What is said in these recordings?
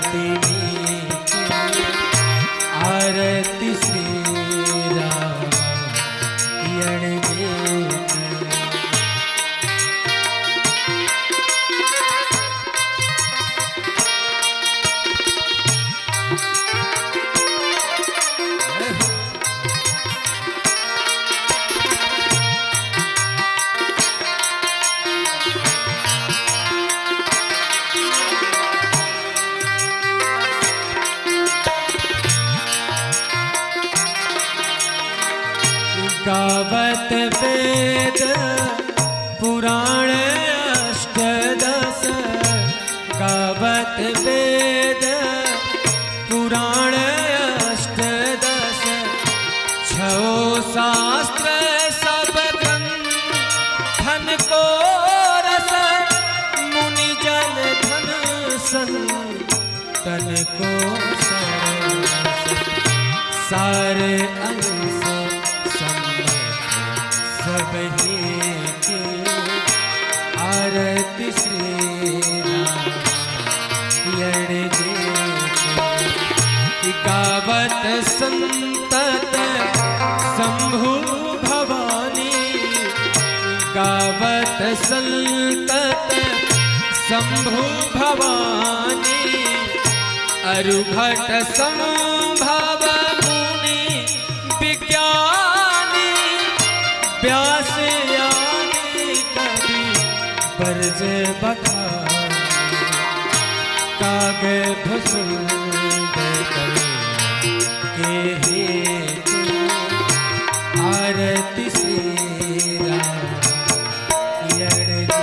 पतिनी की आरती श्री राम गावत वेद पुराण अष्टदश, गावत वेद पुराण अष्टदश, छो शास्त्र सब ग्रंथन को रस, मुनि जन धन संतन को सरस, सारे अंश सब की आरती श्री रामायण जी। गावत संतत शंभु भवानी, गावत संतत शंभु भवानी, अरुभट संभव मुनि विज्ञानी, व्यास यानी कवि बरज बखानी, कागे भसुंद के हेतु आरती श्री रामायण जी।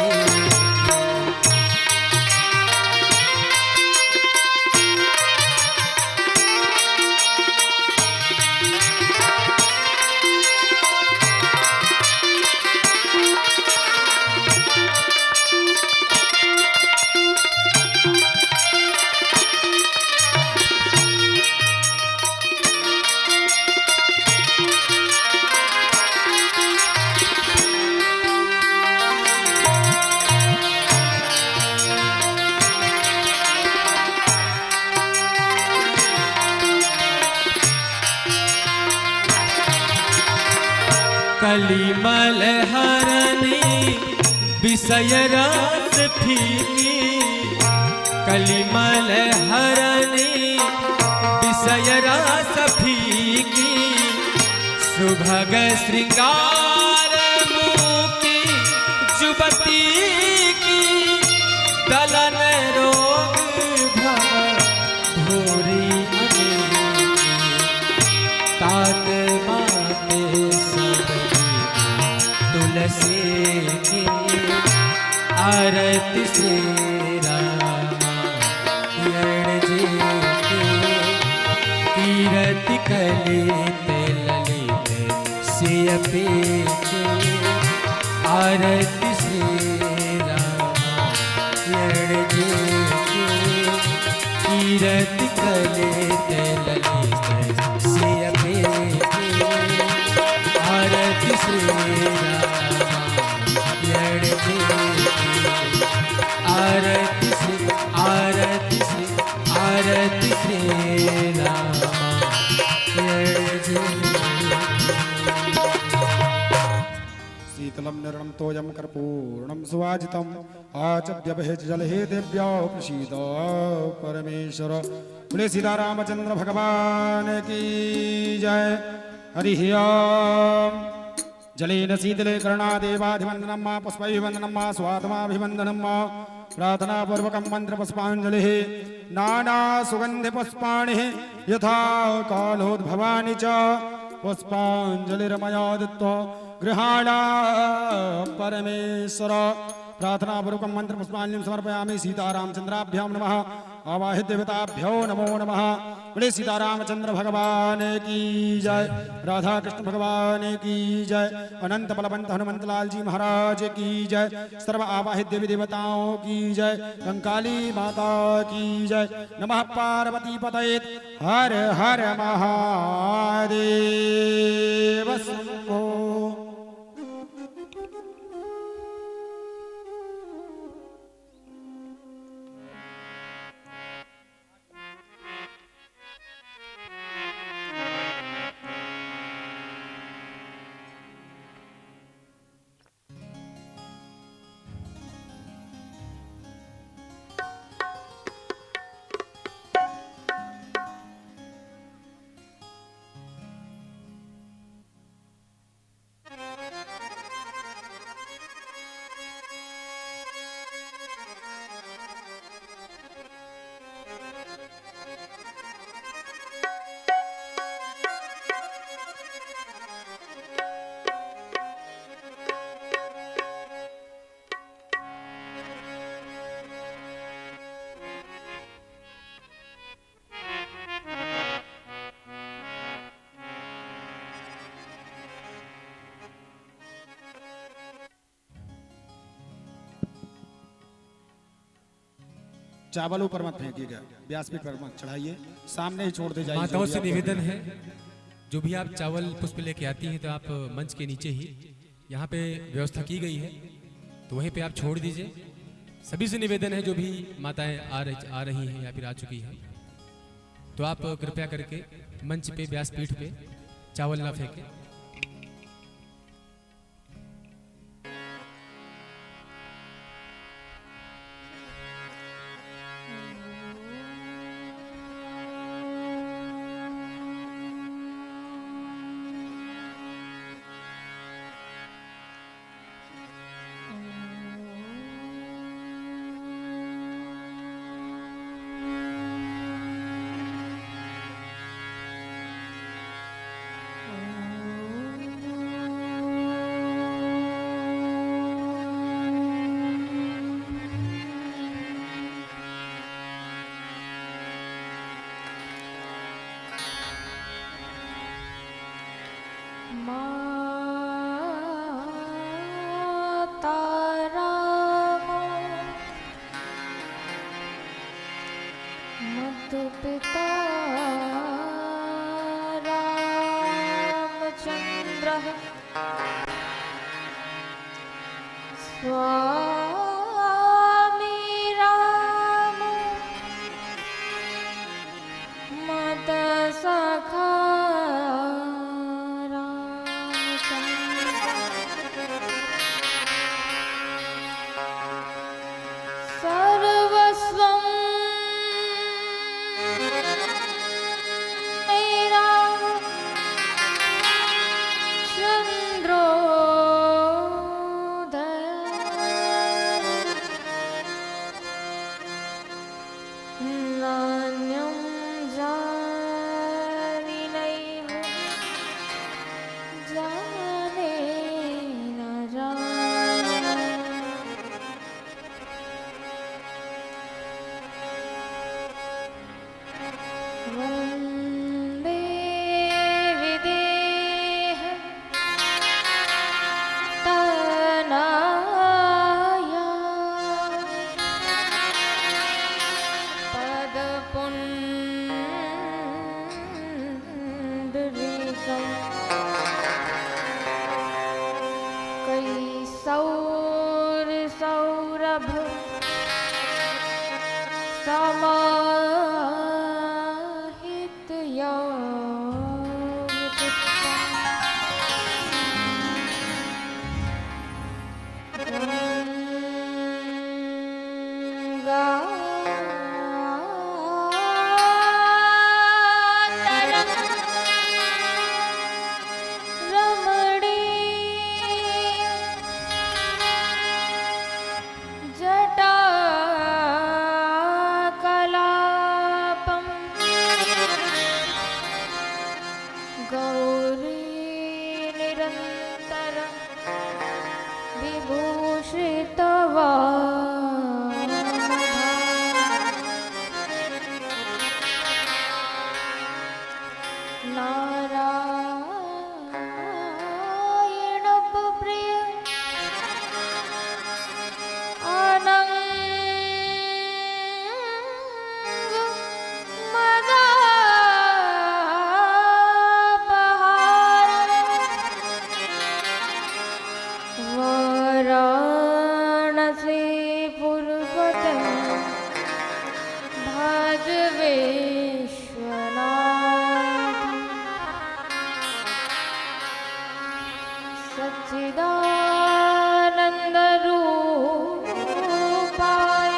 कलिमल हरनी विषय रस फीकी, कलिमल हरनी विषय रस फीकी, सुभग श्रृंगार मुकी जुबती की, दलन रोग भव भोरी अनेकी, तात माते तुलसी की आरती श्री रामायण जी की। कीरति कलित ललित सिय पीछे आरती श्री रामायण जी की। कीरति कलित ललित सिय पीछे आरती श्री रामायण जी की। आरती श्री आरती श्री आरती श्री रामायण जी। शीतलं निर्णं तोयं कर्पूर्णं सुवाजितम् आचभ्यभेज जलहे देव्या प्रसीद परमेश्वर। बोले सीतारामचंद्र भगवान की जय। हरि ओम। जलेन शीतले कर्णादेवाभिवंदनं मा पुष्पैर्वंदनं मा स्वात्माभिवंदनं मा प्रार्थनापूर्वकं मन्त्रपुष्पाञ्जलिः नाना सुगन्धि पुष्पाणि यथा कालोद्भवानि च पुष्पाञ्जलिर्मया दत्त्वा गृहाणा परमेश्वर। प्रार्थनापूर्वकं मन्त्रपुष्पाञ्जलिं समर्पयामि। सीतारामचन्द्राभ्यां नमः। आवाहित देवताभ्यो नमो नमः। बोले सीतारामचंद्र भगवान की जय। राधा कृष्ण भगवान की जय। अनंत बलवंत हनुमंतलाल जी महाराज की जय। सर्व आवाहित देवी देवताओं की जय। कंकाली माता की जय। नमः पार्वती पतये हर हर महादेव शंभो। चावल ऊपर मत फेंकिएगा, व्यासपीठ पर मत चढ़ाइए, सामने ही छोड़ दे जाइए। माताओं जो से भी आप निवेदन है, जो भी आप चावल पुष्प लेके आती हैं तो आप मंच के नीचे ही यहाँ पे व्यवस्था की गई है, तो वहीं पे आप छोड़ दीजिए। सभी से निवेदन है, जो भी माताएं आ रही हैं या फिर आ चुकी हैं, तो आप कृपया करके मंच पे व्यासपीठ पे चावल ना फेंकें। पिता रामचन्द्रः स्वामी रामो मतसखा सर्वस्वं मेरा चन्द्रोदय नान्यं जाने नैव जाने न जाने वन्दे विदेह तनया पदपुण्डरीकं कैसौरसौरभ जटाकलापं गौरी निरन्तर नारायण प्रिय अनंग मदापहार वाराणसी पुरपत भज विश्वनाथ सच्चिदानंद रूपाय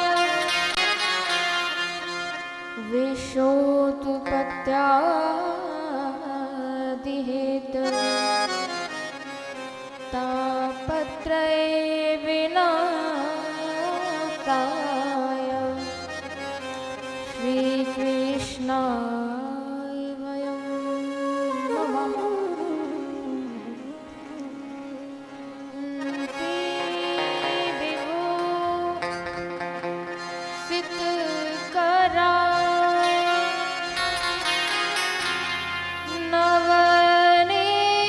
विश्वोत्पत्त्यादिहेत तापत्रय विनाशाय श्रीकृष्णाय वयं नमः। सिद्धकराय नवनीत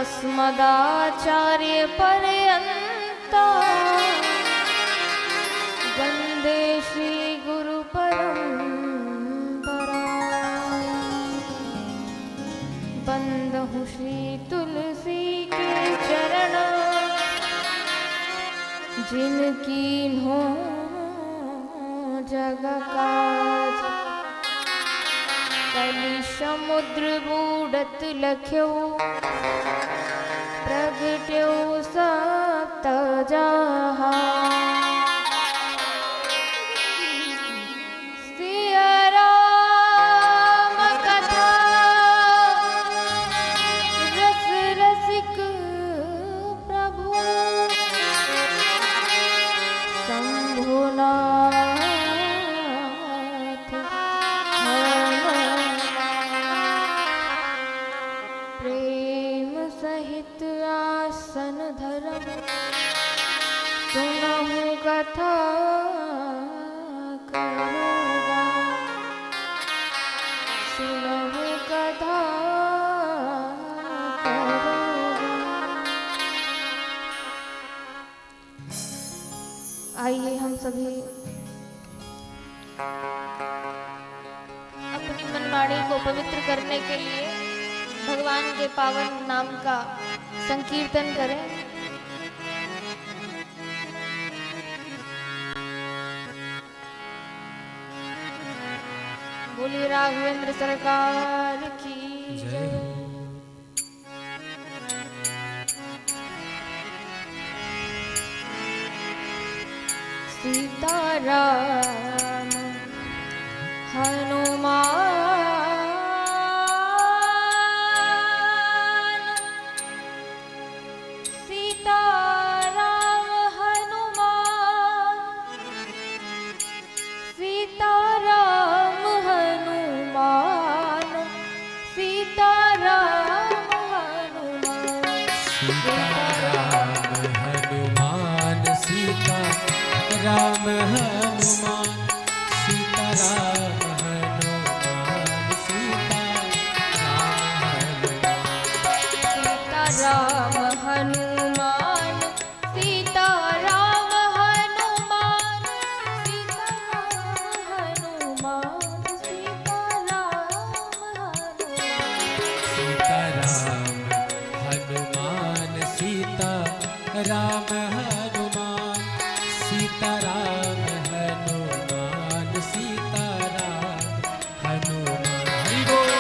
अस्मदाचार्यपर्यन्ता वन्दे श्रीगुरुपरम्परा। बंदहु श्री तुलसी के चरण, जिनकी हो जग काज। कलि समुद्र बूढ़त लख्यो, प्रगट्यो सप्त जहां। सिया राम कथा रस रसिक प्रभु, शंभुनाथ प्रेम सहित आसन धरम, सुनहु कथा करुगा। सुनहु कथा करुगा। आइए हम सभी अपनी मनवाणी को पवित्र करने के लिए भगवान के पावन नाम का संकीर्तन करें। बोलिए राघवेंद्र सरकार की जय जय। हो। सीताराम हनुमान, सीताराम हनुमान, सीताराम हनुमान, सीताराम हनुमान। सीताराम हनुमान, सीता राम हनुमान, सीताराम हनुमान, सीताराम हनुमान। सीताराम हनुमान, सीताराम हनुमान, सीताराम हनुमान। सीताराम हनुमान, सीताराम हनुमान, सीताराम हनुमान। हरि बोल।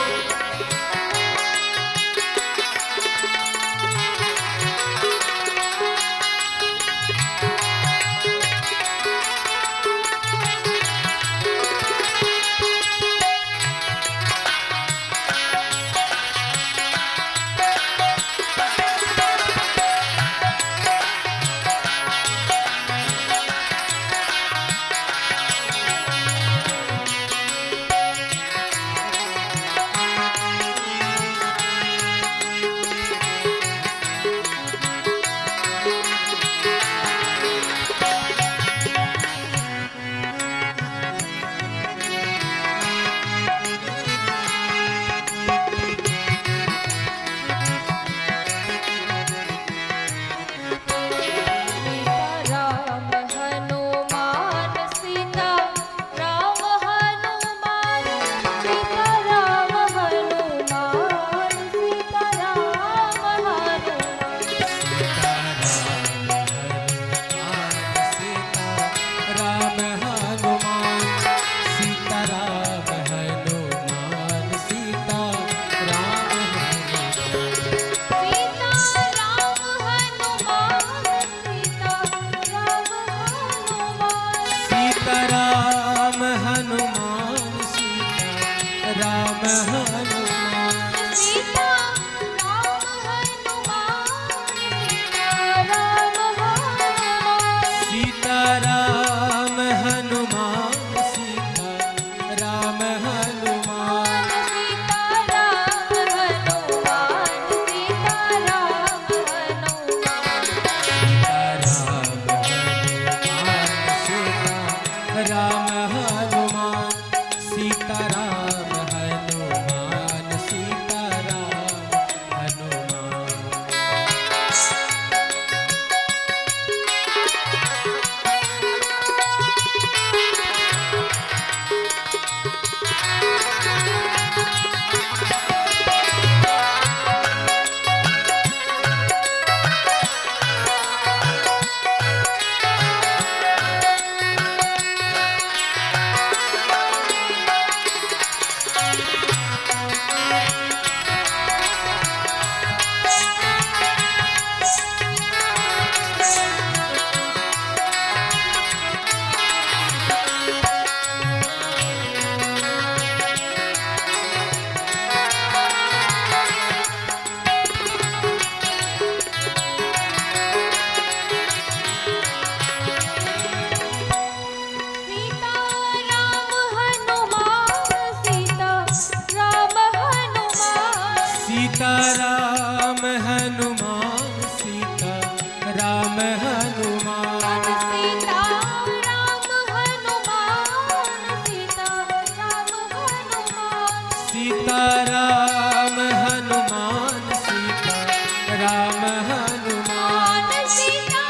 राम हनुमान सीता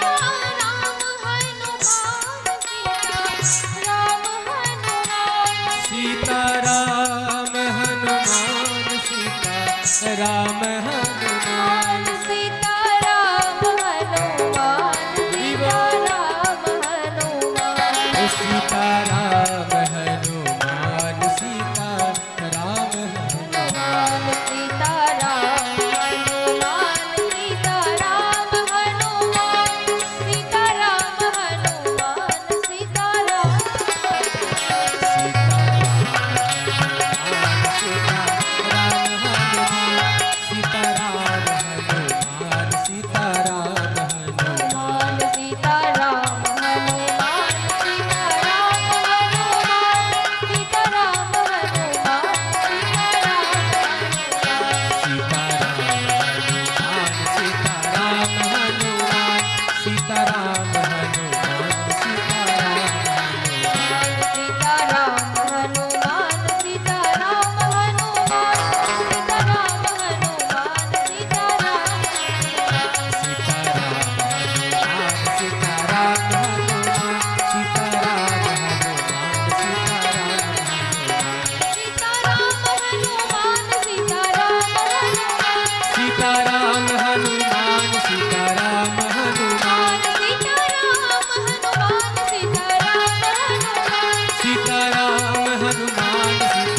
राम हनुमान सीता राम हनुमान सीता राम हनुमान सीता राम हनुमान सीता राम हनुमान सीता राम हनुमान सीता राम हनुमान सीता राम हनुमान सीता राम हनुमान सीता राम हनुमान सीता राम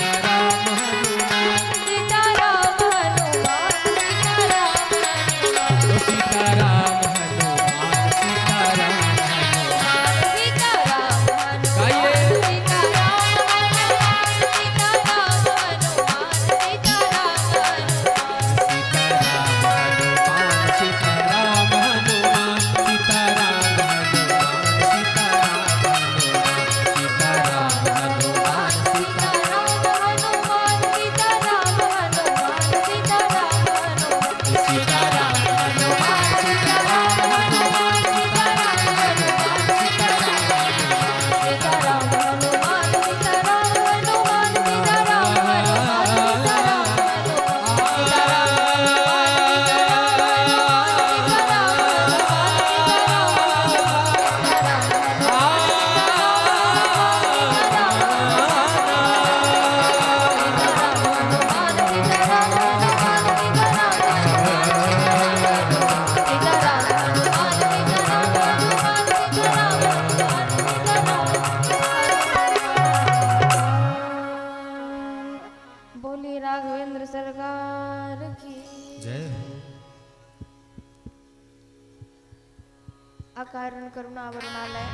अकारण करुणावरुणालय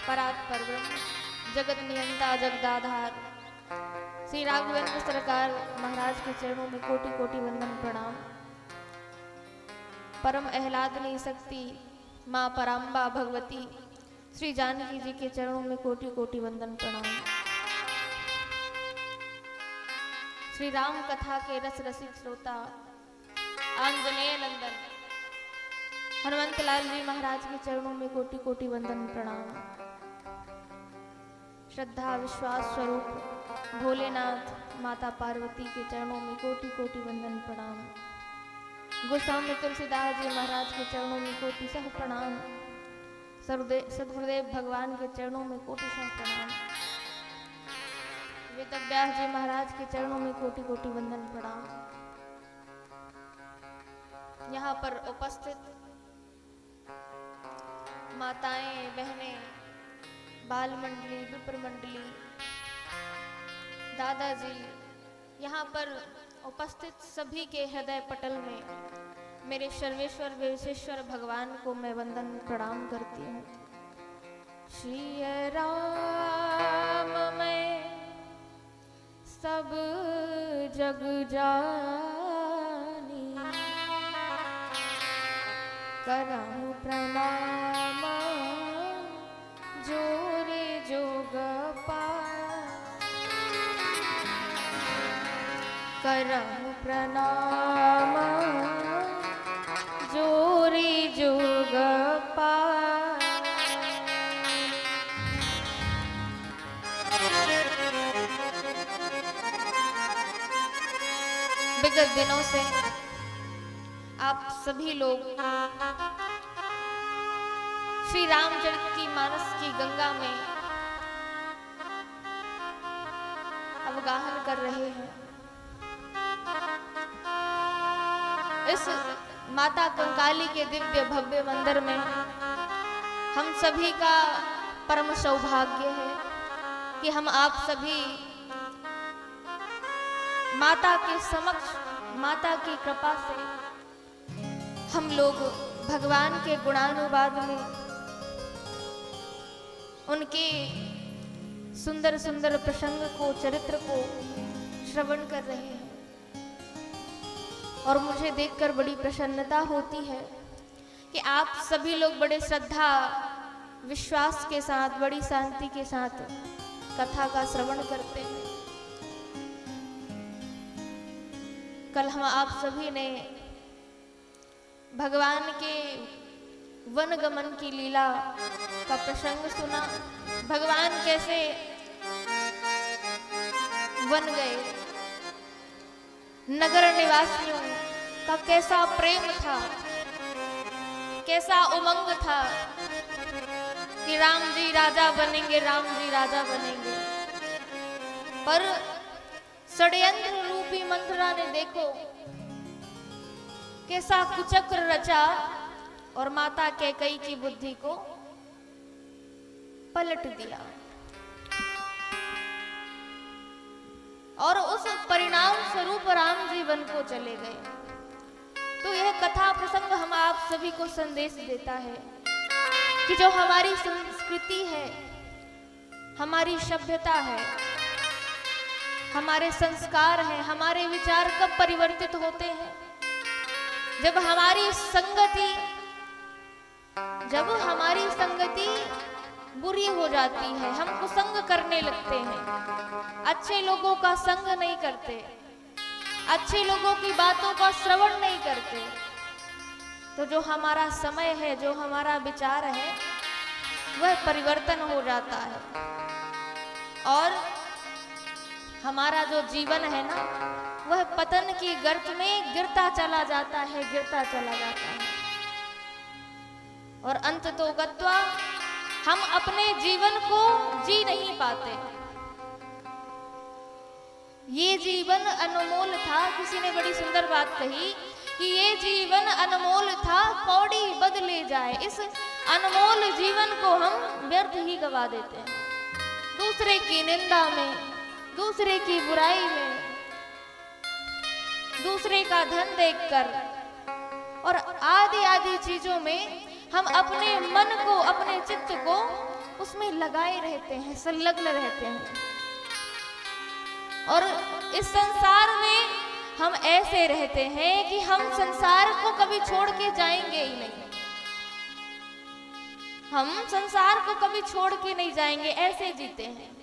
परात्पर ब्रह्म जगत नियंता जगदाधार श्री राघवेंद्र सरकार महाराज के चरणों में कोटि कोटि वंदन प्रणाम। परम आह्लादनीय शक्ति माँ पराम्बा भगवती श्री जानकी जी के चरणों में कोटि कोटि वंदन प्रणाम। श्री राम कथा के रस रसिक श्रोता आंजनेय नंदन हनुमंत लाल जी महाराज के चरणों में कोटि कोटि वंदन प्रणाम। श्रद्धा विश्वास स्वरूप भोलेनाथ माता पार्वती के चरणों में कोटि कोटि वंदन प्रणाम। गोस्वामी तुलसीदास जी महाराज के चरणों में कोटि सह प्रणाम। सदगुरुदेव भगवान के चरणों में कोटि सह प्रणाम। वेदव्यास जी महाराज के चरणों में कोटि कोटि वंदन प्रणाम। यहाँ पर उपस्थित माताएं बहनें बाल मंडली विप्र मंडली दादाजी यहाँ पर उपस्थित सभी के हृदय पटल में मेरे सर्वेश्वर विशेश्वर भगवान को मैं वंदन प्रणाम करती हूँ। श्री राम मैं सब जग जानी करहु प्रणाम जोरे जोग करहु प्रणाम जोरे जोग विगत दिनों से आप सभी लोग श्री रामचरित की मानस की गंगा में अवगाहन कर रहे हैं। इस माता कंकाली के दिव्य भव्य मंदिर में हम सभी का परम सौभाग्य है कि हम आप सभी माता के समक्ष, माता की कृपा से हम लोग भगवान के गुणानुवाद में उनके सुंदर सुंदर प्रसंग को, चरित्र को श्रवण कर रहे हैं। और मुझे देखकर बड़ी प्रसन्नता होती है कि आप सभी लोग बड़े श्रद्धा विश्वास के साथ, बड़ी शांति के साथ कथा का श्रवण करते हैं। कल हम आप सभी ने भगवान के वन गमन की लीला का प्रसंग सुना। भगवान कैसे वन गए, नगर निवासियों का कैसा प्रेम था, कैसा उमंग था कि राम जी राजा बनेंगे, राम जी राजा बनेंगे। पर षड्यंत्र रूपी मंथरा ने देखो कैसा कुचक्र रचा और माता कैकेयी की बुद्धि को पलट दिया। और उस परिणाम स्वरूप राम जी वन को चले गए। तो यह कथा प्रसंग हम आप सभी को संदेश देता है कि जो हमारी संस्कृति है, हमारी सभ्यता है, हमारे संस्कार हैं, हमारे विचार कब परिवर्तित होते हैं? जब हमारी संगति बुरी हो जाती है, हम कुसंग करने लगते हैं, अच्छे लोगों का संग नहीं करते, अच्छे लोगों की बातों का श्रवण नहीं करते, तो जो हमारा समय है, जो हमारा विचार है, वह परिवर्तन हो जाता है। और हमारा जो जीवन है ना, वह पतन की गर्त में गिरता चला जाता है, गिरता चला जाता है। और अंततो गत्वा हम अपने जीवन को जी नहीं पाते। ये जीवन अनमोल था। किसी ने बड़ी सुंदर बात कही कि ये जीवन अनमोल था, कौड़ी बदले जाए। इस अनमोल जीवन को हम व्यर्थ ही गवा देते हैं, दूसरे की निंदा में, दूसरे की बुराई में, दूसरे का धन देखकर और आदि आदि चीजों में हम अपने मन को, अपने चित्त को उसमें लगाए रहते हैं, संलग्न रहते हैं। और इस संसार में हम ऐसे रहते हैं कि हम संसार को कभी छोड़ के जाएंगे ही नहीं। हम संसार को कभी छोड़ के नहीं जाएंगे, ऐसे जीते हैं।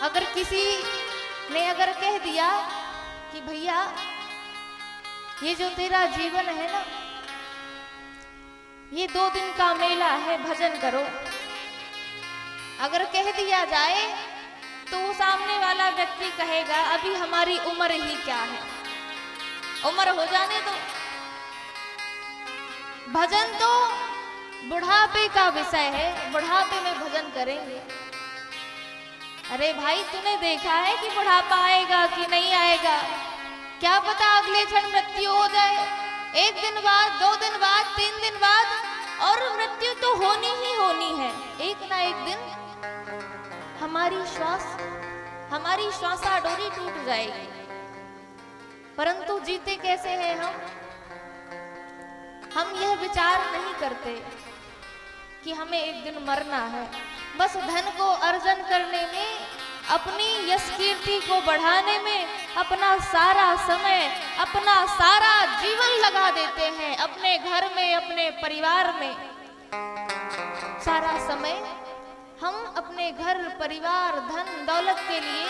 अगर किसी ने अगर कह दिया कि भैया ये जो तेरा जीवन है ना, ये 2 दिन का मेला है, भजन करो, अगर कह दिया जाए तो वो सामने वाला व्यक्ति कहेगा अभी हमारी उम्र ही क्या है, उम्र हो जाने दो, भजन तो बुढ़ापे का विषय है, बुढ़ापे में भजन करेंगे। अरे भाई, तूने देखा है कि बुढ़ापा आएगा कि नहीं आएगा? क्या पता अगले क्षण मृत्यु हो जाए, 1 दिन बाद, 2 दिन बाद, 3 दिन बाद, और मृत्यु तो होनी ही होनी है। एक ना एक दिन हमारी श्वासा डोरी टूट जाएगी। परंतु जीते कैसे हैं हम यह विचार नहीं करते कि हमें एक दिन मरना है। बस धन को अर्जन करने में, अपनी यश कीर्ति को बढ़ाने में अपना सारा समय, अपना सारा जीवन लगा देते हैं। अपने घर में, अपने परिवार में सारा समय हम अपने घर, परिवार, धन दौलत के लिए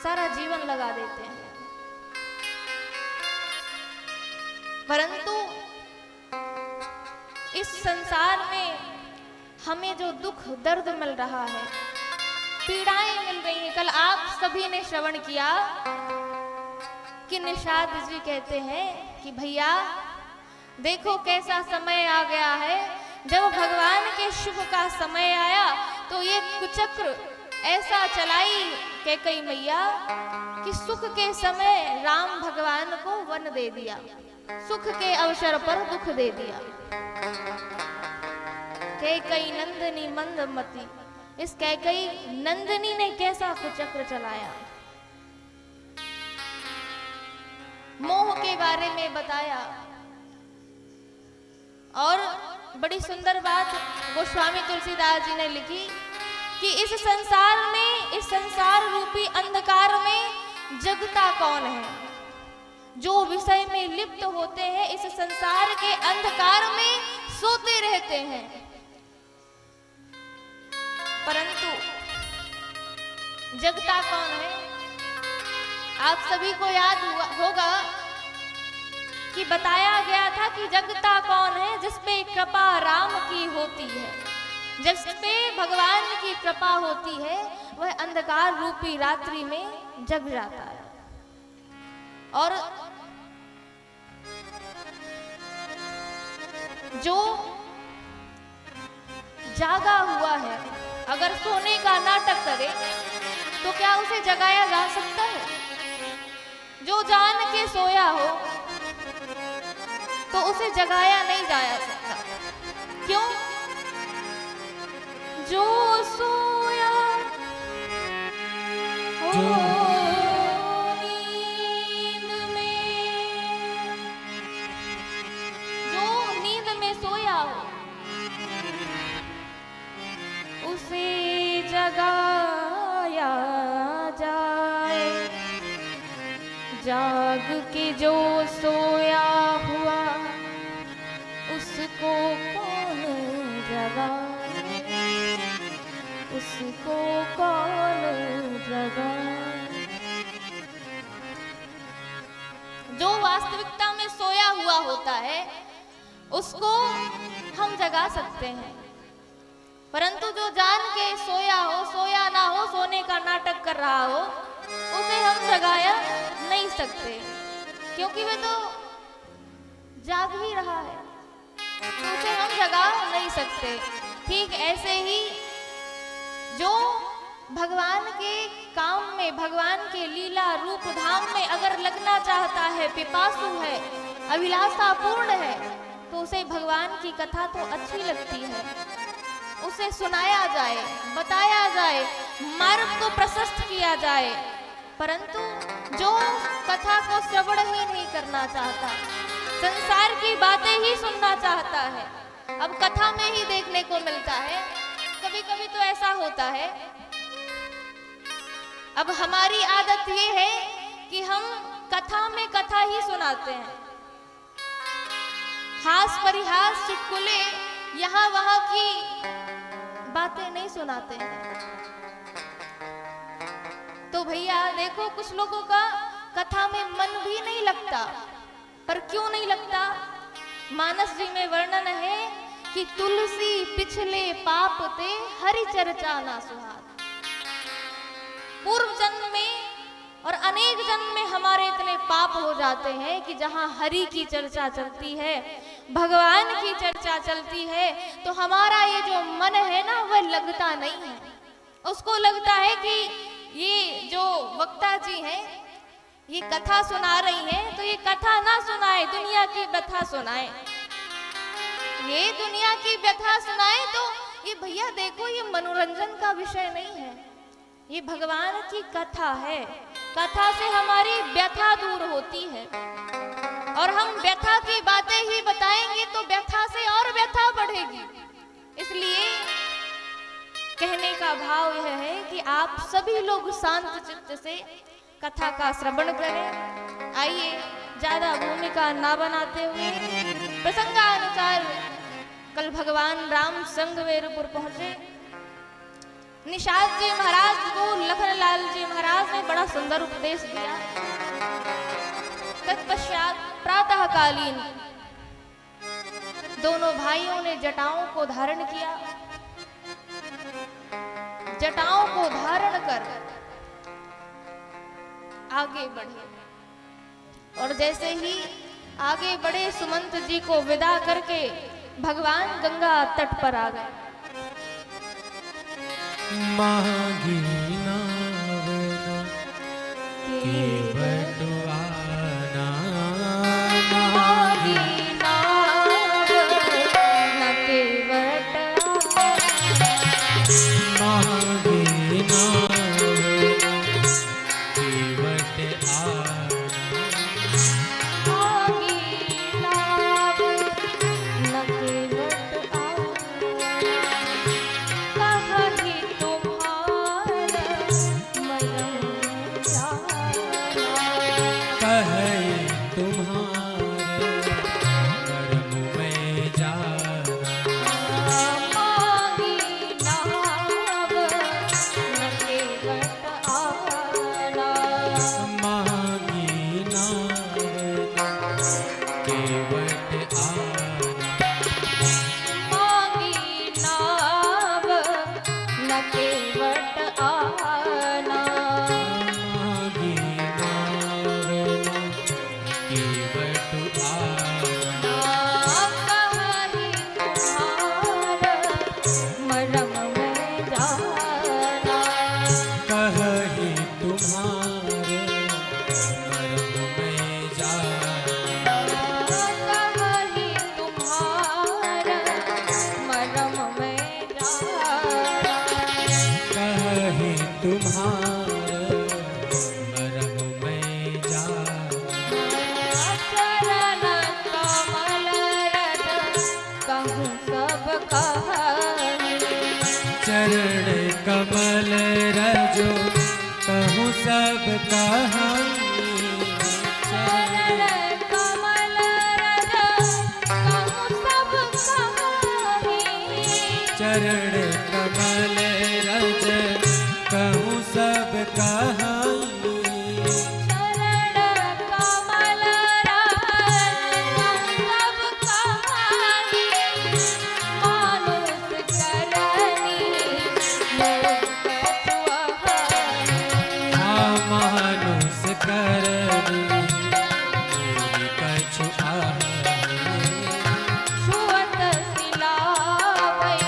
सारा जीवन लगा देते हैं। परंतु इस संसार में हमें जो दुख दर्द मिल रहा है, पीड़ाएं मिल रही हैं, कल आप सभी ने श्रवण किया कि निषाद जी कहते हैं कि भैया देखो कैसा समय आ गया है, जब भगवान के शुभ का समय आया तो ये कुचक्र ऐसा चलाई कैकई मैया कि सुख के समय राम भगवान को वन दे दिया, सुख के अवसर पर दुख दे दिया। कैकई नंदनी मंदमती, इस कैकई नंदनी ने कैसा कुचक्र चलाया, मोह के बारे में बताया। और बड़ी सुंदर बात गोस्वामी तुलसीदास जी ने लिखी कि इस संसार में, इस संसार रूपी अंधकार में जगता कौन है। जो विषय में लिप्त होते हैं इस संसार के अंधकार में सोते रहते हैं, परंतु जगता कौन है। आप सभी को याद होगा कि बताया गया था कि जगता कौन है, जिस पे कृपा राम की होती है, जिस पे भगवान की कृपा होती है वह अंधकार रूपी रात्रि में जग जाता है। और जो जागा हुआ है अगर सोने का नाटक करे तो क्या उसे जगाया जा सकता है। जो जान के सोया हो तो उसे जगाया नहीं जा सकता। क्यों? जो सोया हो नींद में, जो नींद में सोया हो उसे जगाया जाए। जाग के जो सोया हुआ उसको कौन जगाए, उसको कौन जगाए। जो वास्तविकता में सोया हुआ होता है उसको हम जगा सकते हैं, परंतु जो जान के सोया हो, सोया ना हो, सोने का नाटक कर रहा हो, उसे हम जगाया नहीं सकते, क्योंकि वह तो जाग ही रहा है, तो उसे हम जगा नहीं सकते। ठीक ऐसे ही जो भगवान के काम में, भगवान के लीला रूप धाम में अगर लगना चाहता है, पिपासु है, अभिलाषा पूर्ण है, तो उसे भगवान की कथा तो अच्छी लगती है, उसे सुनाया जाए, बताया जाए, मार्ग को प्रशस्त किया जाए। परंतु जो कथा को श्रवण ही नहीं करना चाहता, संसार की बातें ही सुनना चाहता है, अब कथा में ही देखने को मिलता है। कभी कभी तो ऐसा होता है, अब हमारी आदत ये है कि हम कथा में कथा ही सुनाते हैं, हास परिहास चुटकुले यहाँ वहां की बातें नहीं सुनाते हैं। तो भैया देखो, कुछ लोगों का कथा में मन भी नहीं लगता, पर क्यों नहीं लगता? मानस जी में वर्णन है कि तुलसी पिछले पाप ते हरि चर्चा ना सुहाग। पूर्व जन्म में और अनेक जन्म में हमारे इतने पाप हो जाते हैं कि जहाँ हरि की चर्चा चलती है, भगवान की चर्चा चलती है, तो हमारा ये जो मन है ना वह लगता नहीं है। उसको लगता है कि ये जो वक्ता जी हैं ये कथा सुना रही हैं, तो ये कथा ना सुनाए, दुनिया की व्यथा सुनाए। ये दुनिया की व्यथा सुनाए तो ये भैया देखो, ये मनोरंजन का विषय नहीं है, ये भगवान की कथा है। कथा से हमारी व्यथा दूर होती है, और हम व्यथा की बातें ही बताएंगे तो व्यथा से और व्यथा बढ़ेगी। इसलिए कहने का भाव यह है कि आप सभी लोग शांत चित्त से कथा का श्रवण करें। आइए ज्यादा भूमिका ना बनाते हुए प्रसंगानुसार कल भगवान राम संगवेरपुर पहुंचे। निषाद जी महाराज को लखनलाल जी महाराज ने बड़ा सुंदर उपदेश दिया। तत्पश्चात प्रातःकालीन दोनों भाइयों ने जटाओं को धारण किया। जटाओं को धारण कर आगे बढ़े। और जैसे ही आगे बढ़े सुमंत जी को विदा करके भगवान गंगा तट पर आ गए। मांगी नावना के बटवाना, मांगी नाव न केवट मांगी नावना के बटवाना, मांगी नाव न केवट कहीं तुम्हारा मरम जाना। कहे तुम्हारे कर्म में जाना, मांगी नाव न केवट आना। मांगी नावना केवट आना, मांगी नाव न केवट आना। मांगी नावना केवट आना, कहीं तुम्हारा मरम में जाना। कहे तुम्हारे कर्म में जाना, कहीं तुम्हारा मरम में जाना। कहे तुम्हारे कर्म में जाना, चरण कमल रज कहूँ सब कहानी। चरण कमल रजो कहूँ सब कहानी, चरण कमल रज कहूँ सब कहानी। चरण कमल रज कहूँ सब कहानी, चरण कमल रज कहूँ सब कहानी। मानुष करनी मोर कछुआहानी। मानुष करनी मोरी कछु आहानी, छुअत सिलावै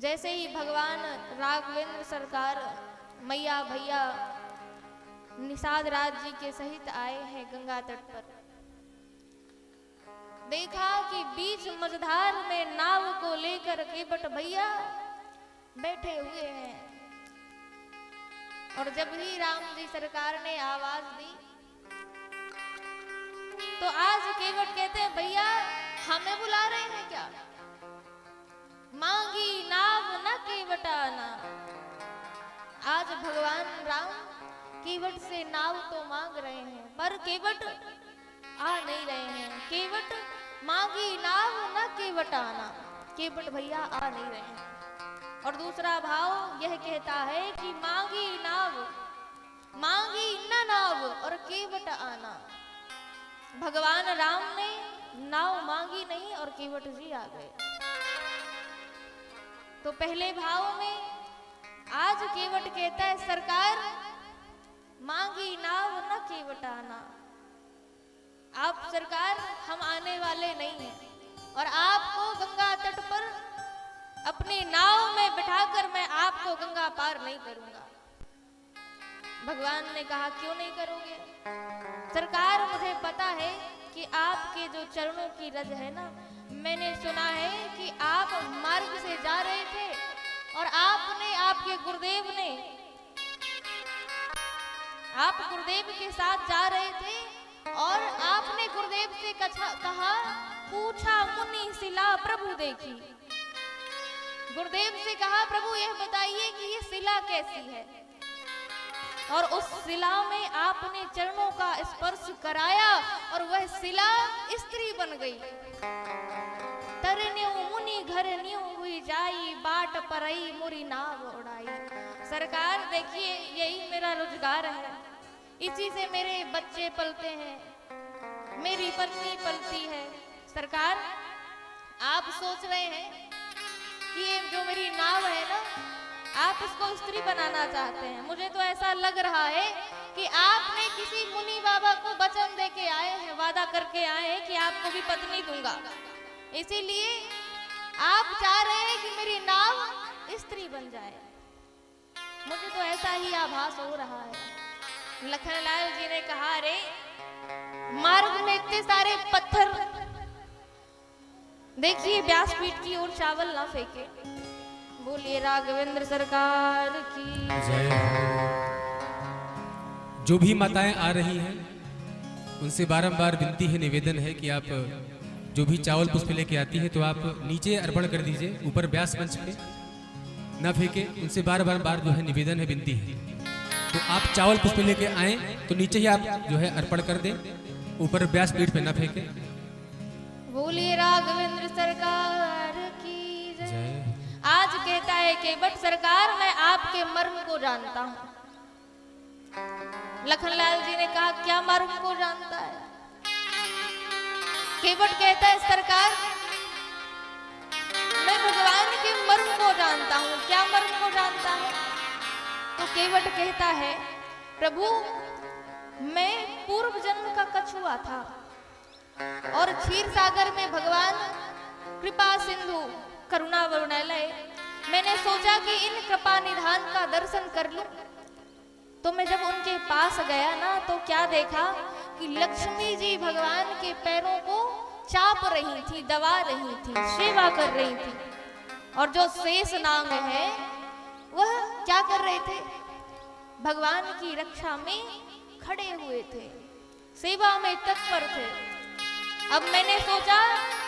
जैसे ही भगवान राघवेंद्र सरकार मैया भैया निषाद राज जी के सहित आए हैं गंगा तट पर, देखा कि बीच मझधार में नाव को लेकर केवट भैया बैठे हुए हैं। और जब ही राम जी सरकार ने आवाज दी तो आज केवट कहते हैं भैया हमें बुला रहे हैं क्या? मांगी नाव न केवट आना। आज भगवान राम केवट से नाव तो मांग रहे हैं पर केवट आ नहीं रहे हैं। केवट मांगी नाव न केवट आना, केवट भैया आ नहीं रहे हैं। और दूसरा भाव यह कहता है कि मांगी नाव, मांगी न नाव और केवट आना। भगवान राम ने नाव मांगी नहीं और केवट जी आ गए। तो पहले भाव में आज केवट कहता है सरकार मांगी नाव न केवट आना। आप सरकार हम आने वाले नहीं हैं और आपको गंगा तट पर अपनी नाव में बिठाकर मैं आपको गंगा पार नहीं करूंगा। भगवान ने कहा क्यों नहीं करोगे? सरकार मुझे पता है कि आपके जो चरणों की रज है ना, मैंने सुना है कि आप मार्ग से जा रहे थे और आपने आपके गुरुदेव ने आप गुरुदेव के साथ जा रहे थे और आपने गुरुदेव से कहा पूछा मुनि शिला प्रभु देखी। गुरुदेव से कहा प्रभु यह बताइए कि ये शिला कैसी है, और उस शिला में आपने चरणों का स्पर्श कराया और वह शिला स्त्री बन गई। तरन्यू मुनि घर न्यू हुई जाई बाट परई मुरी नाव उड़ाई। सरकार देखिए यही मेरा रोजगार है, इसी से मेरे बच्चे पलते हैं, मेरी पत्नी पलती है। सरकार आप सोच रहे हैं कि ये जो मेरी नाव है ना, आप इसको स्त्री बनाना चाहते हैं। मुझे तो ऐसा लग रहा है कि आपने किसी मुनि बाबा को वचन दे के आए हैं, वादा करके आए हैं कि आपको भी पत्नी दूंगा, इसीलिए आप चाह रहे हैं कि मेरी नाव स्त्री बन जाए। मुझे तो ऐसा ही आभास हो रहा है। लखनलाल जी ने कहा अरे मार्ग में इतने सारे पत्थर, देखिए व्यासपीठ की ओर चावल ना फेंके। बोलिए राघवेंद्र सरकार की जय। जो भी माताएं आ रही हैं उनसे बारंबार विनती है, निवेदन है कि आप जो भी चावल पुष्प लेके आती है तो आप नीचे अर्पण कर दीजिए, ऊपर व्यास मंच पे ना फेंके। उनसे बार बार जो है निवेदन है, विनती है। तो आप चावल पुष्प लेके आए तो नीचे ही आप जो है अर्पण कर दें, ऊपर व्यास पीठ पे ना फेंके। बोलिए राघवेंद्र सरकार की जय। आज कहता है केवट सरकार मैं आपके मर्म को जानता हूं। लखनलाल जी ने कहा क्या मर्म को जानता है? केवट कहता है सरकार मैं भगवान के मर्म को जानता हूं। क्या मर्म को जानता है? तो केवट कहता है प्रभु मैं पूर्व जन्म का कछुआ था और क्षीर सागर में भगवान कृपा सिंधु करुणा वरुणालय, मैंने सोचा कि इन कृपा निधान का दर्शन कर लूं। तो मैं जब उनके पास गया ना तो क्या देखा कि लक्ष्मी जी भगवान के पैरों को चाप रही थी, दबा रही थी, सेवा कर रही थी। और जो शेष नाग है वह क्या कर रहे थे? भगवान की रक्षा में खड़े हुए थे, सेवा में तत्पर थे। अब मैंने सोचा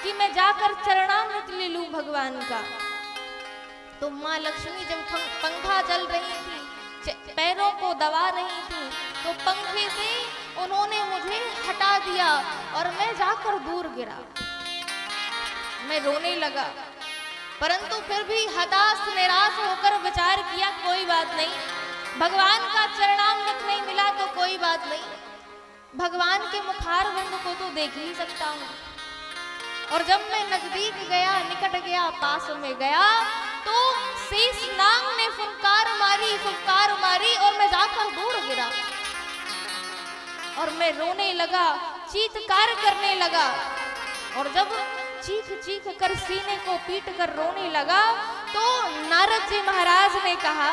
कि मैं जाकर चरणामृत ले लूं भगवान का। तो माँ लक्ष्मी जब पंखा चल रही थी, पैरों को दबा रही थी, तो पंखे से उन्होंने मुझे हटा दिया और मैं जाकर दूर गिरा। मैं रोने लगा, परंतु फिर भी हताश निराश होकर विचार किया कोई बात नहीं, भगवान का चरणामृत नहीं मिला तो कोई बात नहीं, भगवान के मुखार बिंदु को तो देख ही सकता हूँ। और जब मैं नजदीक गया, निकट गया, पास में गया, तो शेष नाग ने फुफकार मारी और मैं जाकर दूर गिरा। और मैं रोने लगा, चीत्कार करने लगा। और जब चीख कर सीने को पीट कर रोने लगा तो नारद जी महाराज ने कहा,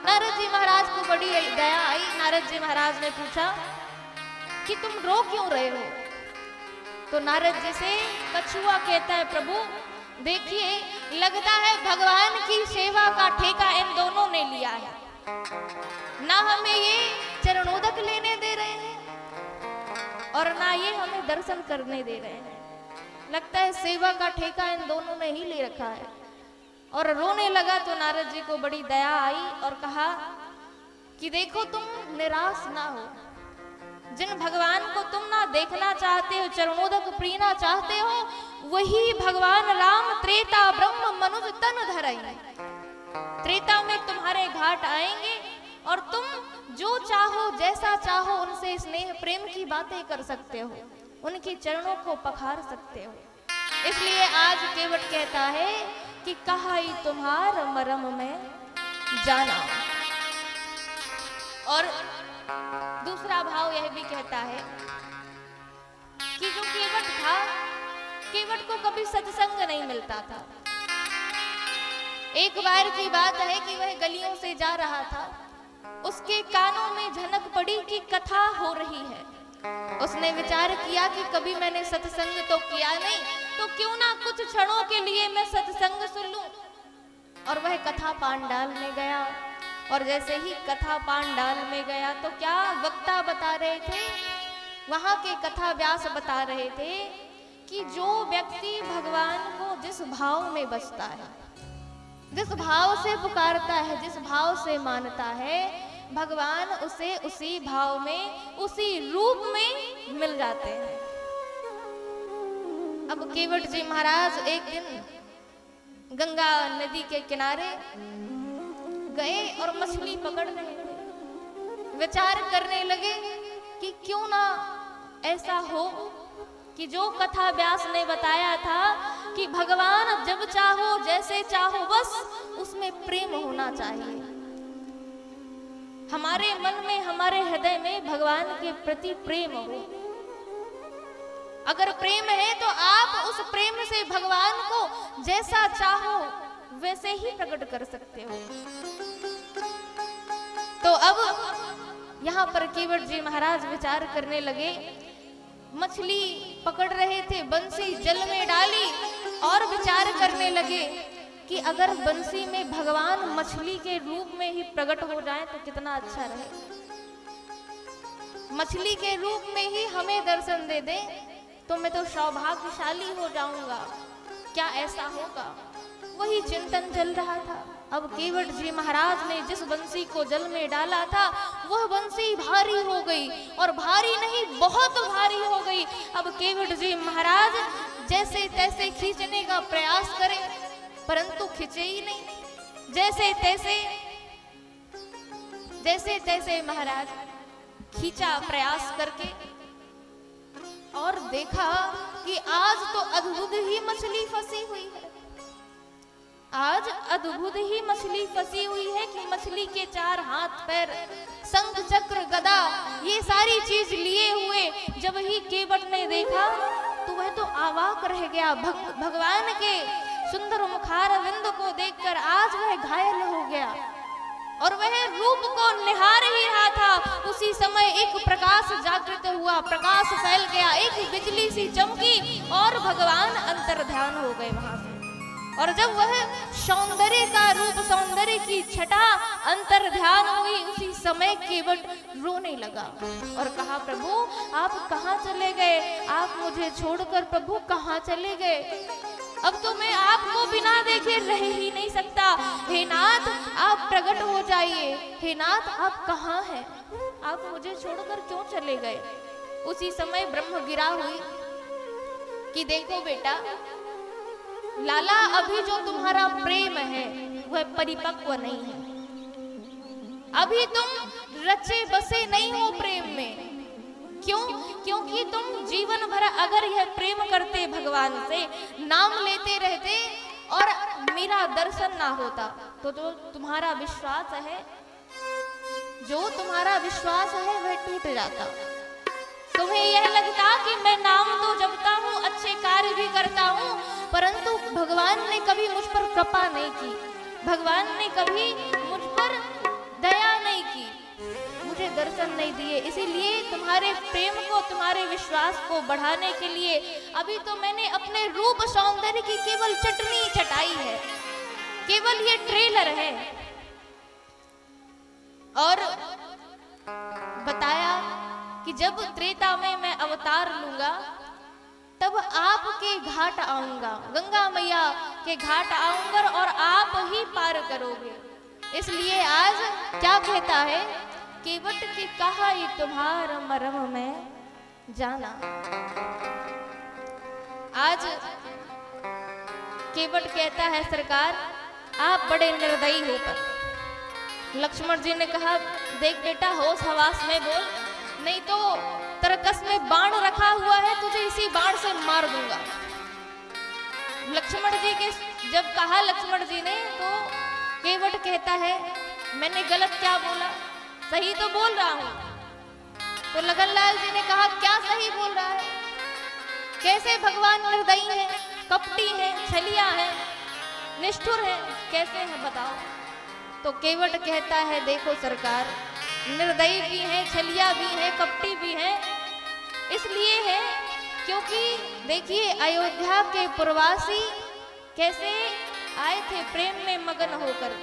नारद जी महाराज को बड़ी दया आई। नारद जी महाराज ने पूछा कि तुम रो क्यों रहे हो? तो नारद जी से कछुआ कहता है, प्रभु देखिए लगता है भगवान की सेवा का ठेका इन दोनों ने लिया है, ना हमें ये चरणोदक लेने दे रहे हैं और ना ये हमें दर्शन करने दे रहे हैं। लगता है सेवा का ठेका इन दोनों ने ही ले रखा है। और रोने लगा तो नारद जी को बड़ी दया आई और कहा कि देखो तुम निराश ना हो, जिन भगवान को तुम ना देखना चाहते हो, चरणोदक पीना चाहते हो, वही भगवान राम त्रेता ब्रह्म मनुज तन धरई। त्रेता में तुम्हारे घाट आएंगे और तुम जो चाहो जैसा चाहो उनसे स्नेह प्रेम की बातें कर सकते हो, उनके चरणों को पखार सकते हो। इसलिए आज केवट कहता है कि कहाई तुम्हार मरम में जाना। और दूसरा भाव यह भी कहता है कि जो केवट था, केवट को कभी सत्संग नहीं मिलता था। एक बार की बात है कि वह गलियों से जा रहा था, उसके कानों में झनक पड़ी कि कथा हो रही है। उसने विचार किया कि कभी मैंने सत्संग तो किया नहीं, तो क्यों ना कुछ क्षणों के लिए मैं सत्संग सुन लूं। और वह कथा पांडाल में गया और जैसे ही कथा पांडाल में गया तो क्या वक्ता बता रहे थे, वहां के कथा व्यास बता रहे थे कि जो व्यक्ति भगवान को जिस भाव में बसता है, जिस भाव से पुकारता है, जिस भाव से मानता है, भगवान उसे उसी भाव में, उसी रूप में मिल जाते हैं। अब केवट जी महाराज एक दिन गंगा नदी के किनारे गए और मछली पकड़ रहे थे। विचार करने लगे कि क्यों ना ऐसा हो कि जो कथा व्यास ने बताया था कि भगवान जब चाहो जैसे चाहो, बस उसमें प्रेम होना चाहिए। हमारे मन में, हमारे हृदय में भगवान के प्रति प्रेम हो। अगर प्रेम है तो आप उस प्रेम से भगवान को जैसा चाहो वैसे ही प्रकट कर सकते हो। तो अब यहाँ पर केवट जी महाराज विचार करने लगे। मछली पकड़ रहे थे, बंसी जल में डाली और विचार करने लगे कि अगर बंसी में भगवान मछली के रूप में ही प्रकट हो जाए तो कितना अच्छा रहे। मछली के रूप में ही हमें दर्शन दे दे तो मैं तो सौभाग्यशाली हो जाऊंगा। क्या ऐसा होगा? वही चिंतन चल रहा था। अब केवट जी महाराज ने जिस बंसी को जल में डाला था वह बंसी भारी हो गई, और भारी नहीं बहुत भारी हो गई। अब केवट जी महाराज जैसे तैसे खींचने का प्रयास करें परंतु खींचे ही नहीं। जैसे तैसे महाराज खींचा प्रयास करके और देखा कि आज तो अद्भुत ही मछली फंसी हुई है। आज अद्भुत ही मछली फंसी हुई है कि मछली के चार हाथ पैर, शंख चक्र गदा, ये सारी चीज लिए हुए जब ही केवट ने देखा तो वह तो अवाक रह गया। भगवान के सुंदर मुखार विंद को देखकर आज वह घायल हो गया और वह रूप को निहार ही रहा था। उसी समय एक प्रकाश जागृत हुआ, प्रकाश फैल गया, एक बिजली सी चमकी और भगवान अंतर ध्यान हो गए वहां से। और जब वह सौंदर्य का रूप, सौंदर्य की छटा अंतर ध्यान हुई, उसी समय केवट रोने लगा और कहा, प्रभु आप कहाँ चले गए? आप मुझे छोड़कर प्रभु कहाँ चले गए? अब तो मैं आपको बिना देखे रह ही नहीं सकता। हे नाथ आप प्रकट हो जाइए। हे नाथ आप कहाँ हैं? आप मुझे छोड़कर क्यों चले गए? उसी समय ब्रह्म गिरा हुई कि देखो बेटा, लाला अभी जो तुम्हारा प्रेम है वह परिपक्व नहीं है। अभी तुम रचे बसे नहीं हो प्रेम में। क्यों? क्योंकि तुम जीवन भर अगर यह प्रेम करते, भगवान से नाम लेते रहते और मेरा दर्शन ना होता तो जो तुम्हारा विश्वास है, वह टूट जाता। तुम्हें यह लगता कि मैं नाम तो जपता हूँ, अच्छे कार्य भी करता हूँ, परंतु भगवान ने कभी मुझ पर कृपा नहीं की। भगवान ने कभी मुझ पर दया नहीं की, मुझे दर्शन नहीं दिए। इसीलिए तुम्हारे प्रेम को, तुम्हारे विश्वास को बढ़ाने के लिए अभी तो मैंने अपने रूप सौंदर्य की केवल चटनी चटाई है, केवल ये ट्रेलर है। और बताया कि जब त्रेता में मैं अवतार लूंगा तब आपके घाट आऊंगा, गंगा मैया के घाट आऊंगा और आप ही पार करोगे। इसलिए आज क्या कहता है, केवट की कहा ये तुम्हारा मरम में जाना। आज केवट कहता है सरकार आप बड़े निर्दयी हो। पर लक्ष्मण जी ने कहा देख बेटा होश हवास में बोल, नहीं तो तरकस में बाण रखा हुआ है, तुझे इसी बाण से मार दूंगा। लक्ष्मण जी के जब कहा लक्ष्मण जी ने, तो केवट कहता है मैंने गलत क्या बोला, सही तो बोल रहा हूं। तो लगनलाल जी ने कहा क्या सही बोल रहा है, कैसे भगवान निर्दयी है, कपटी है, छलिया है, निष्ठुर है, कैसे है बताओ। तो केवट कहता है देखो सरकार, निर्दयी भी है, छलिया भी है, कपटी भी है। इसलिए है क्योंकि देखिए अयोध्या के प्रवासी कैसे आए थे प्रेम में मगन होकर,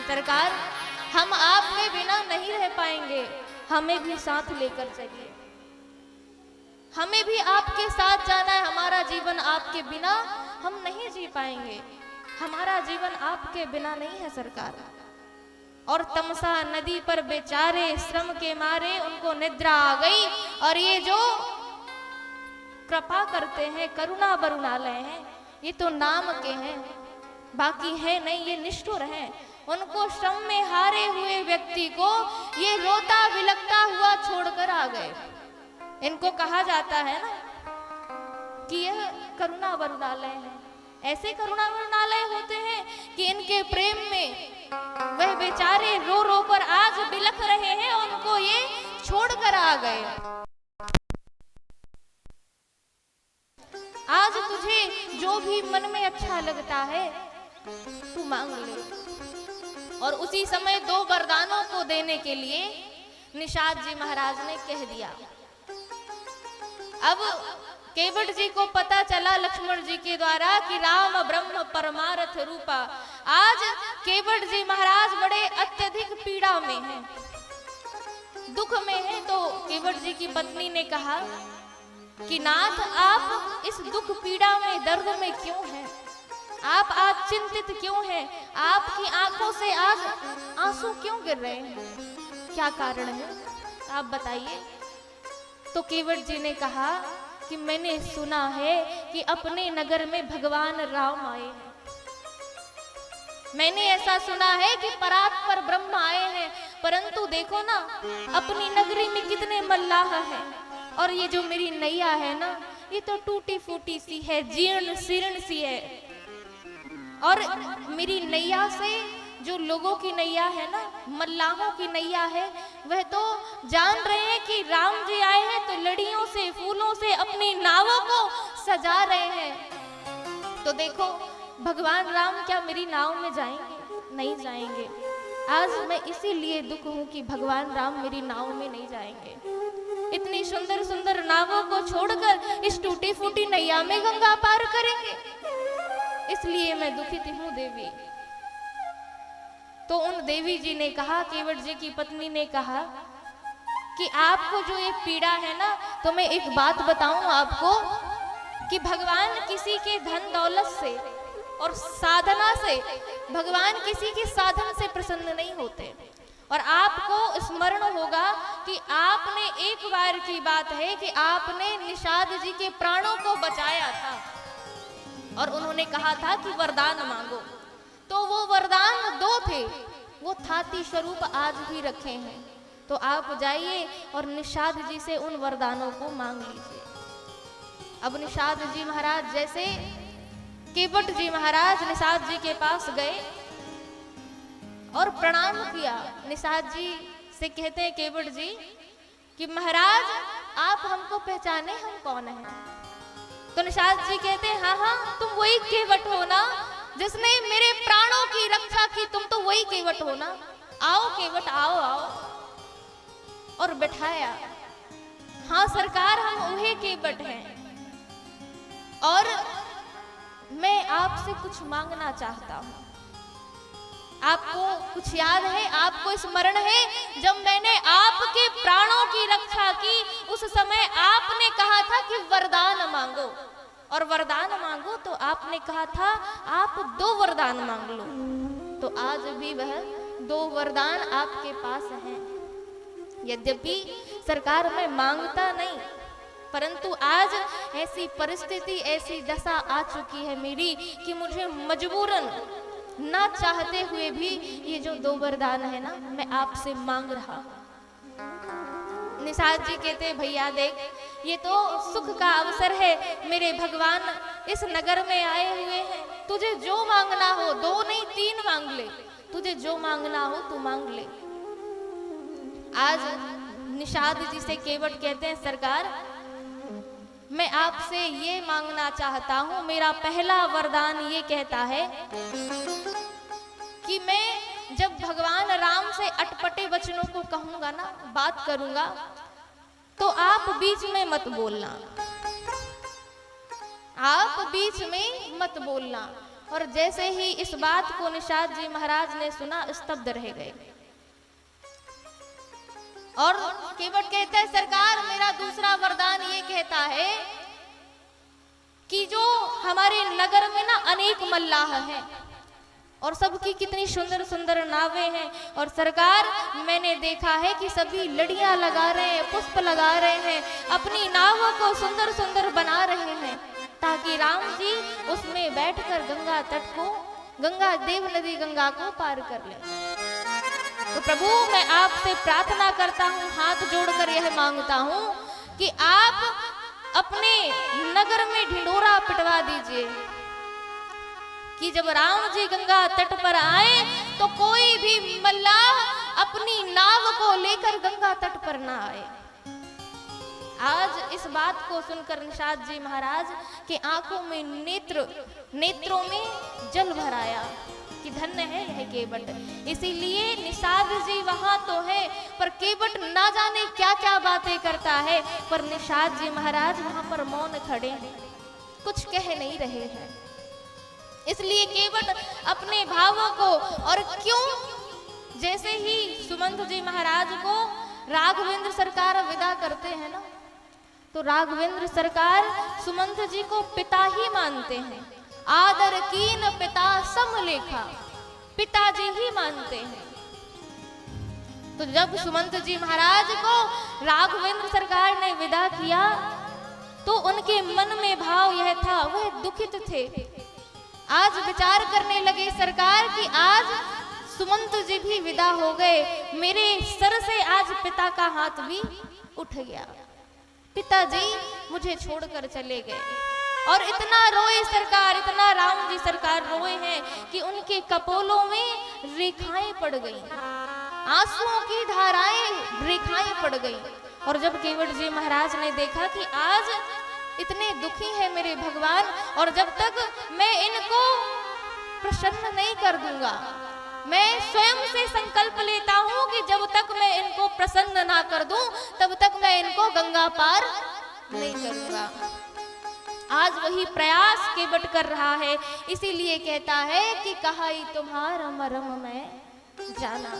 सरकार हम आपके बिना नहीं रह पाएंगे, हमें भी साथ लेकर चलिए, हमें भी आपके साथ जाना है, हमारा जीवन आपके बिना हम नहीं जी पाएंगे, हमारा जीवन आपके बिना नहीं है सरकार। और तमसा नदी पर बेचारे श्रम के मारे उनको निद्रा आ गई, और ये जो कृपा करते हैं, करुणा बरुणालय हैं, ये तो नाम के हैं, बाकी है नहीं, ये निष्ठुर हैं। उनको श्रम में हारे हुए व्यक्ति को ये रोता विलकता हुआ छोड़कर आ गए। इनको कहा जाता है ना कि यह करुणा बरुणालय है। ऐसे करुणा बरुणालय होते हैं कि इनके प्रेम में वह बेचारे रो रो कर आज बिलख रहे हैं, उनको ये छोड़कर आ गए। आज तुझे जो भी मन में अच्छा लगता है तू मांग ले। और उसी समय दो वरदानों को देने के लिए निषाद जी महाराज ने कह दिया। अब केवट जी को पता चला लक्ष्मण जी के द्वारा कि राम ब्रह्म परमार्थ रूपा। आज केवट जी महाराज बड़े अत्यधिक पीड़ा में हैं, दुख में हैं। तो केवट जी की पत्नी ने कहा कि नाथ आप इस दुख पीड़ा में, दर्द में क्यों हैं? आप आज चिंतित क्यों हैं? आपकी आंखों से आज आंसू क्यों गिर रहे हैं? क्या कारण है आप बताइए। तो केवट जी ने कहा कि मैंने सुना है कि अपने नगर में भगवान राम आए हैं, मैंने ऐसा सुना है कि परात्पर ब्रह्म आए हैं, परंतु देखो ना अपनी नगरी में कितने मल्लाह हैं, और ये जो मेरी नैया है ना ये तो टूटी फूटी सी है, जीर्ण शीर्ण सी है। और मेरी नैया से जो लोगों की नैया है ना, मल्लाहों की नैया है, वह तो जान रहे हैं कि राम जी आए हैं तो लड़ियों से, फूलों से अपनी नावों को सजा रहे हैं। तो देखो भगवान राम क्या मेरी नाव में जाएंगे? नहीं जाएंगे। आज मैं इसीलिए दुख हूं कि भगवान राम मेरी नाव में नहीं जाएंगे। इतनी सुंदर सुंदर नावों को छोड़कर इस टूटी फूटी नैया में गंगा पार करेंगे, इसलिए मैं दुखित हूं देवी। तो उन देवी जी ने कहा, केवट जी की पत्नी ने कहा कि आपको जो ये पीड़ा है ना, तो मैं एक बात बताऊं आपको कि भगवान किसी के धन दौलत से और साधना से, भगवान किसी के साधन से प्रसन्न नहीं होते। और आपको स्मरण होगा कि आपने एक बार की बात है कि आपने निषाद जी के प्राणों को बचाया था और उन्होंने कहा था कि वरदान मांगो। तो वो वरदान दो थे, वो थाती स्वरूप आज भी रखे हैं। तो आप जाइए और निषाद जी से उन वरदानों को मांग लीजिए। अब निषाद जी महाराज जैसे केवट जी महाराज निषाद जी के पास गए और प्रणाम किया। निषाद जी से कहते हैं केवट जी कि महाराज आप हमको पहचाने, हम कौन हैं? तो निषाद जी कहते हैं हाँ हाँ तुम वही केवट हो ना जिसने मेरे प्राणों की रक्षा की, तुम तो वही केवट हो ना। आओ केवट, आओ आओ। और बिठाया। हाँ सरकार, हम वही केवट हैं और मैं आपसे कुछ मांगना चाहता हूं। आपको कुछ याद है, आपको स्मरण है, जब मैंने आपके प्राणों की रक्षा की उस समय आपने कहा था कि वरदान मांगो, और वरदान मांगो तो आपने कहा था आप 2 वरदान मांग लो। तो आज भी वह 2 वरदान आपके पास हैं। यद्यपि सरकार मैं मांगता नहीं, परंतु आज ऐसी परिस्थिति, ऐसी दशा आ चुकी है मेरी कि मुझे मजबूरन ना चाहते हुए भी ये जो 2 वरदान है ना, मैं आपसे मांग रहा हूं। निषाद जी कहते भैया देख, ये तो सुख का अवसर है, मेरे भगवान इस नगर में आए हुए हैं, तुझे जो मांगना हो 2 नहीं 3 मांग ले, तुझे जो मांगना हो तू मांग ले। आज निषाद जी से केवट कहते हैं सरकार मैं आपसे ये मांगना चाहता हूं, मेरा पहला वरदान ये कहता है कि मैं जब भगवान राम से अटपटे वचनों को कहूंगा ना, बात करूंगा, तो आप बीच में मत बोलना, आप बीच में मत बोलना। और जैसे ही इस बात को निषाद जी महाराज ने सुना, स्तब्ध रह गए। और केवट कहते हैं सरकार मेरा दूसरा वरदान ये कहता है कि जो हमारे नगर में ना अनेक मल्लाह हैं और सबकी कितनी सुंदर सुंदर नावें हैं, और सरकार मैंने देखा है कि सभी लड़ियां लगा रहे हैं, पुष्प लगा रहे हैं, अपनी नावों को सुंदर सुंदर बना रहे हैं ताकि राम जी उसमें बैठकर गंगा तट को, गंगा देव नदी गंगा को पार कर ले। तो प्रभु मैं आपसे प्रार्थना करता हूँ, हाथ जोड़कर यह मांगता हूँ कि आप अपने नगर में ढिंढोरा पिटवा दीजिए कि जब राम जी गंगा तट पर आए तो कोई भी मल्लाह अपनी नाव को लेकर गंगा तट पर ना आए। आज इस बात को सुनकर निषाद जी महाराज के आंखों में नेत्रों में जल भर आया कि धन्य है यह केवट। इसीलिए निषाद जी वहां तो है पर केवट ना जाने क्या क्या बातें करता है, पर निषाद जी महाराज वहां पर मौन खड़े हैं, कुछ कह नहीं रहे हैं। इसलिए केवट अपने भावों को, और क्यों, जैसे ही सुमंत जी महाराज को राघवेंद्र सरकार विदा करते हैं ना, तो राघवेंद्र सरकार सुमंत जी को पिता ही मानते हैं। आदर कीन पिता समलेखा, पिताजी ही मानते हैं। तो जब सुमंत जी महाराज को राघवेंद्र सरकार ने विदा किया तो उनके मन में भाव यह था, वह दुखित थे। आज विचार करने लगे सरकार कि आज सुमंत जी भी विदा हो गए, मेरे सर से आज पिता का हाथ भी उठ गया, पिताजी मुझे छोड़कर चले गए। और इतना रोए सरकार, इतना राम जी सरकार रोए हैं कि उनके कपोलों में रेखाएं पड़ गईं, आंसुओं की धाराएं रेखाएं पड़ गईं। और जब केवट जी महाराज ने देखा कि आज इतने दुखी है मेरे भगवान, और जब तक मैं इनको प्रसन्न नहीं कर दूंगा, मैं स्वयं से संकल्प लेता हूं कि जब तक मैं इनको प्रसन्न ना कर दूं तब तक मैं इनको गंगा पार नहीं करूंगा। आज वही प्रयास केवट कर रहा है, इसीलिए कहता है कि कहाई तुम्हारा मरम में जाना।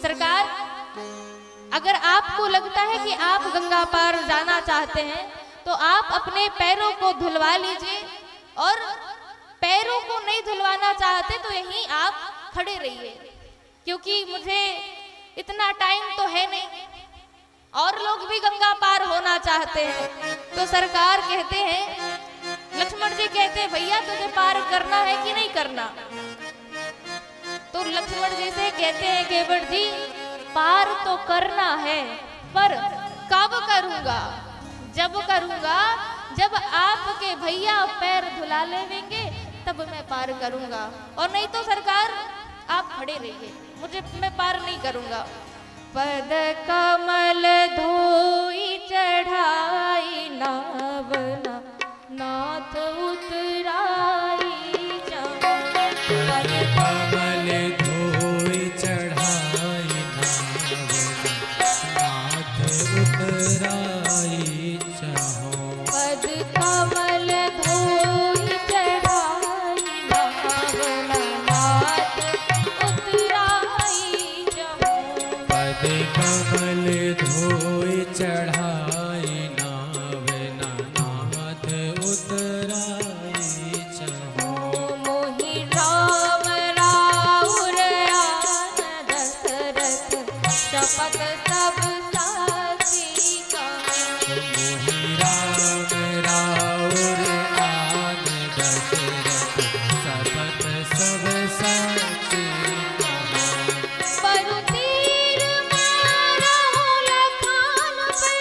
सरकार अगर आपको लगता है कि आप गंगा पार जाना चाहते हैं तो आप अपने पैरों को धुलवा लीजिए, और पैरों को नहीं धुलवाना चाहते तो यहीं आप खड़े रहिए, क्योंकि मुझे इतना टाइम तो है नहीं, और लोग भी गंगा पार होना चाहते हैं। तो सरकार कहते हैं, लक्ष्मण जी कहते हैं भैया तुझे पार करना है कि नहीं करना? तो लक्ष्मण जी से कहते हैं केवट जी पार तो करना है, पर कब करूंगा? जब करूंगा जब आपके भैया पैर धुला लेंगे तब मैं पार करूंगा, और नहीं तो सरकार आप खड़े रहिए, मैं पार नहीं करूंगा। पद कमल धोई चढ़ाई नावना नाथ उतराई जा। पद कमल धोई चढ़ाई नाव नाथ उतराई चहो। मोहि राम राउर आन दशरथ शपथ सब साची कहो। मोहि राम राउर आन दशरथ शपथ सब साची कहो। परु तीर मारहु लखान पे,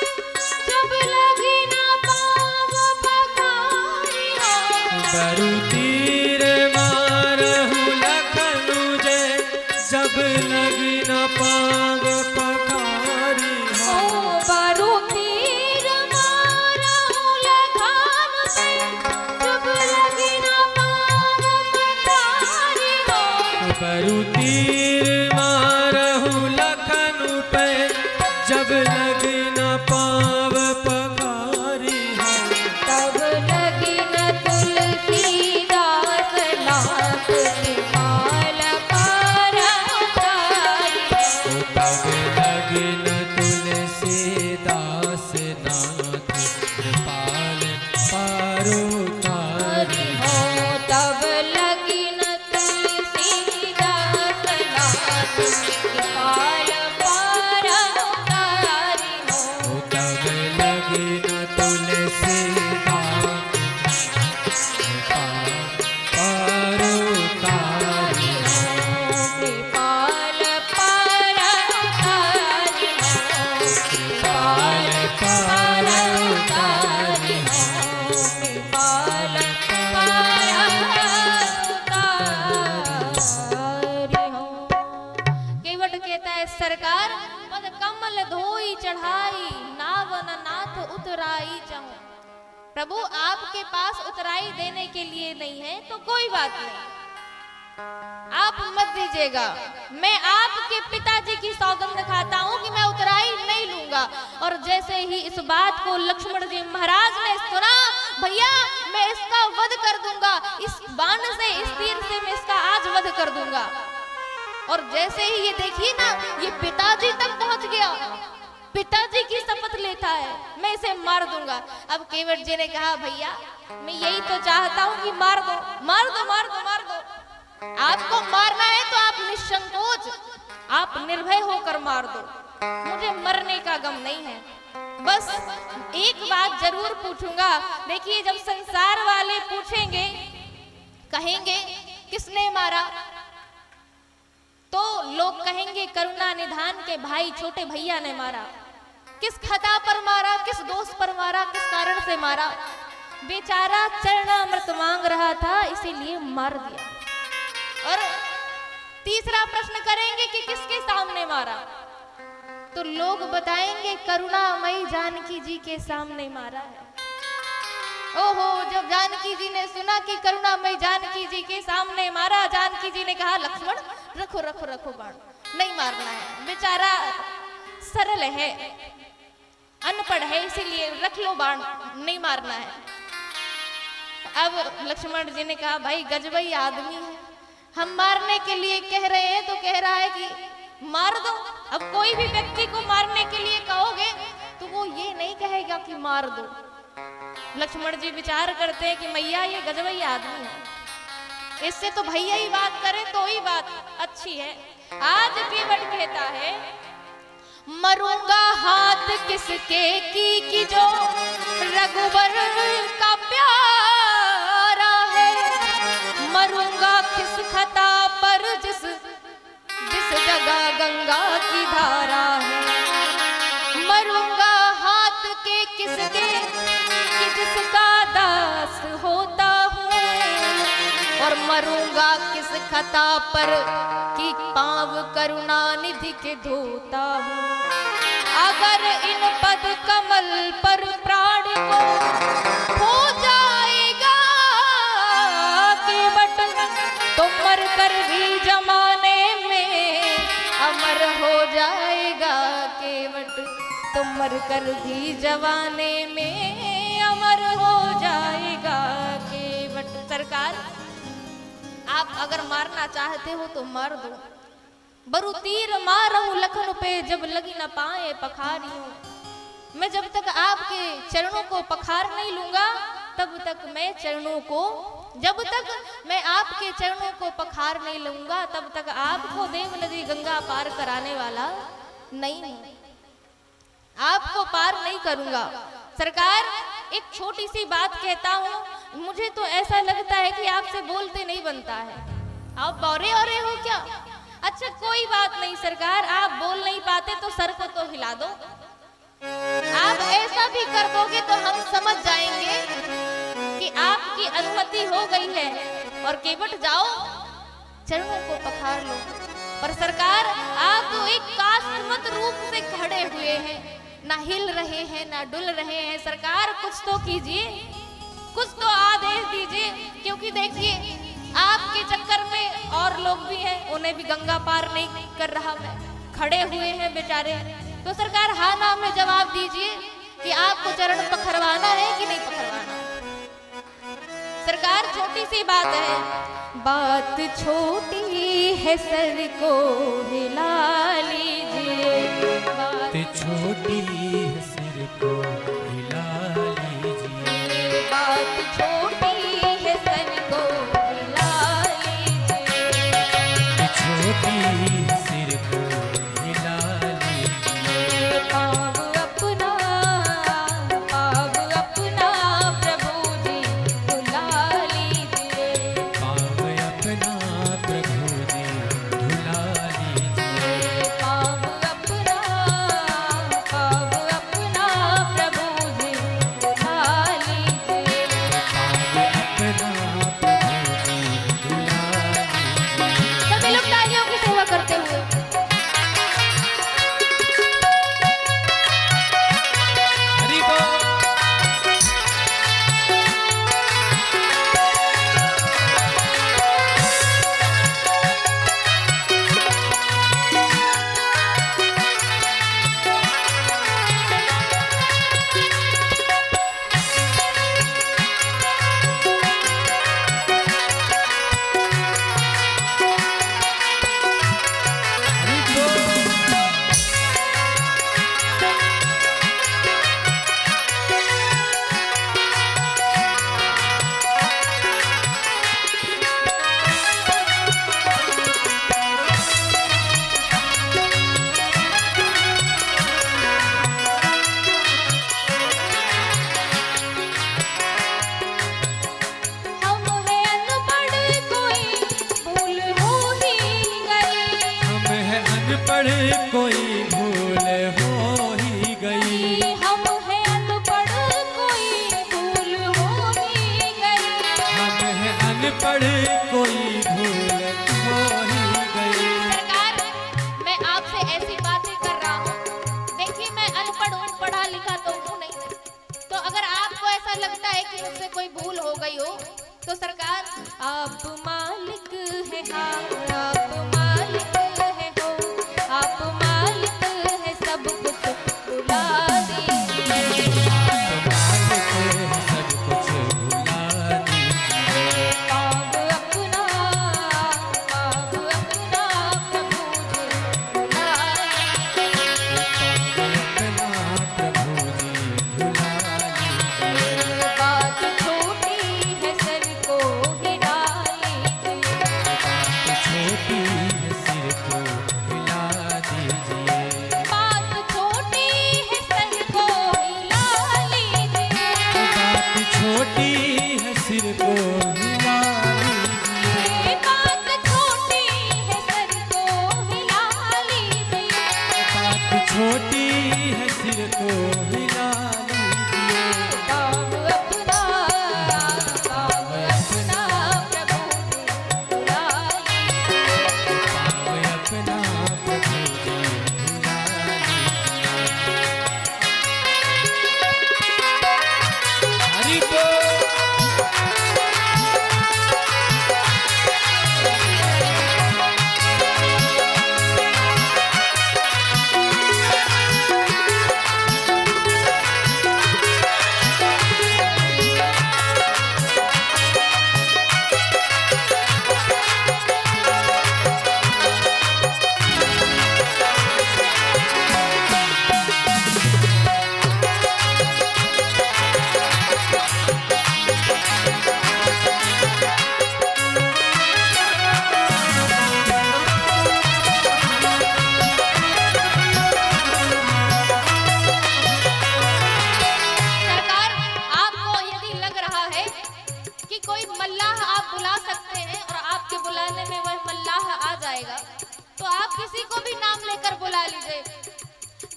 जब लगी न पाँव पखारी हो। बरु तीर मारहु लखनु जय, जब लगी न पाँव पखारी हो। परु तीर मारहु लखान पे, जब लगी न पाँव पखारी हो। बरु तीर मारहु लखनु पे, जब लगी न पाँव पखारी हो। तब लगी न तुलसीदास नाथ के माल पार उतारी हो। तब लगी न तुलसीदास नाथ कृपाल पारो तारी हो। तब लगी न तुलसीदास नाथ के माल पार उतारी हो। तब लगी न तुलसीदास पारो तारी हो। कृपाल पार उतारी हो। कृपाल पार उतारी हो। कृपाल पार उतारी हो। केवट कहता है सरकार, पद कमल धोई चढ़ाई नावन नाथ उतराई चाहूं। प्रभु आपके पास उतराई देने के लिए नहीं है तो कोई बात नहीं, आप मत दीजिएगा। मैं आपके पिताजी की सौगंध खाता हूँ कि मैं उतराई नहीं लूंगा। और जैसे ही इस बात को लक्ष्मण जी महाराज ने सुना, भैया मैं इसका वध कर दूंगा, इस बाण से इस तीर से मैं इसका आज वध कर दूंगा। और जैसे ही ये देखिए ना, ये पिताजी तक पहुंच गया, पिताजी की शपथ लेता है मैं इसे मार दूंगा। अब केवट जी ने कहा भैया मैं यही तो चाहता हूँ कि मार दो मार दो मार दो मार दो। आपको मारना है तो आप निसंकोच, आप निर्भय होकर मार दो, मुझे मरने का गम नहीं है। बस एक बात जरूर पूछूंगा। देखिए जब संसार वाले पूछेंगे, कहेंगे किसने मारा, तो लोग कहेंगे करुणा निधान के भाई छोटे भैया ने मारा। किस खता पर मारा, किस दोष पर मारा, किस कारण से मारा। बेचारा चरणामृत मांग रहा था इसीलिए मार दिया। और तीसरा प्रश्न करेंगे कि किसके सामने मारा, तो लोग बताएंगे करुणामयी जानकी जी के सामने मारा है। ओहो, जब जानकी जी ने सुना कि करुणामयी जानकी जी के सामने मारा, जानकी जी ने कहा लक्ष्मण रखो रखो रखो बाण, नहीं मारना है, बेचारा सरल है, अनपढ़ है, इसीलिए रख लो बाण, नहीं मारना है। अब लक्ष्मण जी ने कहा भाई गजबई आदमी है, हम मारने के लिए कह रहे हैं तो कह रहा है कि मार दो। अब कोई भी व्यक्ति को मारने के लिए कहोगे तो वो ये नहीं कहेगा कि मार दो। लक्ष्मण जी विचार करते हैं कि मैया ये गजबई आदमी है, इससे तो भैया ही बात करें तो ही बात अच्छी है। आज केवट कहता है मरूंगा हाथ किसके की जो रघुबर का प्यारा है, मरूंगा किस खता पर जिस जगह गंगा की धारा है, मरूंगा हाथ के किसके कि जिसका दास होता हूँ, और मरूंगा किस खता पर कि पांव करुणा निधि के धोता हूँ। अगर इन पद कमल पर प्राण को हो जाएगा केवट, तो मर कर भी जमाने में अमर हो जाएगा केवट, तो मर कर भी जवाने में अमर हो जाएगा केवट। सरकार आप अगर मारना चाहते हो तो मार दो, बरु तीर मारहु लखन पे जब लगी न पाए पखारियों। मैं जब तक आपके चरणों को पखार नहीं लूंगा तब तक मैं चरणों को, जब तक मैं आपके चरणों को पखार नहीं लूंगा तब तक आपको देव नदी गंगा पार कराने वाला नहीं हूं, आपको पार नहीं करूंगा। सरकार एक छोटी सी बात कहता हूं, मुझे तो ऐसा लगता है कि आपसे बोलते नहीं बनता है, आप बौरे औरे हो क्या? अच्छा कोई बात नहीं सरकार, आप बोल नहीं पाते तो सर को तो हिला दो, आप ऐसा भी कर दोगे तो हम समझ जाएंगे कि आपकी अनुमति हो गई है और केवट जाओ चरणों को पखार लो। पर सरकार आप तो एक काष्ठमत रूप से खड़े हुए हैं, ना हिल रहे हैं ना डुल रहे हैं। सरकार कुछ तो कीजिए, कुछ तो आदेश दीजिए, क्योंकि देखिए आपके चक्कर में और लोग भी हैं, उन्हें भी गंगा पार नहीं कर रहा मैं, खड़े हुए हैं बेचारे। तो सरकार हाँ ना में जवाब दीजिए कि आपको चरण पखरवाना है कि नहीं पखरवाना। सरकार छोटी सी बात है, बात छोटी है सर को हिला लीजिए, बात छोटी है सिर को हिला लीजिए, बात छोटी है सर को हिला लीजिए, छोटी है सिर को हिला लीजिए, पाव अपना प्रभु जी धुला लीजिए, पाव अपना प्रभु जी धुला लीजिए, पाव अपना प्रभु जी धुला लीजिए, पाव अपना प्रभु जी धुला लीजिए। सभी लोग तालियों की सेवा करते हुए हरि बोल। हम हैं अनपढ़ कोई भूल हो ही गई, हम है अनपढ़ कोई भूल हो ही गई, हम हैं अनपढ़ कोई भूल हो ही गई, हम है अनपढ़ कोई भूल हो ही गई। सरकार मैं आपसे ऐसी बातें कर रहा हूँ, देखिए मैं अनपढ़ हूँ, पढ़ा लिखा तो हूँ नहीं, तो अगर आपको ऐसा लगता है कि मुझसे कोई भूल हो गई हो तो सरकार आप मालिक है, हाँ आप मालिक है हो, आप मालिक है सब कुछ भुला दीजिए, मालिक है सब कुछ भुला दीजिए, पाव अपना प्रभु जी भुला दीजिए, अपना प्रभु जी धुला लीजिए, बात छोटी है सर को हिला लीजिए, बात छोटी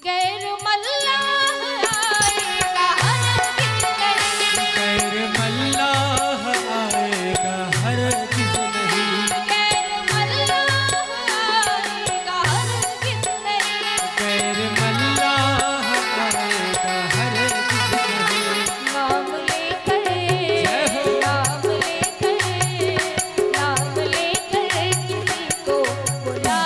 गैर मल्लाह आएगा हरगिज़ नहीं, गैर मल्लाह आएगा हरगिज़ नहीं, गैर मल्लाह आएगा हरगिज़ नहीं, गैर मल्लाह आएगा हरगिज़ नहीं। नाम लेकर किसी को बुला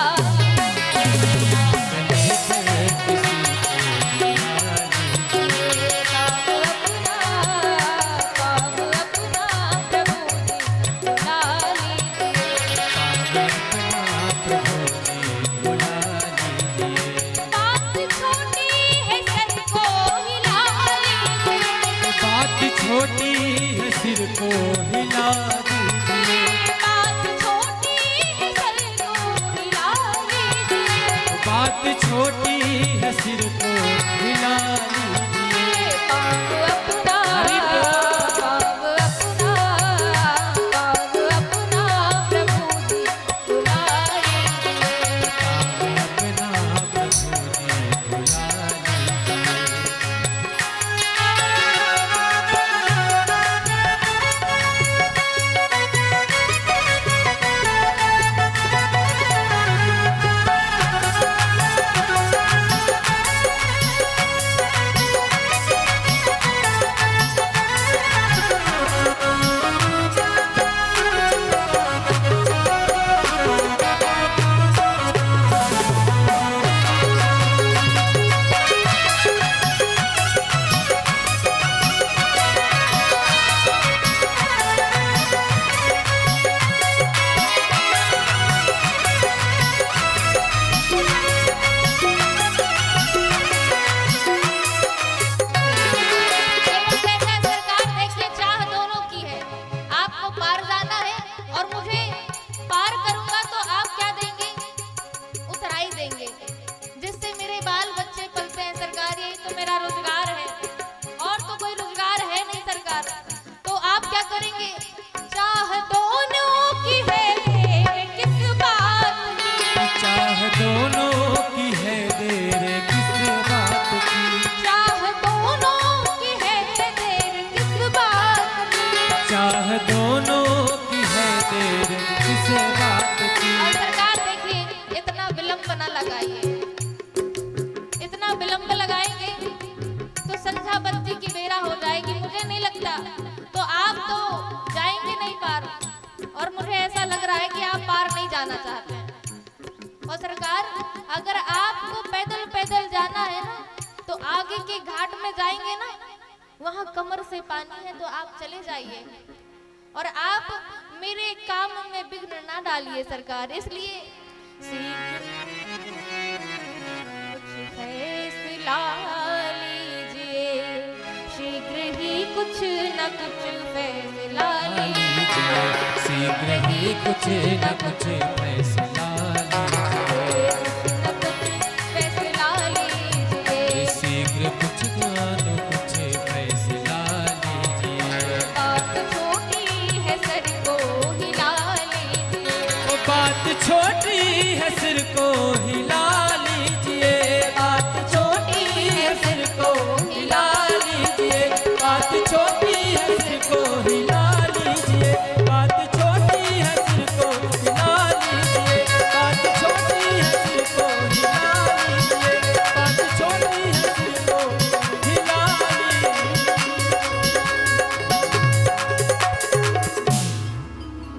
छोटी है सिर को हिला दीजिए, बात छोटी है सर को हिला लीजिए, बात छोटी है सिर को हिला लीजिए। पाव अपना प्रभु जी बुला लीजिए, अपना प्रभु जी बुला लीजिए। सरकार देखिए, चाह दोनों की है। आपको पार जाना है और मुझे पार करूंगा तो आप क्या देंगे? उतराई देंगे, जिससे मेरे बाल बच्चे पलते हैं सरकार। यही तो मेरा रोजगार है, और तो कोई रोजगार है नहीं सरकार। तो आप क्या करेंगे? चाह दोनों की है किस बात की, चाह दोनों की है देर किस बात की, चाह दोनों की है देर किस बात की। चाह दोनों की है देर किस बात की। और सरकार देखिए, इतना विलंब ना लगाइए। इतना विलंब लगाएंगे तो संध्या बत्ती की बेरा हो जाएगी। मुझे नहीं लगता, तो आप तो जाएंगे नहीं पार, और मुझे ऐसा लग रहा है कि आप पार नहीं जाना चाहते हैं। और सरकार, अगर आपको पैदल पैदल जाना है ना, तो आगे के घाट में जाएंगे ना, वहाँ कमर से पानी है, तो आप चले जाइए और आप मेरे काम में विघ्न ना डालिए सरकार। इसलिए कुछ फैसला लीजिए, शीघ्र ही कुछ न कुछ फैसला लीजिए, शीघ्र ही कुछ न कुछ फैसला लीजिए, न कुछ फैसला लीजिए, शीघ्र कुछ न कुछ फैसला लीजिए। बात छोटी है सर को हिला लीजिए, वो बात छोटी है सिर को हिला लीजिए, बात छोटी है सिर को हिला लीजिए, बात छोटी है सिर को हिला लीजिए, बात छोटी है सिर को हिला लीजिए, बात छोटी है सिर को हिला लीजिए, बात छोटी है सिर को हिला लीजिए।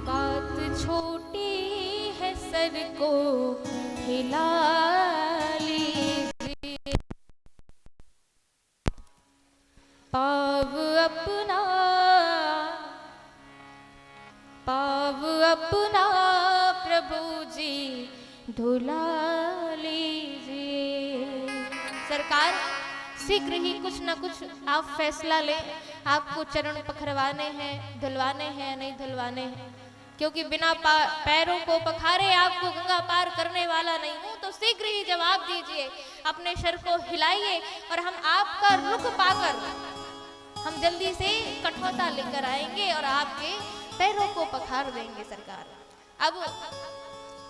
बात छोटी है सर को हिला लीजिए, पाव अपना प्रभु जी धुला लीजिए। सरकार, शीघ्र ही कुछ न कुछ आप फैसला लें। आपको चरण पखरवाने हैं, धुलवाने हैं, नहीं धुलवाने हैं, क्योंकि बिना पैरों को पखारे आपको गंगा पार करने वाला नहीं हूं। तो शीघ्र ही जवाब दीजिए, अपने सर को हिलाइए और हम आपका रुख पाकर हम जल्दी से कठौता लेकर आएंगे और आपके पैरों को पखार देंगे सरकार। अब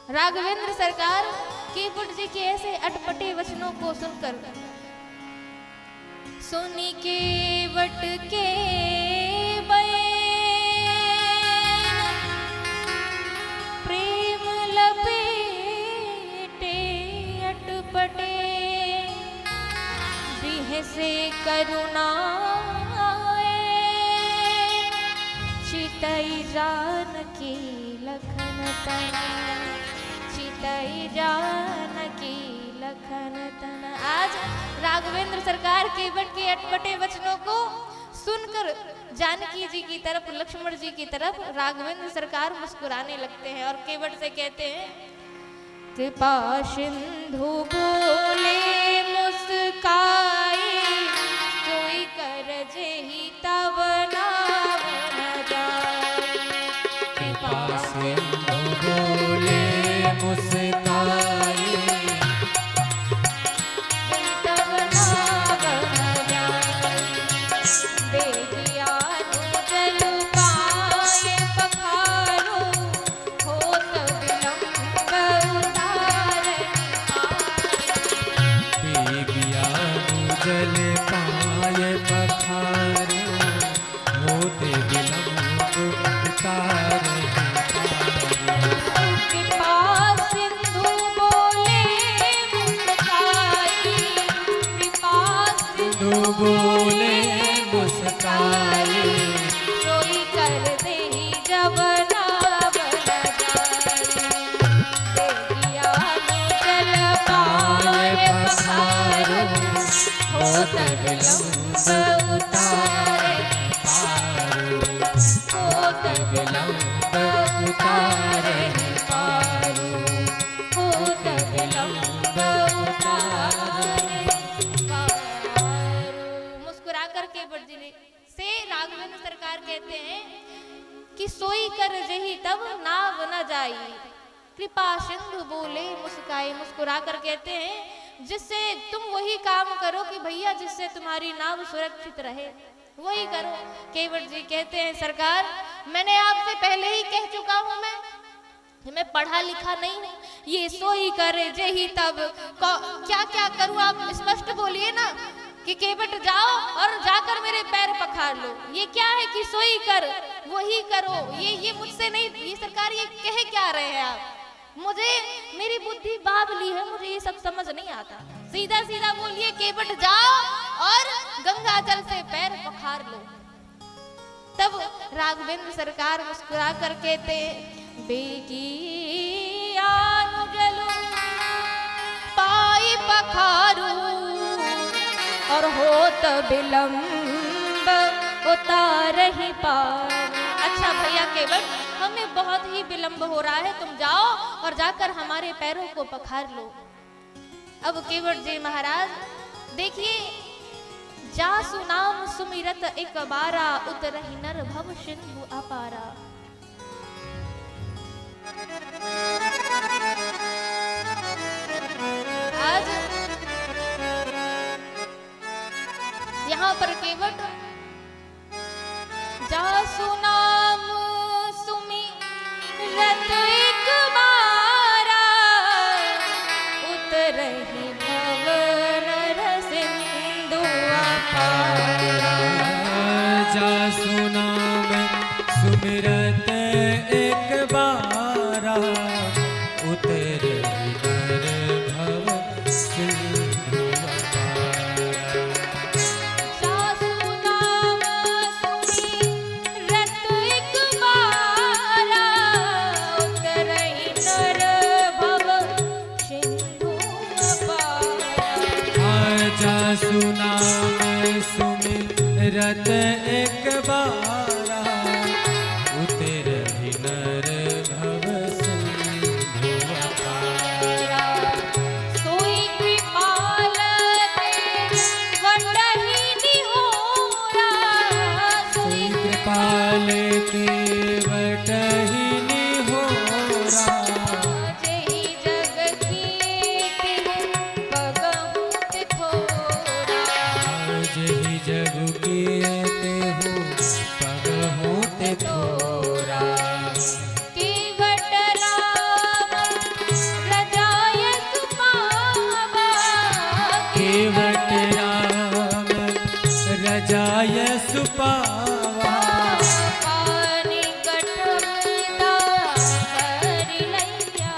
राघवेंद्र सरकार कीपुट जी के ऐसे अटपटे वचनों वचनों को सुनकर सुनी के वट के प्रेम लपेटे अटपटे बिह से करुणा चितई जानकी लखन तना, चितई जानकी लखन तना। आज राघवेंद्र सरकार केवट के अटपटे वचनों को सुनकर जानकी जी की तरफ, लक्ष्मण जी की तरफ राघवेंद्र सरकार मुस्कुराने लगते हैं और केवट से कहते हैं, कृपा सिंधु बोले मुस्काए कोई कर जेहि तब नाम न जाए। कृपा सिंधु बोले मुस्काए तब नाम न जाए। बेगियानु जल पाए पखारो होत विलंब उतारनि बेगियानु जल पाय पखारो होते विलंब उतारनि कृपा सिंधु बोले मुस्काई, कृपा सिंधु बोले मुस्काए सोई कर देहि जब नाम न जाए। बेगियानु जल पाए पखारो होत विलंब उतारनि होत विलंब उतारनि पारो होत विलंब उतारनि पारो। मुस्कुरा कर केवट जी से राघवेंद्र सरकार कहते हैं कि सोई कर जही तब नाव न जाई। कृपा सिंधु बोले मुस्काए, मुस्कुरा कर कहते हैं जिससे तुम वही काम करो कि भैया जिससे तुम्हारी नाव सुरक्षित रहे, वही करो। केवट जी कहते हैं सरकार, मैंने आपसे पहले ही कह चुका हूं मैं पढ़ा लिखा नहीं हूं, ये सोई करे जेही तब क्या क्या करूं आप स्पष्ट बोलिए ना कि केवट जाओ और जाकर मेरे पैर पखार लो। ये क्या है कि सोई कर वही करो, ये मुझसे नहीं, ये सरकार ये कह क्या रहे हैं आप? मुझे मेरी बुद्धि बावली है, मुझे ये सब समझ नहीं आता। सीधा सीधा बोलिए केवट जाओ और गंगा जल से पैर पखार लो। तब राघवेंद्र सरकार मुस्कुरा कर कहते, बेगियानु जल पाई पखारू और होत विलंब उतारहि पार। अच्छा भैया केवट, हमें बहुत ही विलंब हो रहा है, तुम जाओ और जाकर हमारे पैरों को पखार लो। अब केवट जी महाराज देखिए, जासु नाम सुमिरत एक बारा उतरहि नर भव सिंधु अपारा। आज यहाँ पर केवट जासु नाम सुमिरत एक बारा उतरहि भव नर सिंधु अपारा। जासु नाम सुमिरत एक बारा उतरहि नर भव सिंधु अपारा। जासु नाम सुमिरत एक बारा उतरहि नर भव सिंधु अपारा। जासु नाम सुमिरत एक बारा उतरहि नर भव सिंधु अपारा। सोई कृपाल वंडहि निहोरा, सोई कृपाल केवटहि निहोरा जेहि जग कीर्ति पगहु तिथोरा। जेहि जग कीर्ति हो पगहु केवट राम रजाय सुपावा। पानी कटवता भरी लैया,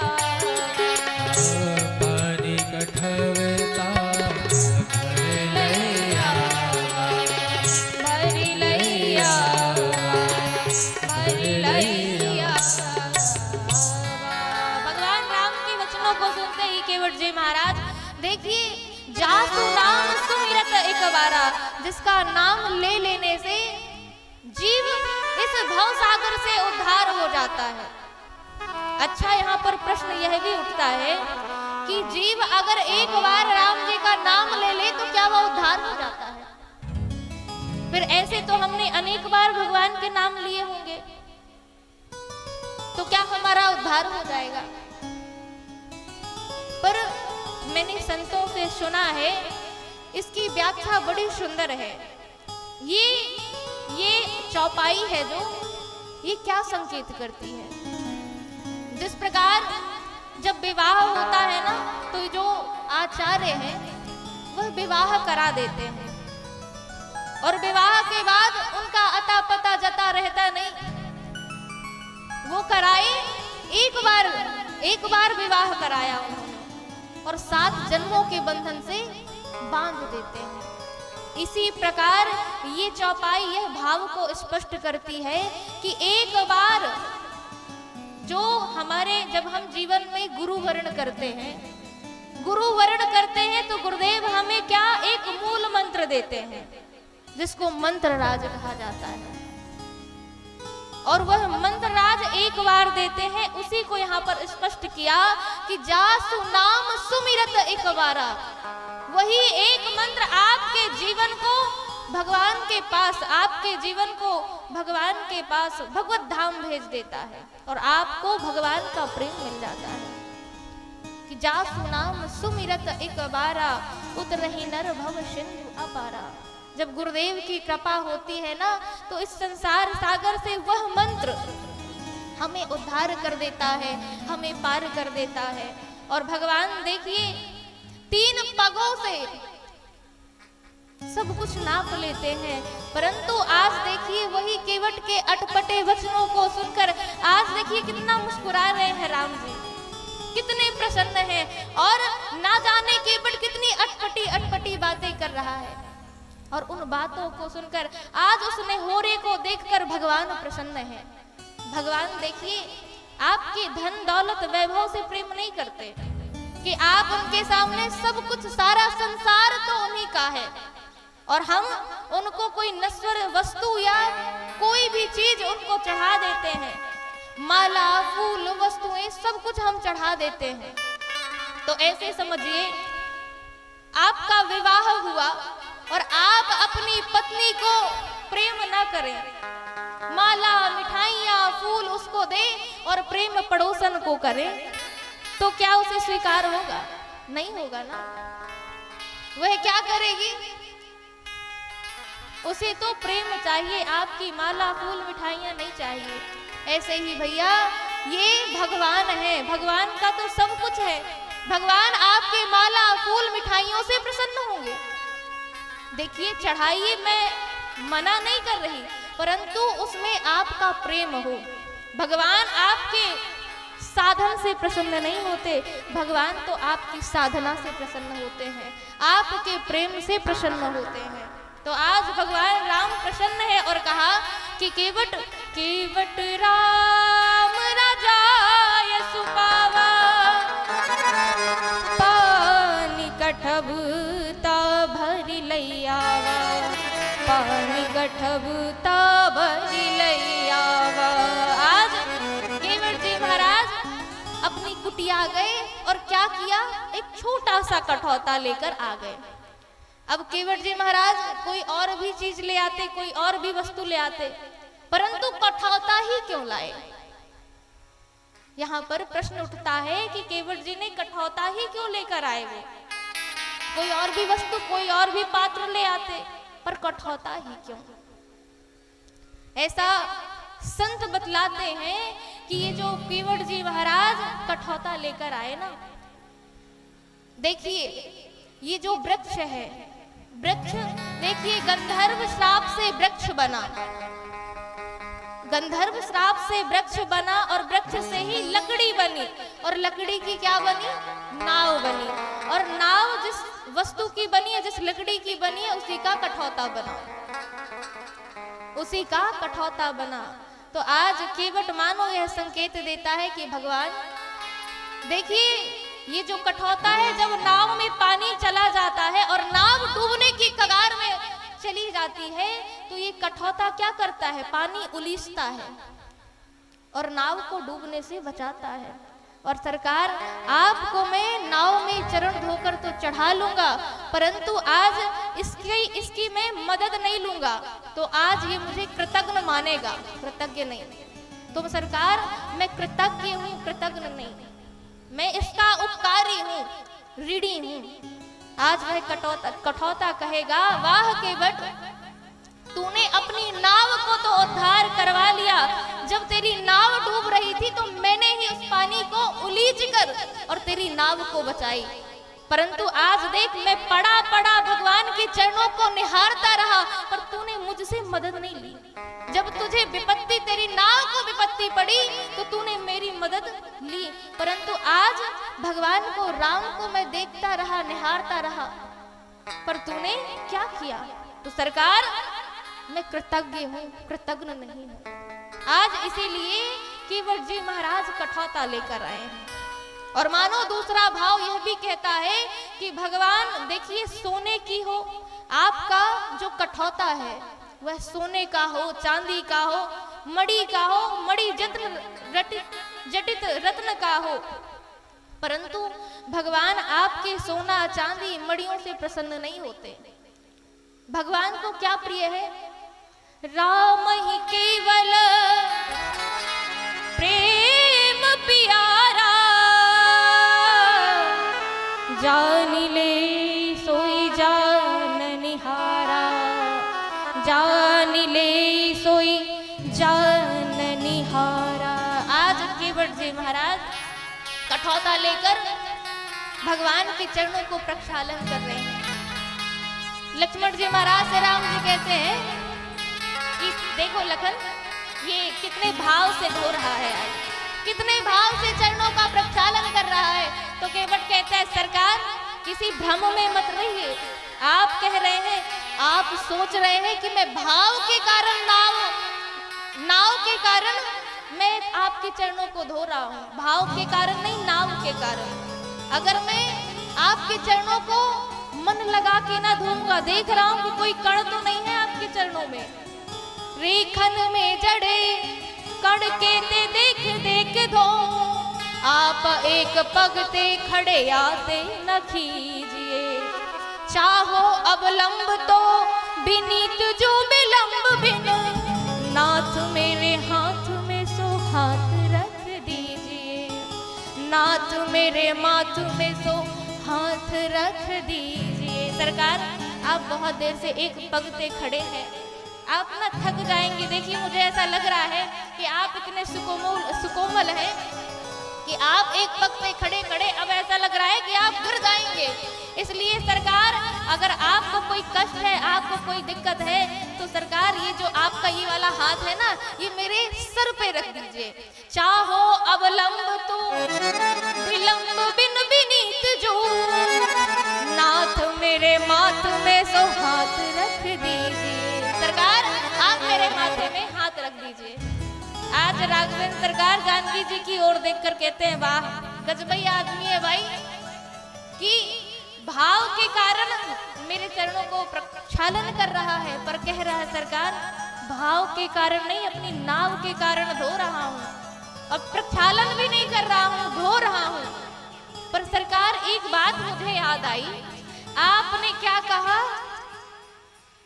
पानी कठवता भर लैया, भरी लैया, भरी लैया। भगवान राम के वचनों को सुनते ही केवट जी महाराज देखिए, जासु नाम सुमिरत एक बारा, जिसका नाम ले लेने से जीव इस भव सागर से उद्धार हो जाता है। अच्छा, यहाँ पर प्रश्न यह भी उठता है कि जीव अगर एक बार राम जी का नाम ले ले तो क्या वह उद्धार हो जाता है? फिर ऐसे तो हमने अनेक बार भगवान के नाम लिए होंगे, तो क्या हमारा उद्धार हो जाएगा? पर मैंने संतों से सुना है, इसकी व्याख्या बड़ी सुंदर है। ये चौपाई है जो ये क्या संकेत करती है? जिस प्रकार जब विवाह होता है ना, तो जो आचार्य हैं वह विवाह करा देते हैं और विवाह के बाद उनका अता पता जता रहता नहीं, वो कराए एक बार विवाह कराया उन्होंने और 7 जन्मों के बंधन से बांध देते हैं। इसी प्रकार ये चौपाई यह भाव को स्पष्ट करती है कि एक बार जो हमारे जब हम जीवन में गुरु वर्ण करते हैं तो गुरुदेव हमें क्या एक मूल मंत्र देते हैं, जिसको मंत्र राज कहा जाता है। और वह मंत्र राज एक बार देते हैं, उसी को यहाँ पर स्पष्ट किया कि जासु नाम सुमिरत एक बारा। वही एक मंत्र आपके जीवन को भगवान के पास, आपके जीवन को भगवान के पास भगवत धाम भेज देता है और आपको भगवान का प्रेम मिल जाता है। कि जासु नाम सुमिरत एक बारा, उतरहि नर भव सिंधु अपारा। जब गुरुदेव की कृपा होती है ना, तो इस संसार सागर से वह मंत्र हमें उद्धार कर देता है, हमें पार कर देता है। और भगवान देखिए 3 पगों से सब कुछ नाप लेते हैं, परंतु आज देखिए वही केवट के अटपटे वचनों को सुनकर आज देखिए कितना मुस्कुरा रहे हैं राम जी, कितने प्रसन्न हैं और ना जाने केवट कितनी अटपटी बातें कर रहा है। और उन बातों को सुनकर आज उसने होरे को देखकर भगवान प्रसन्न है। भगवान देखिए आपके धन दौलत वैभव से प्रेम नहीं करते कि आप उनके सामने सब कुछ, सारा संसार तो उन्हीं का है और हम उनको कोई नश्वर वस्तु या कोई भी चीज उनको चढ़ा देते हैं, माला फूल वस्तुएं सब कुछ हम चढ़ा देते हैं। तो ऐसे समझिए आपका विवाह हुआ और आप अपनी पत्नी को प्रेम ना करें, माला मिठाइयाँ फूल उसको दे और प्रेम पड़ोसन को करें, तो क्या उसे स्वीकार होगा? नहीं होगा ना। वह क्या करेगी? उसे तो प्रेम चाहिए, आपकी माला फूल मिठाइयाँ नहीं चाहिए। ऐसे ही भैया ये भगवान है, भगवान का तो सब कुछ है। भगवान आपके माला फूल मिठाइयों से प्रसन्न होंगे। देखिए चढ़ाइए, मैं मना नहीं कर रही, परंतु उसमें आपका प्रेम हो। भगवान आपके साधन से प्रसन्न नहीं होते, भगवान तो आपकी साधना से प्रसन्न होते हैं, आपके प्रेम से प्रसन्न होते हैं। तो आज भगवान राम प्रसन्न है और कहा कि केवट राम राजाय सुपावा, पानी कठबता भरी लैयावा, पानी कठबता भरी लैयावा। आज केवट जी महाराज अपनी कुटिया गए और क्या किया, एक छोटा सा कठौता लेकर आ गए। अब केवट जी महाराज कोई और भी चीज ले आते, कोई और भी वस्तु ले आते, परंतु कठौता ही क्यों लाए? यहाँ पर प्रश्न उठता है कि केवट जी ने कठौता ही क्यों लेकर आए? वो कोई और भी वस्तु, कोई और भी पात्र ले आते, पर कठौता ही क्यों? ऐसा संत बतलाते हैं कि ये जो केवट जी महाराज कठौता लेकर आए ना, देखिए ये जो वृक्ष है, वृक्ष देखिए गंधर्व श्राप से वृक्ष बना, गंधर्व श्राप से वृक्ष बना और वृक्ष से ही लकड़ी बनी और लकड़ी की क्या बनी? नाव बनी। और नाव जिस वस्तु की बनी है, जिस लकड़ी की बनी है, उसी का कठौता बना, उसी का कठौता बना। तो आज केवट मानो यह संकेत देता है कि भगवान देखिए ये जो कठौता है, जब नाव में पानी चला जाता है और नाव डूबने की कगार में चली जाती है, तो ये कठौता क्या करता है? पानी उलीसता है और नाव को डूबने से बचाता है। और सरकार आपको मैं नाव में चरण धोकर तो चढ़ा लूंगा, परंतु आज इसकी मैं मदद नहीं लूंगा, तो आज ये मुझे कृतज्ञ मानेगा, कृतज्ञ नहीं। तो सरकार मैं कृतज्ञ हूँ, कृतज्ञ नहीं, मैं इसका उपकारी हूँ, ऋणी हूँ। आज वह कठौता कहेगा, वाह केवट, तूने अपनी नाव को तो उद्धार करवा लिया। जब तेरी नाव डूब रही थी तो मैंने ही उस पानी को उलीच कर और तेरी नाव को बचाई, परंतु आज देख मैं पड़ा पड़ा भगवान के चरणों को निहारता रहा, पर तूने मुझसे मदद नहीं ली। जब तुझे विपत्ति, तेरी नाव को विपत्ति पड़ी, तो तूने मेरी मदद ली, परंतु आज भगवान को, राम को मैं देखता रहा, निहारता रहा, पर तूने क्या किया? तो सरकार मैं कृतज्ञ हूँ, कृतज्ञ नहीं हूँ। आज इसीलिए केवट जी महाराज कठौता लेकर आए हैं। और मानो दूसरा भाव यह भी कहता है कि भगवान देखिए सोने की हो, आपका जो कठौता है वह सोने का हो, चांदी का हो, मणि का हो, मणि जटित रत्न का हो, परंतु भगवान आपके सोना चांदी मणियों से प्रसन्न नहीं होते। भगवान को क्या प्रिय है? राम ही केवल प्रेम प्यारा, जान ले सोई जान निहारा, जान ले सोई जान निहारा। आज केवट जी महाराज कठौता लेकर भगवान के चरणों को प्रक्षालन कर रहे हैं। लक्ष्मण जी महाराज से राम जी कहते हैं कि देखो लखन, ये कितने भाव से धो रहा है, कितने भाव से चरणों का प्रक्षालन कर रहा है। तो केवट कहता है, सरकार किसी भ्रम में मत रहिए। आप कह रहे हैं, आप सोच रहे हैं कि मैं भाव के कारण, नाव के कारण मैं आपके चरणों को धो रहा हूँ, भाव के कारण नहीं, नाव के कारण। अगर मैं आपके चरणों को मन लगा के ना धोऊंगा, देख रहा हूँ कि कोई कण तो नहीं है आपके चरणों में, रेखन में जड़े कण के ते देख देख धो, आप एक पग ते खड़े आते न कीजिए, चाहो अब लंब तो बिनीत जो विलंब बिन, नाथ मेरे हाथ में सो हाथ रख दीजिए, नाथ मेरे माथ में सो हाथ रख दीजिए। सरकार आप बहुत देर से एक पग पे खड़े हैं, आप ना थक जाएंगे। देखिए मुझे ऐसा लग रहा है कि आप इतने सुकोमल हैं कि आप एक पग पे खड़े खड़े अब ऐसा लग रहा है कि आप गिर जाएंगे। इसलिए सरकार अगर आपको कोई कष्ट है, आपको कोई दिक्कत है, तो सरकार ये जो आपका ये वाला हाथ है ना, ये मेरे सर पे रख दीजिए। चाहो अब लंब तो विलंब बिन विनीत जो, नाथ मेरे माथ में सो हाथ रख दीजिए। सरकार आप मेरे माथे में हाथ रख दीजिए। आज राघवेंद्र सरकार जानकी जी की ओर देखकर कहते हैं, वाह गजबई आदमी है भाई, कि भाव के कारण मेरे चरणों को प्रक्षालन कर रहा है, पर कह रहा है सरकार भाव के कारण नहीं, अपनी नाव के कारण धो रहा हूँ, अब प्रक्षालन भी नहीं कर रहा हूँ, धो रहा हूँ। पर सरकार एक बात मुझे याद आई, आपने क्या कहा?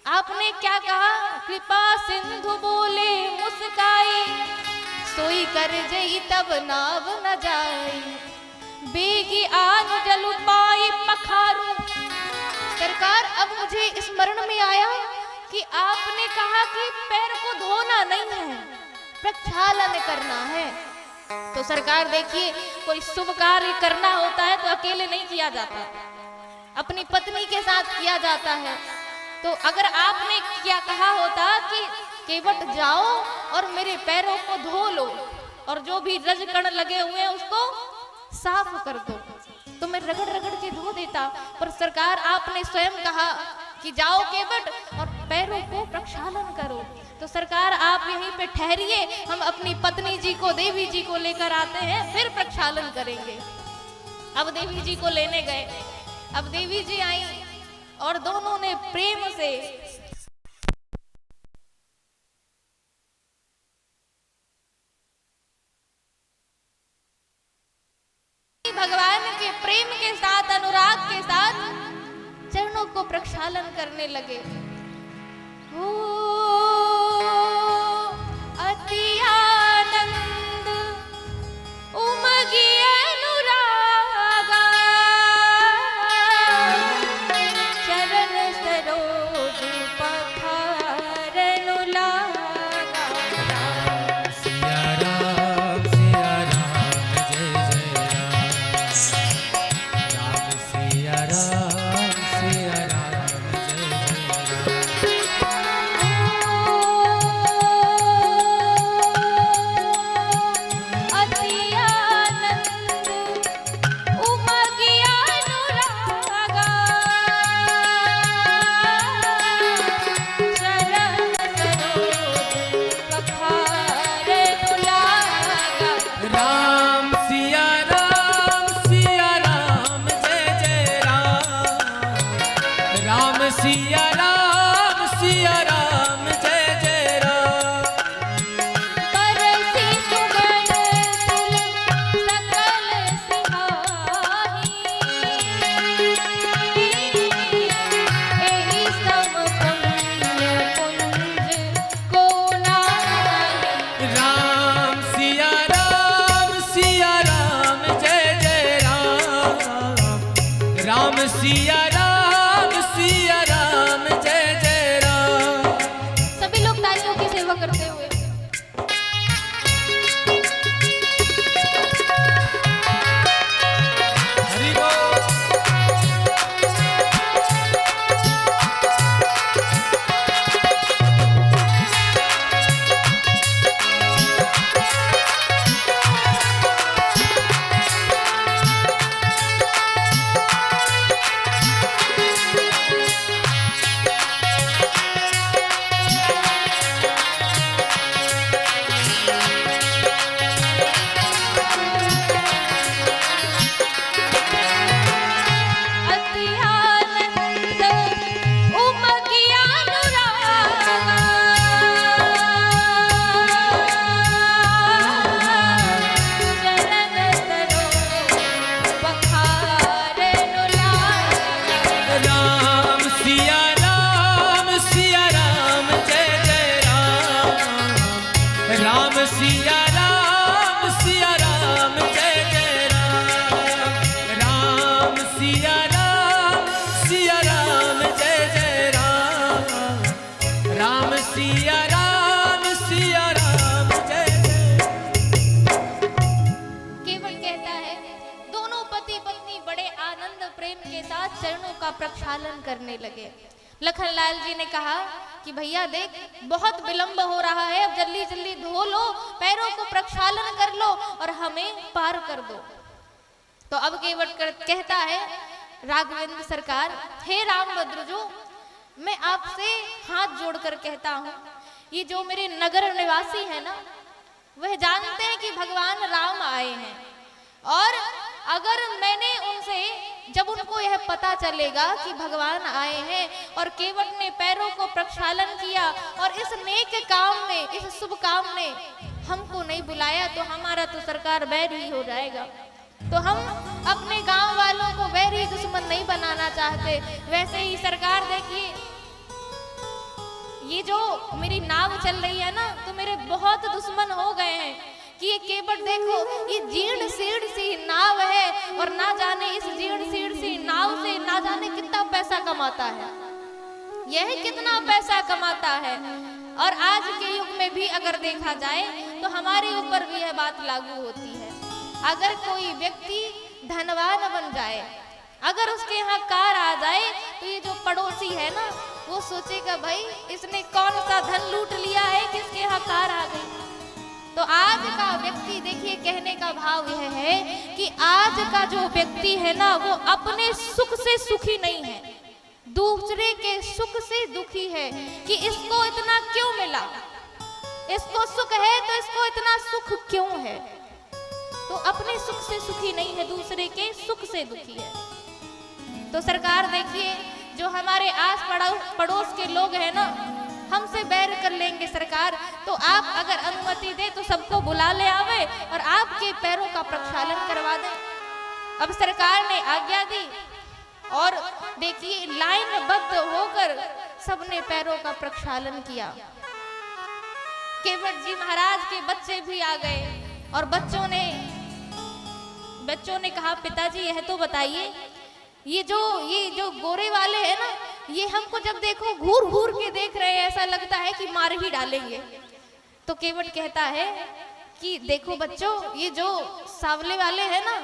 आपने क्या कहा? कृपा सिंधु बोले मुस्काई, सोई कर जई तब नाव न जाई, बेगी आन जल पाई पखारू। सरकार अब मुझे स्मरण में आया कि आपने कहा कि पैर को धोना नहीं है, प्रक्षालन करना है। तो सरकार देखिए, कोई शुभ कार्य करना होता है तो अकेले नहीं किया जाता, अपनी पत्नी के साथ किया जाता है। तो अगर आपने क्या कहा होता कि केवट जाओ और मेरे पैरों को धो लो और जो भी रज कण लगे हुए हैं उसको साफ कर दो, तो मैं रगड़ रगड़ के धो देता। पर सरकार आपने स्वयं कहा कि जाओ केवट और पैरों को प्रक्षालन करो। तो सरकार आप यहीं पे ठहरिए, हम अपनी पत्नी जी को, देवी जी को लेकर आते हैं, फिर प्रक्षालन करेंगे। अब देवी जी को लेने गए। अब देवी जी आई और दोनों ने प्रेम से भगवान के प्रेम के साथ, अनुराग के साथ चरणों को प्रक्षालन करने लगे। ओ अति आनंद उमगी अनुरागा, चरण सरोज पखारनु लागा। सिया राम जय जय राम सिया राम जय जय अति आनंद उमगी अनुरागा, चरण सरोज पखारनु लागा। राम सिया राम जय जय राम सिया राम जय जय राम। परसी सुगण तुल सकल सिहाही, एहि सम पुण्य पुंज को नाहि। राम सिया राम जय जय राम सिया राम जय जय राम। सभी लोग तालियों की सेवा करते हुए हरि बोल। अति आनंद उमगी अनुरागा, चरण सरोज पखारनु लागा। राम सिया राम जय जय राम सिया राम जय जय राम सिया राम जय जय राम सिया राम जय जय। केवट कहता है, दोनों पति पत्नी बड़े आनंद प्रेम के साथ चरणों का प्रक्षालन करने लगे। लखनलाल जी ने कहा कि भैया देख, बहुत विलंब हो रहा है, अब जल्दी जल्दी धो लो, पैरों को प्रक्षालन कर लो और हमें पार कर दो। तो अब केवट कहता है, राघवेंद्र सरकार, हे रामभद्रजो, मैं आपसे हाथ जोड़कर कहता हूँ, ये जो मेरे नगर निवासी है ना, वह जानते हैं कि भगवान राम आए हैं। और अगर मैंने उनसे, जब उनको यह पता चलेगा कि भगवान आए हैं और केवट ने पैरों को प्रक्षालन किया और इस नेक काम में, इस शुभ काम में हमको नहीं बुलाया, तो हमारा तो सरकार बैर ही हो जाएगा। तो हम अपने गांव वालों को वैरी दुश्मन नहीं बनाना चाहते। वैसे ही सरकार देखिए, ये जो मेरी नाव चल रही है ना, तो मेरे बहुत दुश्मन हो गए हैं कि ये केवट देखो, ये जीर्ण शीर्ण सी नाव है और ना जाने इस जीर्ण शीर्ण सी नाव से ना जाने कितना पैसा कमाता है, यह कितना पैसा कमाता है। और आज के युग में भी अगर देखा जाए तो हमारे ऊपर भी यह बात लागू होती है। अगर कोई व्यक्ति धनवान बन जाए, अगर उसके यहाँ कार आ जाए तो ये जो पड़ोसी है ना वो सोचेगा भाई इसने कौन सा धन लूट लिया है कि इसके यहाँ कार आ गई। तो आज का व्यक्ति देखिए, कहने का भाव यह है कि आज का जो व्यक्ति है ना वो अपने सुख से सुखी नहीं है, दूसरे के सुख से दुखी है कि इसको इतना क्यों मिला, इसको सुख है तो इसको इतना सुख क्यों है। तो अपने सुख से सुखी नहीं है, दूसरे के सुख से दुखी है। तो सरकार देखिए, जो हमारे आस पड़ोस के लोग हैं ना हमसे बैर कर लेंगे सरकार, तो आप अगर अनुमति दे तो सबको बुला ले आवे और आपके पैरों का प्रक्षालन करवा दे। अब सरकार ने आज्ञा दी और देखिए लाइनबद्ध होकर सबने पैरों का प्रक्षालन किया। केवट जी महाराज के बच्चे भी आ गए और बच्चों ने कहा पिताजी यह तो बताइए, ये जो गोरे वाले हैं ना ये हमको जब देखो घूर घूर के देख रहे हैं, ऐसा लगता है कि मार ही डालेंगे। तो केवट कहता है कि देखो बच्चों, ये जो सावले वाले हैं ना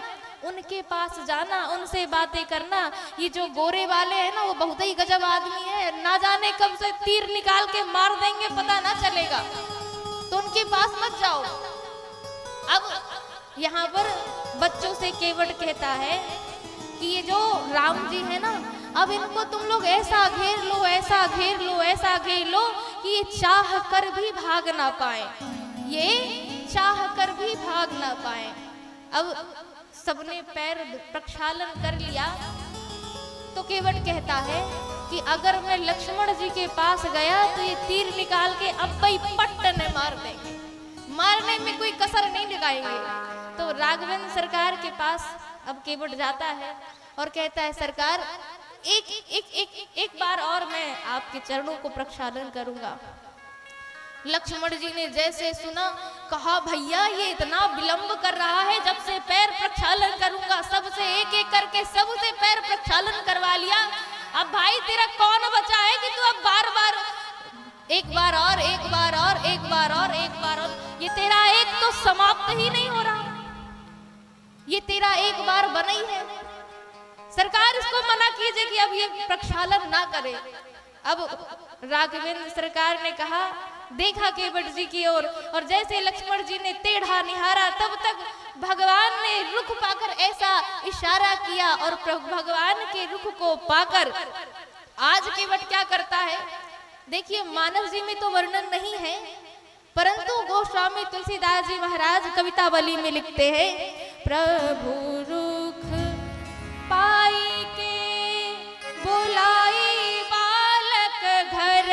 उनके पास जाना, उनसे बातें करना। ये जो गोरे वाले हैं ना वो बहुत ही गजब आदमी है, ना जाने कब से तीर निकाल के मार देंगे पता ना चलेगा, तो उनके पास मत जाओ। अब यहाँ पर बच्चों से केवट कहता है कि ये जो राम जी है ना, अब इनको तुम लोग ऐसा घेर लो, ऐसा घेर लो, ऐसा घेर लो कि ये चाह कर भी भाग ना पाए, ये चाह कर भी भाग ना पाए। अब सबने पैर प्रक्षालन कर लिया तो केवट कहता है कि अगर मैं लक्ष्मण जी के पास गया तो ये तीर निकाल के अब भाई पट्टन मार देंगे, मारने में कोई कसर नहीं लगाएंगे। तो राघवेंद्र सरकार के पास अब केवट जाता है और कहता है सरकार एक बार और मैं आपके चरणों को प्रक्षालन करूंगा। लक्ष्मण जी ने जैसे सुना कहा भैया ये इतना विलंब कर रहा है, जब से पैर प्रक्षालन करूंगा सबसे एक एक करके सबसे पैर प्रक्षालन करवा लिया। अब भाई तेरा कौन बचा है कि तू अब बार बार एक बार और एक बार और एक बार और एक बार और, ये तेरा एक तो समाप्त ही नहीं हो रहा, ये तेरा एक बार बना ही है। सरकार इसको मना कीजिए कि अब ये प्रक्षालन ना करे। अब राघवेंद्र सरकार ने कहा, देखा केवट जी की ओर और जैसे लक्ष्मण जी ने टेढ़ा निहारा तब तक भगवान ने रुख पाकर ऐसा इशारा किया और भगवान के रुख को पाकर आज केवट क्या करता है देखिए। मानव जी में तो वर्णन नहीं है, परंतु गोस्वामी तुलसीदास जी महाराज कवितावली में लिखते हैं, प्रभु रुख पाई के बुलाई बालक घर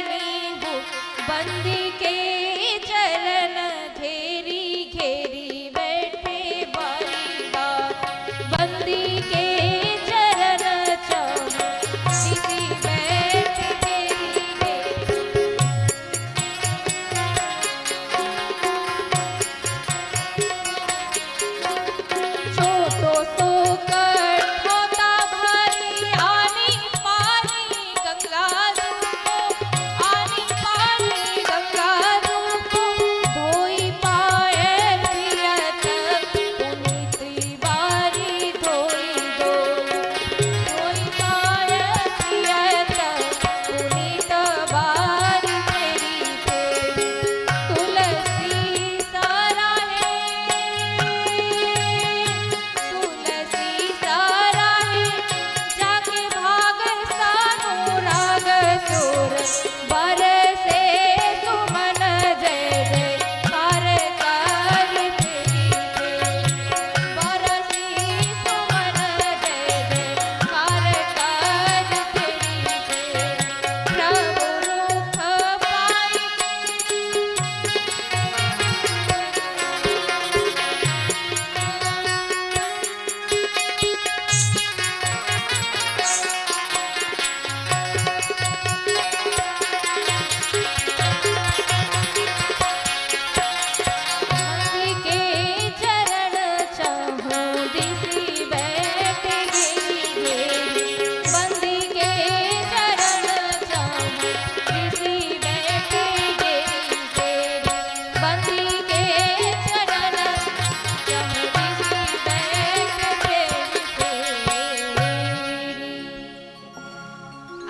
नींबू बंदी के चरण घेरी घेरी बैठे बालिका बंदी के चरण चौसी बैठ छोटो तो कठोता भरी आनी पानी गंगा रूप आनी पानी गंगा रूप धोई पाए पियत पुनीति बारी धोई दो धोई पाए पियत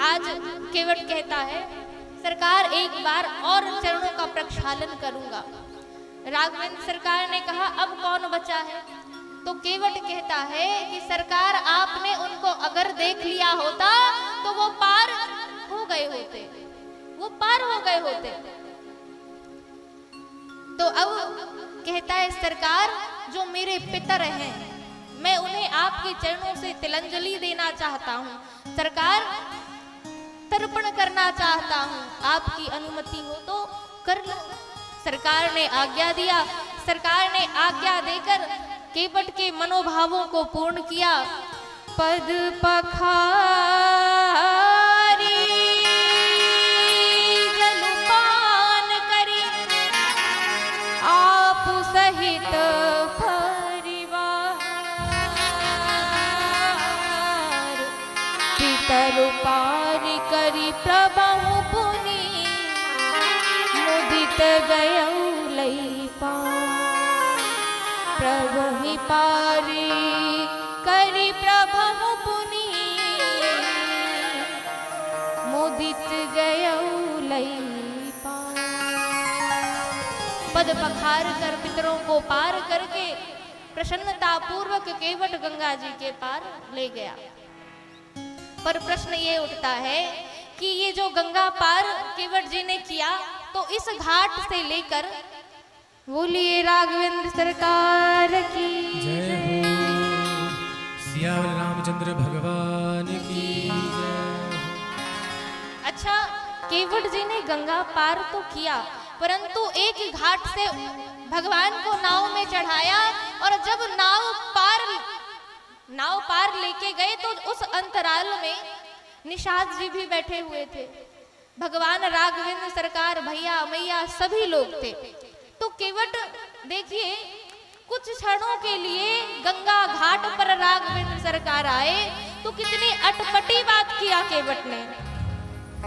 आज केवट कहता है सरकार एक बार और चरणों का प्रक्षालन करूंगा। राघवेंद्र सरकार ने कहा अब कौन बचा है? तो केवट कहता है कि सरकार आपने उनको अगर देख लिया होता तो वो पार हो गए होते, वो पार हो गए होते। तो अब कहता है सरकार जो मेरे पितर हैं मैं उन्हें आपके चरणों से तिलंजलि देना चाहता हूँ, सरकार तर्पण करना चाहता हूँ, आपकी अनुमति हो तो कर लो। सरकार ने आज्ञा दिया। सरकार ने आज्ञा देकर केवट के मनोभावों को पूर्ण किया। पद पखारी जलपान करी आप सहित परिवार, पितर पार करी प्रभु पुनि मुदित गयौ लई पार, प्रभु ही पारी करी प्रभु पुनि मुदित गयौ लई पार। पद पखार कर पितरों को पार करके प्रसन्नता पूर्वक केवट गंगा जी के पार ले गया। पर प्रश्न ये उठता है कि ये जो गंगा पार केवट जी ने किया तो इस घाट से लेकर बोलिए राघवेंद्र सरकार की जय हो, सियावर रामचंद्र भगवान की जय। अच्छा, केवट जी ने गंगा पार तो किया परंतु एक घाट से भगवान को नाव में चढ़ाया और जब नाव पार लेके गए तो उस अंतराल में निषाद जी भी बैठे हुए थे। भगवान राघवेंद्र सरकार भैया मैया सभी लोग थे। तो केवट देखिए कुछ क्षणों के लिए गंगा घाट पर राघवेंद्र सरकार आए तो कितनी अटपटी बात किया केवट ने।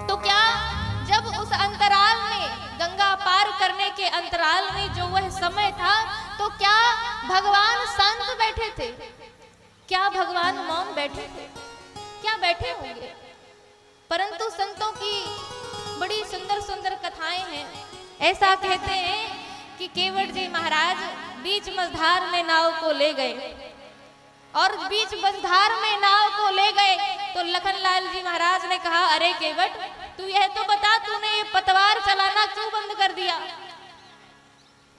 तो क्या जब उस अंतराल में गंगा पार करने के अंतराल में जो वह समय था तो क्या भगवान शांत बैठे थे? क्या भगवान मौन बैठे थे? क्या बैठे होंगे? परंतु संतों की बड़ी सुंदर सुंदर कथाएं हैं। ऐसा कहते हैं कि केवट जी महाराज बीच मझधार में नाव को ले गए और बीच मझधार में नाव को ले गए तो लखनलाल जी महाराज ने कहा अरे केवट तू यह तो बता तूने ये पतवार चलाना क्यों बंद कर दिया?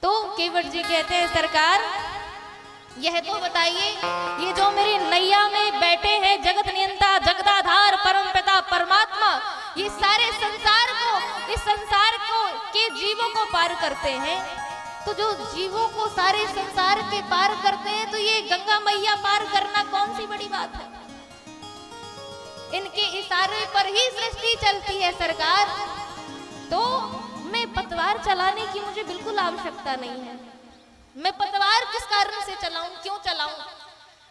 तो केवट जी कहते हैं सरकार यह तो बताइए ये जो मेरी नैया में बैठे हैं जगत नियंता जगदाधार परम पिता परमात्मा ये सारे संसार को इस संसार को के जीवों को पार करते हैं। तो जो जीवों को सारे संसार के पार करते हैं तो ये गंगा मैया पार करना कौन सी बड़ी बात है? इनके इशारे पर ही सृष्टि चलती है सरकार। तो मैं पतवार चलाने की मुझे बिल्कुल आवश्यकता नहीं है। मैं पतवार किस कारण से चलाऊं, क्यों चलाऊं?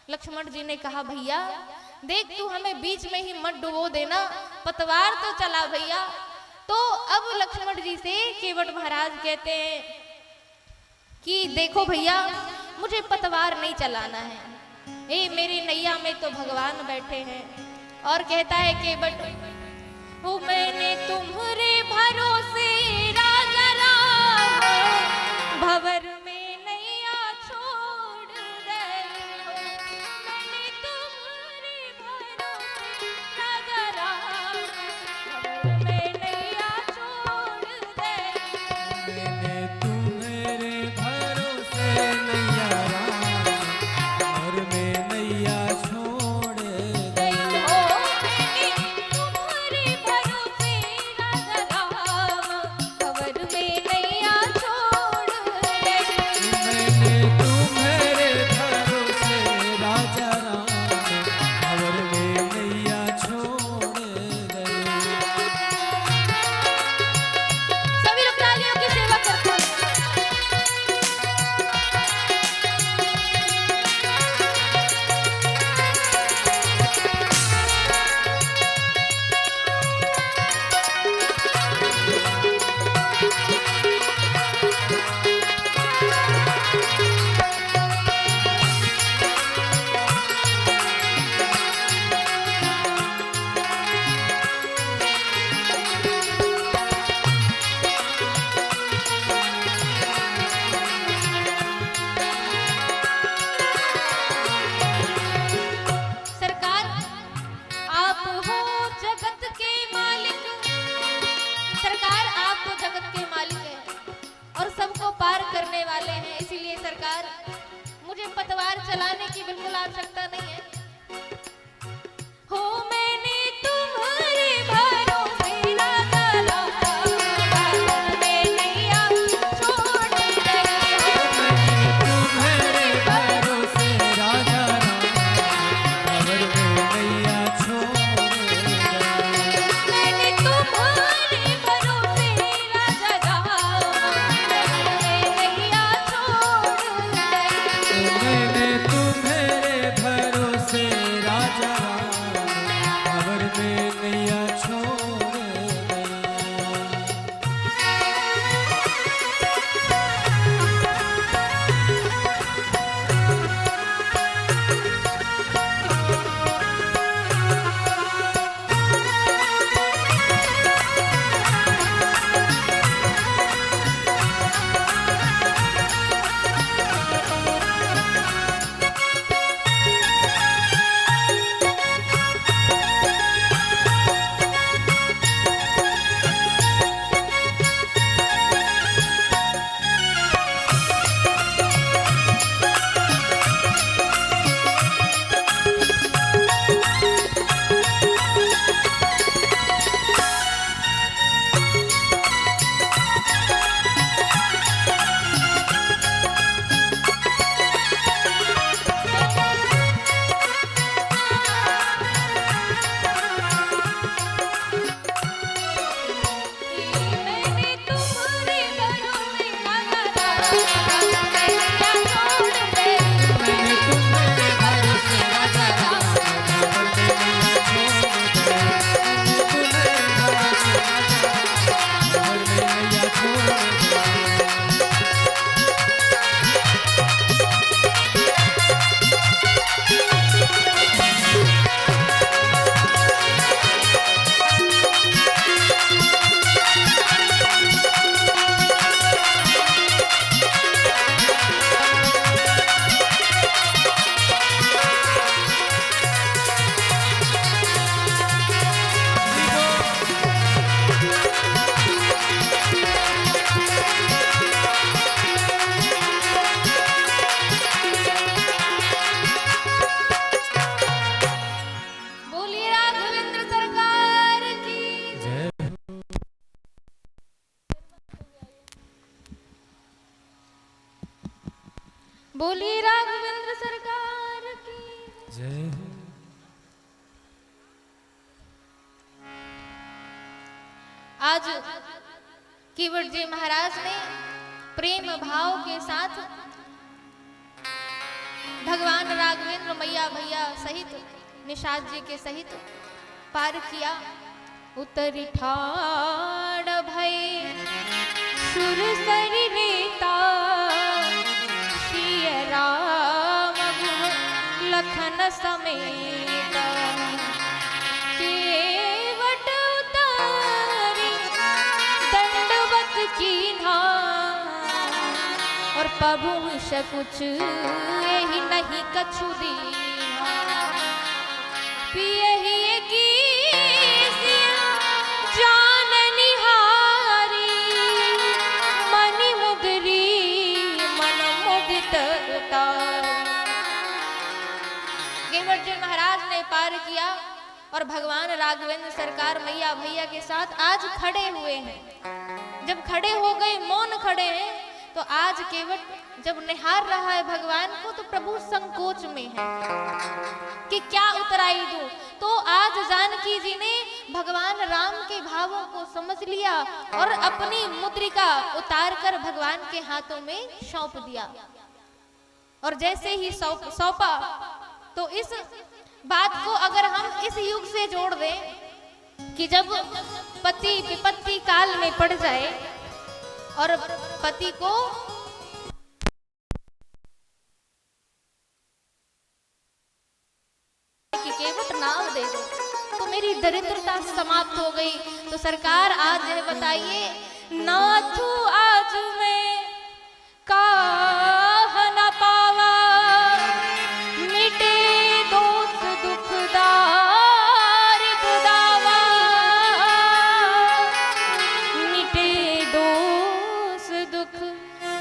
लक्ष्मण जी ने कहा भैया देख तू हमें बीच में ही मत डुबो देना, पतवार तो चला भैया। तो अब लक्ष्मण जी से केवट महाराज कहते हैं कि देखो भैया मुझे पतवार नहीं चलाना है, ए मेरी नैया में तो भगवान बैठे हैं। और कहता है केवट वो मैंने तुम्हारे भरोसे राजा राम भंवर में नैया छोड़ दे, मैंने तुम्हारे भरोसे राजा राम भंवर में नैया छोड़ दे, मैंने तुम्हारे भरोसे नैया राम भंवर में नैया छोड़ दे। ओ मैंने तुम्हारे भरोसे राजा राम तलवार चलाने की बिल्कुल आवश्यकता नहीं है। हो मैंने तुम्हारे भरोसे राजा रावण में नैया छोड़ दी। तुम्हारे भरोसे राजा रावण में नैया छोड़ गए। मैंने तुम्हारे भरोसे राजा रावण में नैया छोड़ दी। मैंने तुम्हारे भरोसे राजा रावण में नैया छोड़ गई। मैंने तुम्हारे भरोसे राजा रावण में नैया छोड़ दी। मैंने तुम्हारे भरोसे राजा रावण में नैया छोड़ गई। तुम्हारे भरोसे राजा रावण में नैया छोड़ गई। बोलिए राघवेंद्र सरकार की। जय बोलिए राघवेंद्र सरकार की। जय हो। आज केवट जी महाराज ने प्रेम भाव के साथ भगवान राघवेंद्र मैया भैया सहित निषाद जी के सहित पार किया। उतरी ठाड़ भय सुरसरी रेता सिय राम गुण लखन समेत। केवट उतारी दंडवत कीन्हा और प्रभु कुछ यही नहीं कछु दीन्हा। पियहि की जान निहारी मनि मुदरी मन मुदित उतारी। केवट जी महाराज ने पार किया और भगवान राघवेंद्र सरकार मैया भैया के साथ आज खड़े हुए हैं। जब खड़े हो गए, मौन खड़े हैं, तो आज केवट जब निहार रहा है भगवान को तो प्रभु संकोच में है कि क्या उतराई दूं। तो आज जानकी जी ने भगवान राम के भावों को समझ लिया और अपनी मुद्रिका उतार कर भगवान के हाथों में सौंप दिया। और जैसे ही सौंपा तो इस बात को अगर हम इस युग से जोड़ दें कि जब पति विपत्ति काल में पड़ जाए और पति को कि केवट नाव दे दो तो मेरी दरिद्रता समाप्त हो गई। तो सरकार आज यह बताइए, नाथू आज मैं काह न पावा, मिटे दोष दुख दारिद दावा, मिटे दोष दुख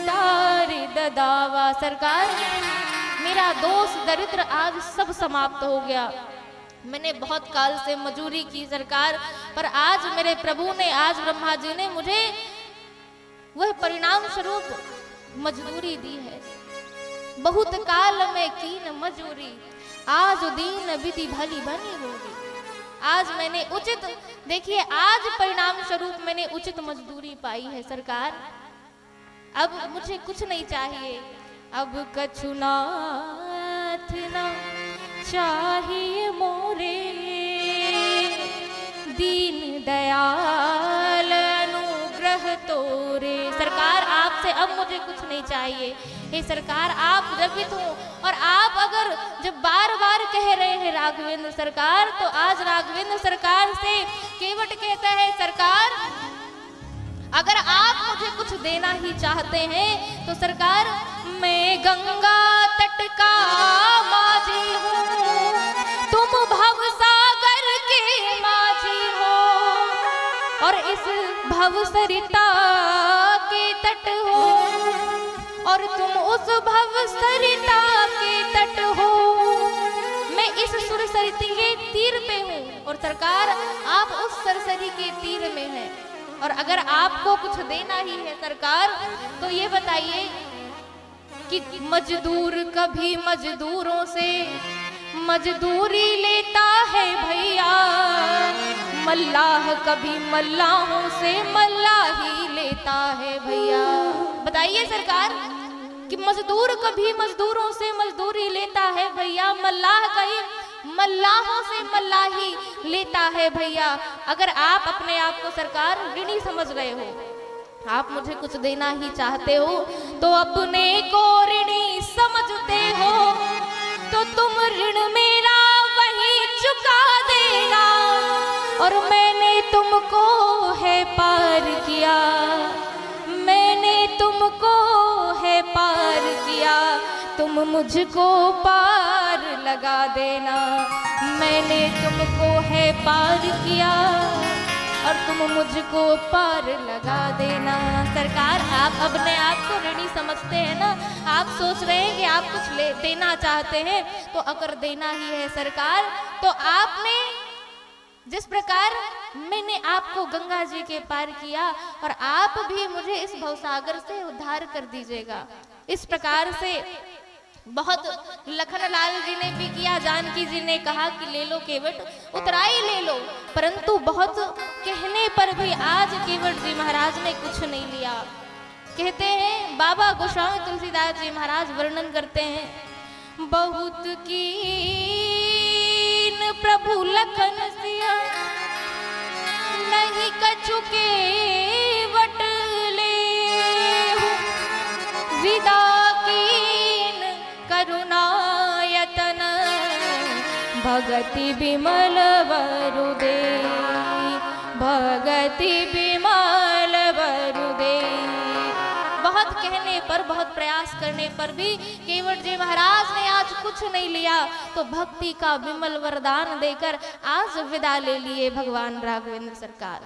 दारिद दावा। सरकार मेरा दोष दरिद्र आज सब समाप्त हो गया। मैंने बहुत काल से मजूरी की सरकार, पर आज मेरे प्रभु ने, आज ब्रह्मा जी ने मुझे वह परिणाम स्वरूप मजदूरी दी है। बहुत काल में कीन मजूरी, आज दीन विधि भली बनी होगी। आज मैंने उचित, देखिए आज परिणाम स्वरूप मैंने उचित मजदूरी पाई है सरकार। अब मुझे कुछ नहीं चाहिए, अब कछु नाथ ना चाहिए मोरे, दीन दयाल अनुग्रह तोरे। सरकार आपसे अब मुझे कुछ नहीं चाहिए। हे सरकार आप द्रवित हो, और आप अगर जब बार बार कह रहे हैं राघवेंद्र सरकार, तो आज राघवेंद्र सरकार से केवट कहता है सरकार अगर आप मुझे कुछ देना ही चाहते हैं तो सरकार मैं गंगा तट का माझी हूँ, तुम भव सागर के माझी हो, और इस भव सरिता के तट हो, और तुम उस भव सरिता के तट हो। मैं इस सुरसरिता के तीर पे हूँ और सरकार आप उस सरसरी के तीर में हैं। और अगर आपको कुछ देना ही है सरकार तो ये बताइए कि मजदूर कभी मजदूरों से मजदूरी लेता है भैया, मल्लाह कभी मल्लाहों से मल्लाही लेता है भैया। बताइए सरकार कि मजदूर कभी मजदूरों से मजदूरी लेता है भैया, मल्लाह कहीं मल्लाहों से मल्लाही लेता है भैया। अगर आप अपने आप को सरकार ऋणी समझ रहे हो, आप मुझे कुछ देना ही चाहते हो, तो अपने को ऋणी समझते हो तो तुम ऋण मेरा वही चुका देना। और मैंने तुमको है पार किया, मैंने तुमको है पार किया, तुम मुझको पार लगा देना। मैंने तुमको है पार किया और तुम मुझको पार लगा देना। सरकार आप अपने आप को ऋणी समझते हैं ना, आप सोच रहे हैं कि आप कुछ देना चाहते हैं, तो अगर देना ही है सरकार तो आपने जिस प्रकार मैंने आपको गंगा जी के पार किया और आप भी मुझे इस भवसागर से उद्धार कर दीजिएगा। इस प्रकार से बहुत लखनलाल जी ने भी किया, जानकी जी ने कहा कि ले लो केवट, उतराई ले लो, परंतु बहुत कहने पर भी आज केवट जी महाराज ने कुछ नहीं लिया। कहते हैं बाबा गोस्वामी तुलसीदास जी महाराज वर्णन करते हैं, बहुत कीन प्रभु लखन सिया नहीं कछु केवट ले, विदा करुणायतन भगति बिमल वरुदे, भगति बिमल वरुदे। बहुत कहने पर, बहुत प्रयास करने पर भी केवट जी महाराज ने आज कुछ नहीं लिया, तो भक्ति का विमल वरदान देकर आज विदा ले लिए भगवान राघवेंद्र सरकार।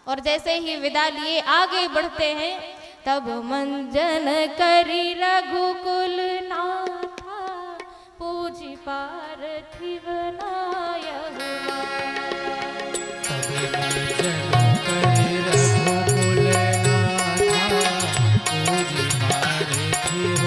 और जैसे ही विदा लिए आगे बढ़ते हैं, तब मंजन करी रघुकुल नाथा पूजी पार्थिव नायक। तब मंजन करी रघुकुल नाथा पूजी पार्थिव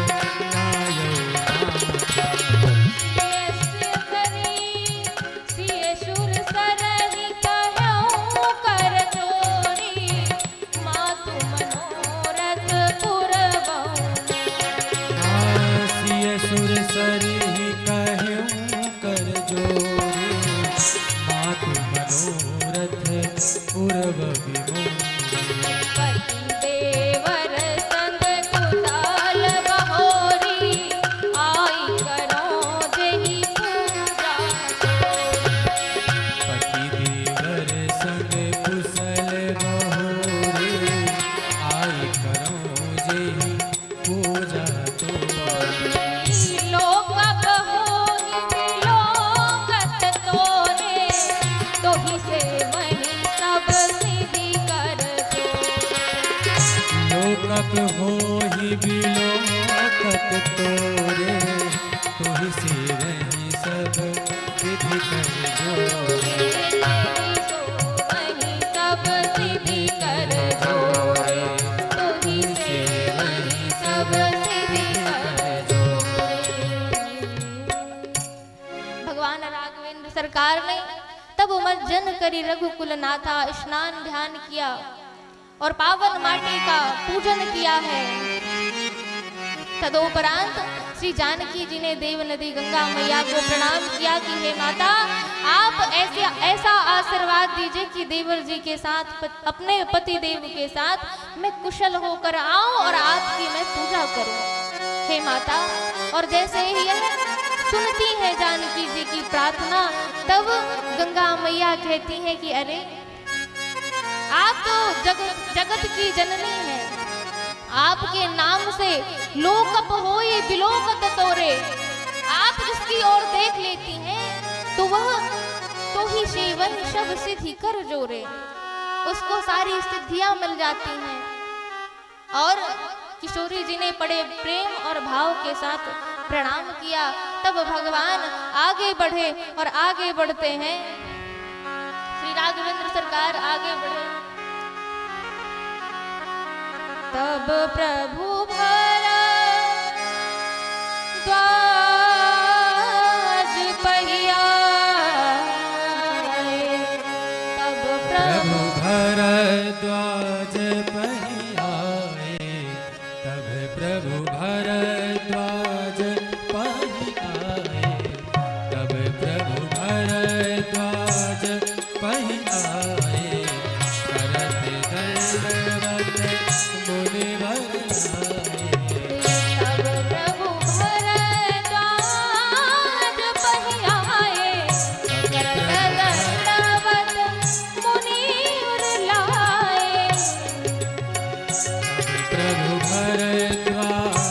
हो ही बिलोकत तोरे, तुझ से वही सब विधि कर जोरे। वही सब सिद्धि कर जोरे, तुझी से वही सब सिद्धि कर जोरे। भगवान राघवेंद्र सरकार ने तब उमज्जन करी रघुकुल नाथा स्नान ध्यान किया और पावन माटी का पूजन किया है। तदोपरांत श्री जानकी जी ने देव नदी गंगा मैया को प्रणाम किया कि हे माता, आप ऐसा आशीर्वाद दीजिए कि देवर जी के साथ, अपने पति देव के साथ मैं कुशल होकर आऊं और आपकी मैं पूजा करूं। हे माता, और जैसे ही यह सुनती है जानकी जी की प्रार्थना, तब गंगा मैया कहती है कि अरे आप तो जगत की जननी है, आपके नाम से लोकप होए बिलोकत तोरे। आप जिसकी ओर देख लेती हैं तो वह तो ही सेवन शब सिद्धि कर जोरे, उसको सारी सिद्धियां मिल जाती हैं। और किशोरी जी ने बड़े प्रेम और भाव के साथ प्रणाम किया। तब भगवान आगे बढ़े और आगे बढ़ते हैं। श्री राघवेंद्र सरकार आगे बढ़े। तब प्रभु भरा द्वाज पहिया, तब प्रभु भरद्वाज पहियाए, तब प्रभु भरद्वाज पहियाए, तब प्रभु भरद्वाज पहियाए। करत दंडवत मुनिवर लाए, तब प्रभु भरद्वाज पहियाए, करत दंडवत मुनिवर लाए। प्रभु भरद्वाज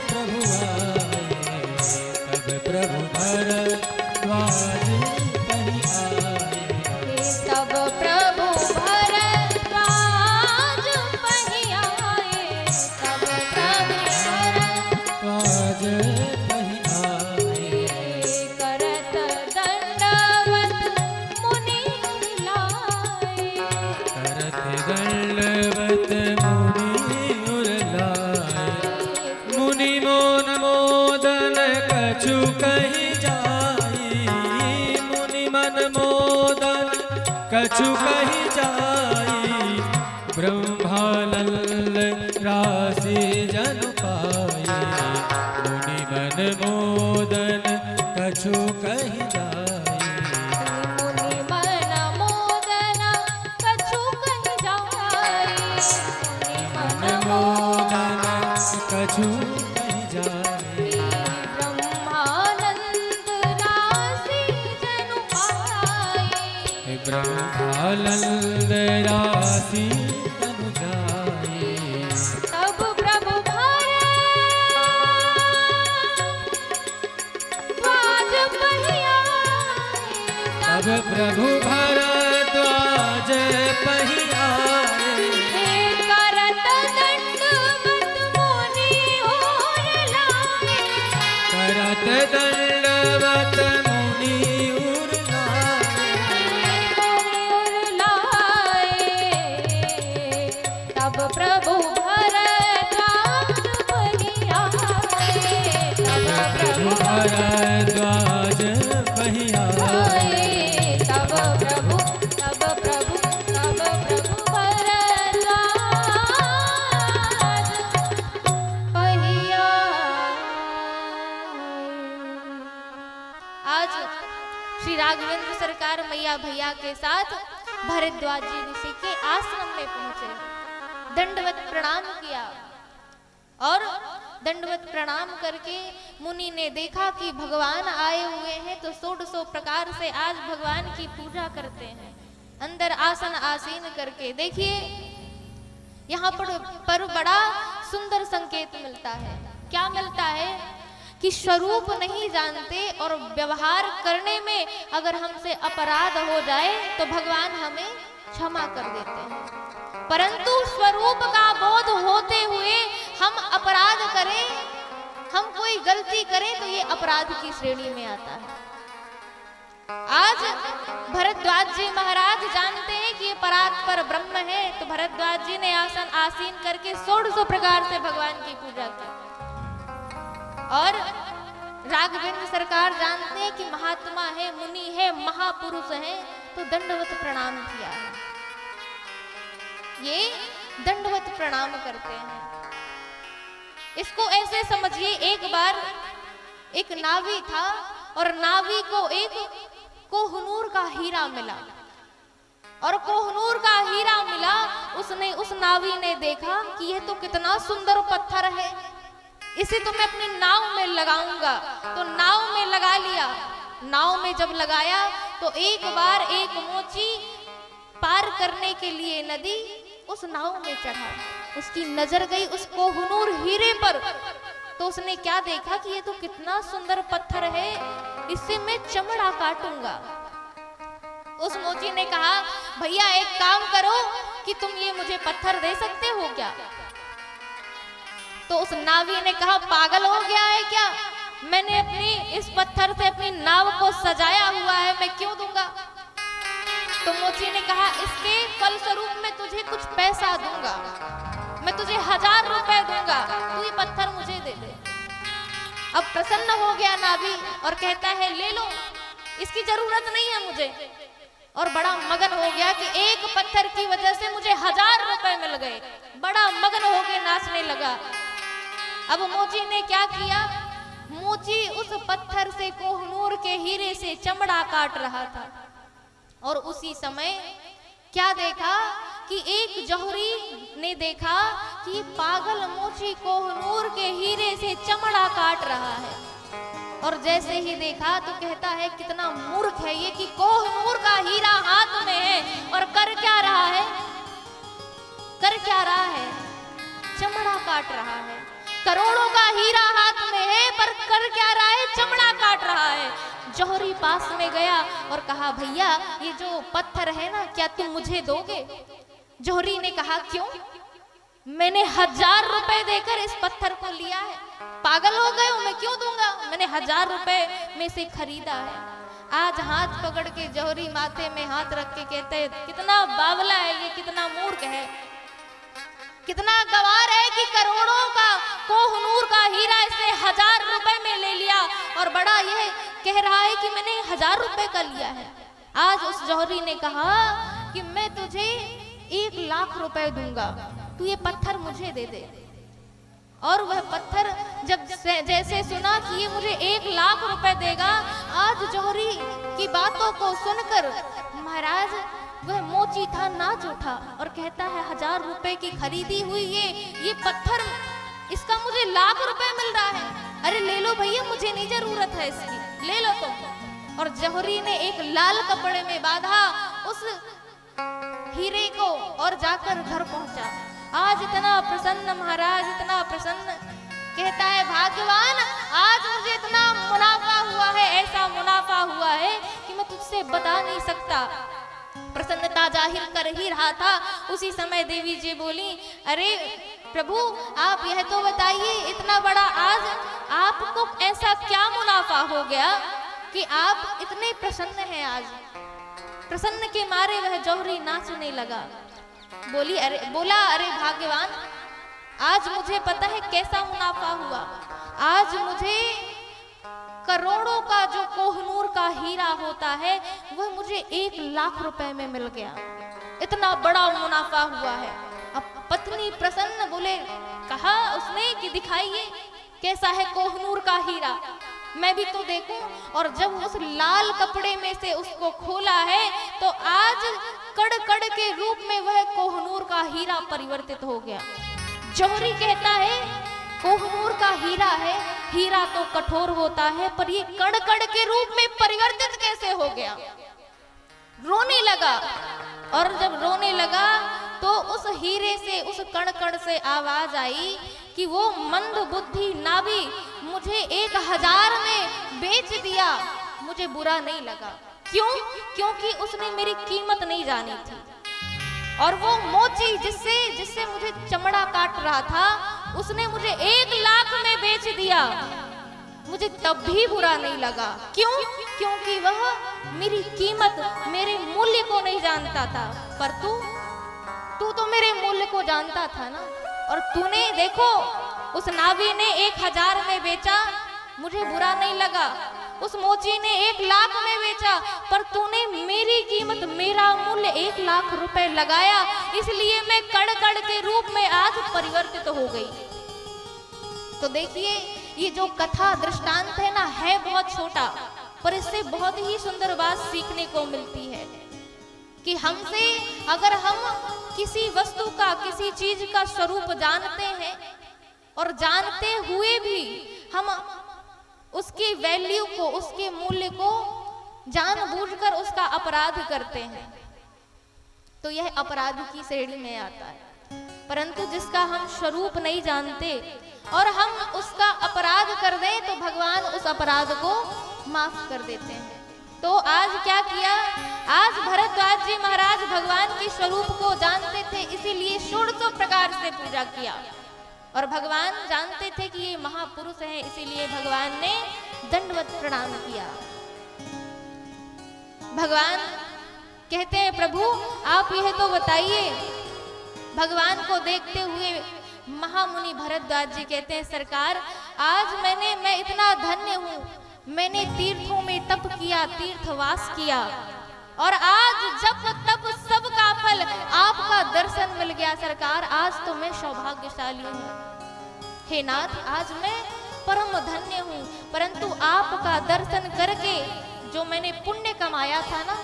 प्रभु आए, तब प्रभु भरद्वाज पहियाए। तब प्रभु भरद्वाज पहियाए, तब प्रभु द्वाज पहियाए, करत दंडवत मुनि लाए। करत दंडवत मुनिवर लाए। मुनि मोन मोदन कछु कहि जाई, मुनि मन मोदन कछु कहि जाई। ब्रह्मानंद राशि जन पाई, मुनि मन मोदन कछु कहि जाई। मुनि मन मोदन कछु कहि जाई, मुनि मन मोदन कछु कहि जाई। ब्रह्मानंद राशि जनु पाई। ब्रह्मानंद राशि तनु जाई। तब प्रभु भरद्वाज पहियाए, तब प्रभु भरद्वाज पहियाए, करत दंडवत मुनि और लाए। करत दंडवत मुनि उर लाए। तब प्रभु भरद्वाज पहियाए, तब प्रभु भरद्वाज पहियाए, तब प्रभु भरद्वाज पहियाए। आज श्री राघवेंद्र सरकार मैया भैया के साथ भरद्वाज जी ऋषि के आश्रम में पहुंचे, दंडवत प्रणाम किया और दंडवत प्रणाम करके मुनि ने देखा कि भगवान आए हुए हैं तो 100 प्रकार से आज भगवान की पूजा करते हैं, अंदर आसन आसीन करके। देखिए यहाँ पर बड़ा सुंदर संकेत मिलता है। क्या मिलता है कि स्वरूप नहीं जानते और व्यवहार करने में अगर हमसे अपराध हो जाए तो भगवान हमें क्षमा कर देते हैं, परंतु स्वरूप का बोध होते हुए हम अपराध करें हम कोई गलती करें तो ये अपराध की श्रेणी में आता है। आज भरद्वाज जी महाराज जानते हैं कि ये परात्पर ब्रह्म है, तो भरद्वाज जी ने आसन आसीन करके 1600 प्रकार से भगवान की पूजा की। और राघवेंद्र सरकार जानते हैं कि महात्मा है, मुनि है, महापुरुष है, तो दंडवत प्रणाम किया है। ये दंडवत प्रणाम करते हैं। इसको ऐसे समझिए, एक बार एक नावी था और नावी को एक कोहनूर का हीरा मिला, और कोहनूर का हीरा मिला, उस नावी ने देखा कि यह तो कितना सुंदर पत्थर है, इसे तो मैं अपनी नाव में लगाऊंगा, तो नाव में लगा लिया। नाव में जब लगाया तो एक बार एक मोची पार करने के लिए नदी उस नाव में चढ़ा, उसकी नजर गई उस कोहनूर हीरे पर, तो उसने क्या देखा कि ये तो कितना सुंदर पत्थर है, इससे मैं चमड़ा काटूंगा। उस मोची ने कहा, भैया एक काम करो कि तुम ये मुझे पत्थर दे सकते हो क्या? तो उस नावी ने कहा, पागल हो गया है क्या? मैंने अपनी इस पत्थर से अपनी नाव को सजाया हुआ है, मैं क्यों दूंगा? तो मोची ने कहा, इसके फलस्वरूप मैं तुझे कुछ पैसा दूंगा, मैं तुझे 1000 रुपए दूंगा, तू ये पत्थर मुझे दे दे। अब प्रसन्न हो गया नावी और कहता है, ले लो, इसकी जरूरत नहीं है मुझे। और बड़ा मगन हो गया कि एक पत्थर की वजह से मुझे 1000 रुपए मिल गए, बड़ा मगन हो के नाचने लगा। अब मोची ने क्या किया? मोची उस पत्थर से, कोहनूर के हीरे से चमड़ा काट रहा था, और उसी समय क्या देखा कि एक जौहरी ने देखा कि पागल मोची कोहनूर के हीरे से चमड़ा काट रहा है, और जैसे ही देखा तो कहता है, कितना मूर्ख है ये कि कोहनूर का हीरा हाथ में है और कर क्या रहा है? कर क्या रहा है? चमड़ा काट रहा है। करोड़ों का हीरा हाथ में है, पर कर क्या रहा है? चमड़ा काट रहा है। जौहरी पास में गया और कहा, भैया ये जो पत्थर है ना, क्या तुम मुझे दोगे? जौहरी ने कहा, क्यों? मैंने 1000 रुपए देकर इस पत्थर को लिया है, पागल हो गए हो, मैं क्यों दूंगा? मैंने 1000 रुपए में से खरीदा है। आज हाथ पकड़ के जौहरी माथे में हाथ रख के कहते हैं, कितना बावला है ये, कितना मूर्ख है, कितना गवार है कि करोड़ों का कोहनूर का हीरा इसने 1000 रुपए में ले लिया, और बड़ा यह कह रहा है कि मैंने 1000 रुपए का लिया है। आज उस जौहरी ने कहा कि मैं तुझे 1 लाख रुपए दूंगा, तू ये पत्थर मुझे दे दे। और वह पत्थर जब जैसे सुना कि ये मुझे 1 लाख रुपए देगा, आज जौहरी की बातों को सुनकर महाराज वह मोची था नाच उठा और कहता है, 1000 रुपए की खरीदी हुई ये पत्थर, इसका मुझे 1 लाख रुपए मिल रहा है। अरे ले लो भैया, मुझे नहीं जरूरत है इसकी, ले लो तुम। और जौहरी ने एक लाल कपड़े में बांधा उस हीरे को और जाकर घर पहुंचा। आज इतना प्रसन्न महाराज, इतना प्रसन्न, कहता है, भाग्यवान, आज मुझे इतना मुनाफा हुआ है, ऐसा मुनाफा हुआ है कि मैं तुझसे बता नहीं सकता। प्रसन्नता जाहिर कर ही रहा था, उसी समय देवी जी बोली, अरे प्रभु आप यह तो बताइए, इतना बड़ा आज आपको ऐसा क्या मुनाफा हो गया कि आप इतने प्रसन्न हैं? आज प्रसन्न के मारे वह जौहरी नाचने लगा। बोला अरे भाग्यवान, आज मुझे पता है कैसा मुनाफा हुआ। आज मुझे करोड़ों का जो कोहनूर का हीरा होता है वह मुझे 1 लाख रुपए में मिल गया, इतना बड़ा मुनाफा हुआ है। अब पत्नी प्रसन्न, बोले, कहा उसने कि दिखाइए कैसा है कोहनूर का हीरा, मैं भी तो देखूं। और जब उस लाल कपड़े में से उसको खोला है तो आज कड़ कड़ के रूप में वह कोहनूर का हीरा परिवर्तित हो गया। जौहरी कहता है, कोहनूर का हीरा है, हीरा तो कठोर होता है, पर ये कड़ कड़ के रूप में परिवर्तित कैसे हो गया? रोने लगा, और जब रोने लगा तो उस हीरे से, उस कण कण से आवाज आई कि वो मंद बुद्धि नाभी मुझे 1000 में बेच दिया, मुझे बुरा नहीं लगा। क्यों? क्योंकि उसने मेरी कीमत नहीं जानी थी। और वो मोची जिससे मुझे चमड़ा काट रहा था, उसने मुझे 1 लाख में बेच दिया, मुझे तब भी बुरा नहीं लगा। क्यों? क्योंकि वह मेरी कीमत, मेरे मूल्य को नहीं जानता था। पर तू तो मेरे मूल्य को जानता था ना। और तूने देखो, उस नावी ने 1000 में बेचा, मुझे बुरा नहीं लगा। उस मोची ने 1 लाख में बेचा, पर तूने मेरी कीमत, मेरा मूल्य 1 लाख रुपए लगाया, इसलिए मैं कड़ कड़ के रूप में आज परिवर्तित हो गई। तो देखिए, ये जो कथा दृष्टांत है ना, है बहुत छोटा, पर इससे बहुत ही सुंदर बात सीखने को मिलती है कि हमसे अगर हम किसी वस्तु का, किसी चीज का स्वरूप जानते हैं और जानते हुए भी हम उसकी वैल्यू को, उसके मूल्य को जानबूझकर उसका अपराध करते हैं, तो यह अपराध की श्रेणी में आता है। परंतु जिसका हम स्वरूप नहीं जानते और हम उसका अपराध कर दें, तो भगवान उस अपराध को माफ कर देते हैं। तो आज क्या किया? आज भरद्वाज जी महाराज भगवान के स्वरूप को जानते थे, इसीलिए षोडशों प्रकार से पूजा किया। और भगवान जानते थे कि ये महापुरुष हैं, इसीलिए भगवान ने दंडवत प्रणाम किया। भगवान कहते हैं, प्रभु आप यह तो बताइए। भगवान को देखते हुए महामुनि भरद्वाज जी कहते हैं, सरकार आज मैं इतना धन्य हूँ, मैंने तीर्थों में तप किया, तीर्थवास किया, और आज जब तब सबका फल आपका दर्शन मिल गया। सरकार आज तो मैं सौभाग्यशाली हूँ। हे नाथ, आज मैं परम धन्य हूँ, परंतु आपका दर्शन करके जो मैंने पुण्य कमाया था ना,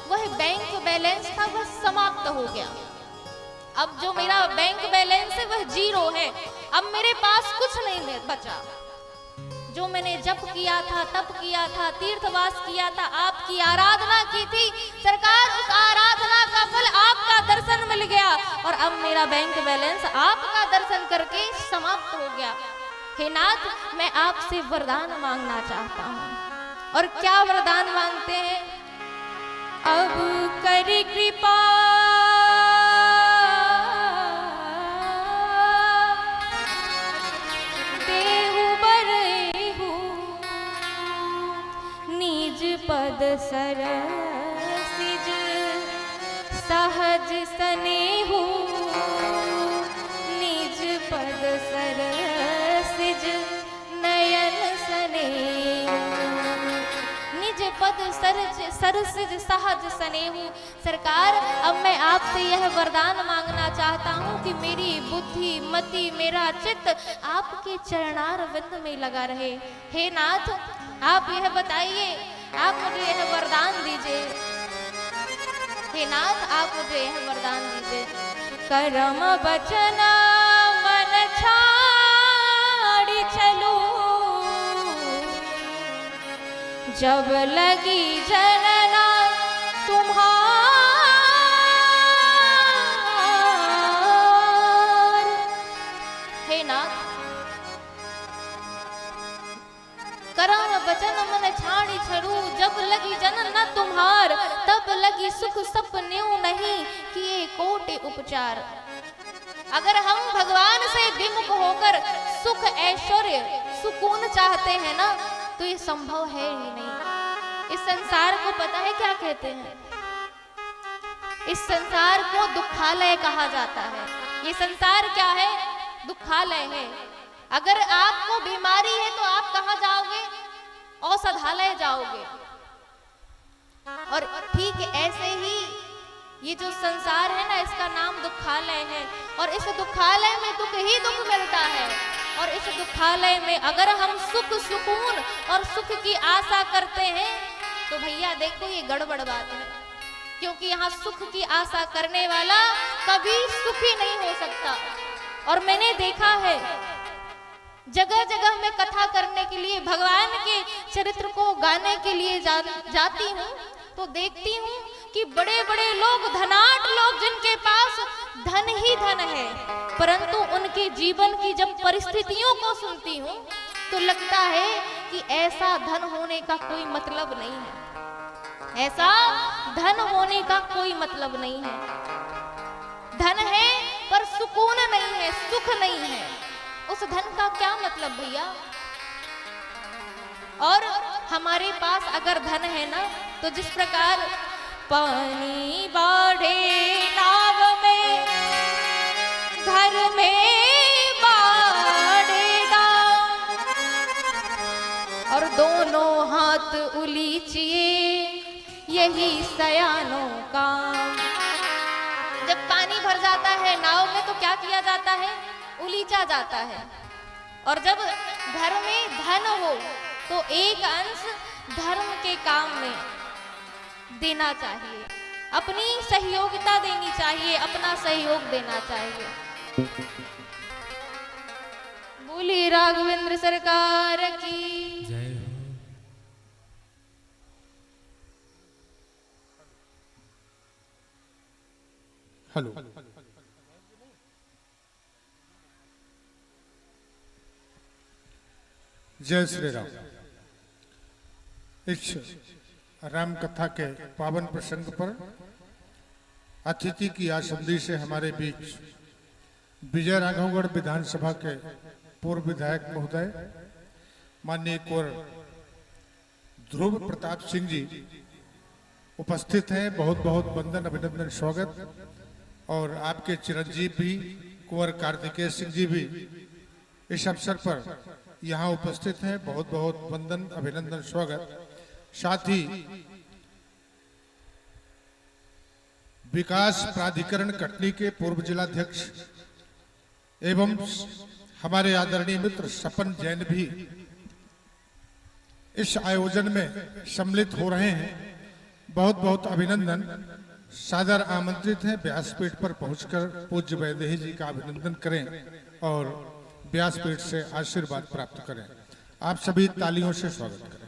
वह बैंक बैलेंस था, वह समाप्त हो गया। अब जो मेरा बैंक बैलेंस है वह 0 है। अब मेरे पास कुछ नहीं बचा। जो मैंने जप किया था, तप किया था, तीर्थवास किया था, आपकी आराधना की थी, सरकार उस आराधना का फल आपका दर्शन मिल गया, और अब मेरा बैंक बैलेंस आपका दर्शन करके समाप्त हो गया। हे नाथ, मैं आपसे वरदान मांगना चाहता हूँ। और क्या वरदान मांगते हैं? अब कर कृपा पद सरसिज सहज स्नेहु, निज पद सरसिज नयन स्नेहु, निज पद सरसिज सहज स्नेहु। सरकार, अब मैं आपसे यह वरदान मांगना चाहता हूँ कि मेरी बुद्धि, मति, मेरा चित्त आपके चरणार विंद में लगा रहे। हे नाथ, आप यह बताइए, आप मुझे यह वरदान दीजिए। हे नाथ, आप मुझे यह वरदान दीजिए। कर्म वचन मन छाड़ी चलूं, जब लगी जनना तुम्हार। हे नाथ, कर्म वचन मन छाड़ी छड़ू, जब लगी जनन न तुम्हार, तब लगी सुख सपन्यू नहीं किए कोटि उपचार। अगर हम भगवान से विमुख होकर सुख, ऐश्वर्य, सुकून चाहते हैं ना, तो ये संभव है ही नहीं। इस संसार को पता है क्या कहते हैं? इस संसार को दुखालय कहा जाता है। ये संसार क्या है? दुखालय है। अगर आपको बीमारी है तो आप कहाँ जाओगे? औषधालय जाओगे। और ठीक ऐसे ही ये जो संसार है ना, इसका नाम दुखालय है, और इस दुखालय में दुख ही दुख मिलता है। और इस दुखालय में अगर हम सुख, सुकून और सुख की आशा करते हैं, तो भैया देखो ये गड़बड़ बात है, क्योंकि यहाँ सुख की आशा करने वाला कभी सुखी नहीं हो सकता। और मैंने देखा है, जगह जगह में कथा करने के लिए, भगवान के चरित्र को गाने के लिए जाती हूँ, तो देखती हूँ कि बड़े बड़े लोग, धनाढ्य लोग, जिनके पास धन ही धन है, परंतु उनके जीवन की जब परिस्थितियों को सुनती हूँ तो लगता है कि ऐसा धन होने का कोई मतलब नहीं है। ऐसा धन होने का कोई मतलब नहीं है। धन है पर सुकून नहीं है, सुख नहीं है। उस धन का क्या मतलब भैया? और हमारे पास अगर धन है ना, तो जिस प्रकार पानी बाढ़े नाव में, घर में बाढ़े नाव, और दोनों हाथ उलीचिए यही सयानों का। जब पानी भर जाता है नाव में तो क्या किया जाता है? उलीचा जाता है। और जब घर में धन हो तो एक अंश धर्म के काम में देना चाहिए, अपनी सहयोगिता देनी चाहिए, अपना सहयोग देना चाहिए। बोलिए राघवेंद्र सरकार की जय हो। हेलो, जय श्री राम। इस राम कथा के पावन प्रसंग पर अतिथि की आसंदी से हमारे बीच विजय राघवगढ़ विधानसभा के पूर्व विधायक महोदय माननीय कुंवर ध्रुव प्रताप सिंह जी उपस्थित हैं। बहुत बहुत वंदन, अभिनंदन, स्वागत। और आपके चिरंजीव भी कुंवर कार्तिकेय सिंह जी भी इस अवसर पर यहाँ उपस्थित हैं। बहुत बहुत वंदन, अभिनंदन, स्वागत। साथ ही विकास प्राधिकरण कटनी के पूर्व जिलाध्यक्ष एवं हमारे आदरणीय मित्र सपन जैन भी इस आयोजन में सम्मिलित हो रहे हैं। बहुत बहुत अभिनंदन। सादर आमंत्रित हैं व्यासपीठ पर पहुंचकर पूज्य वैदेही जी का अभिनंदन करें और व्यासपीठ से आशीर्वाद प्राप्त करें। आप सभी तालियों से स्वागत करें।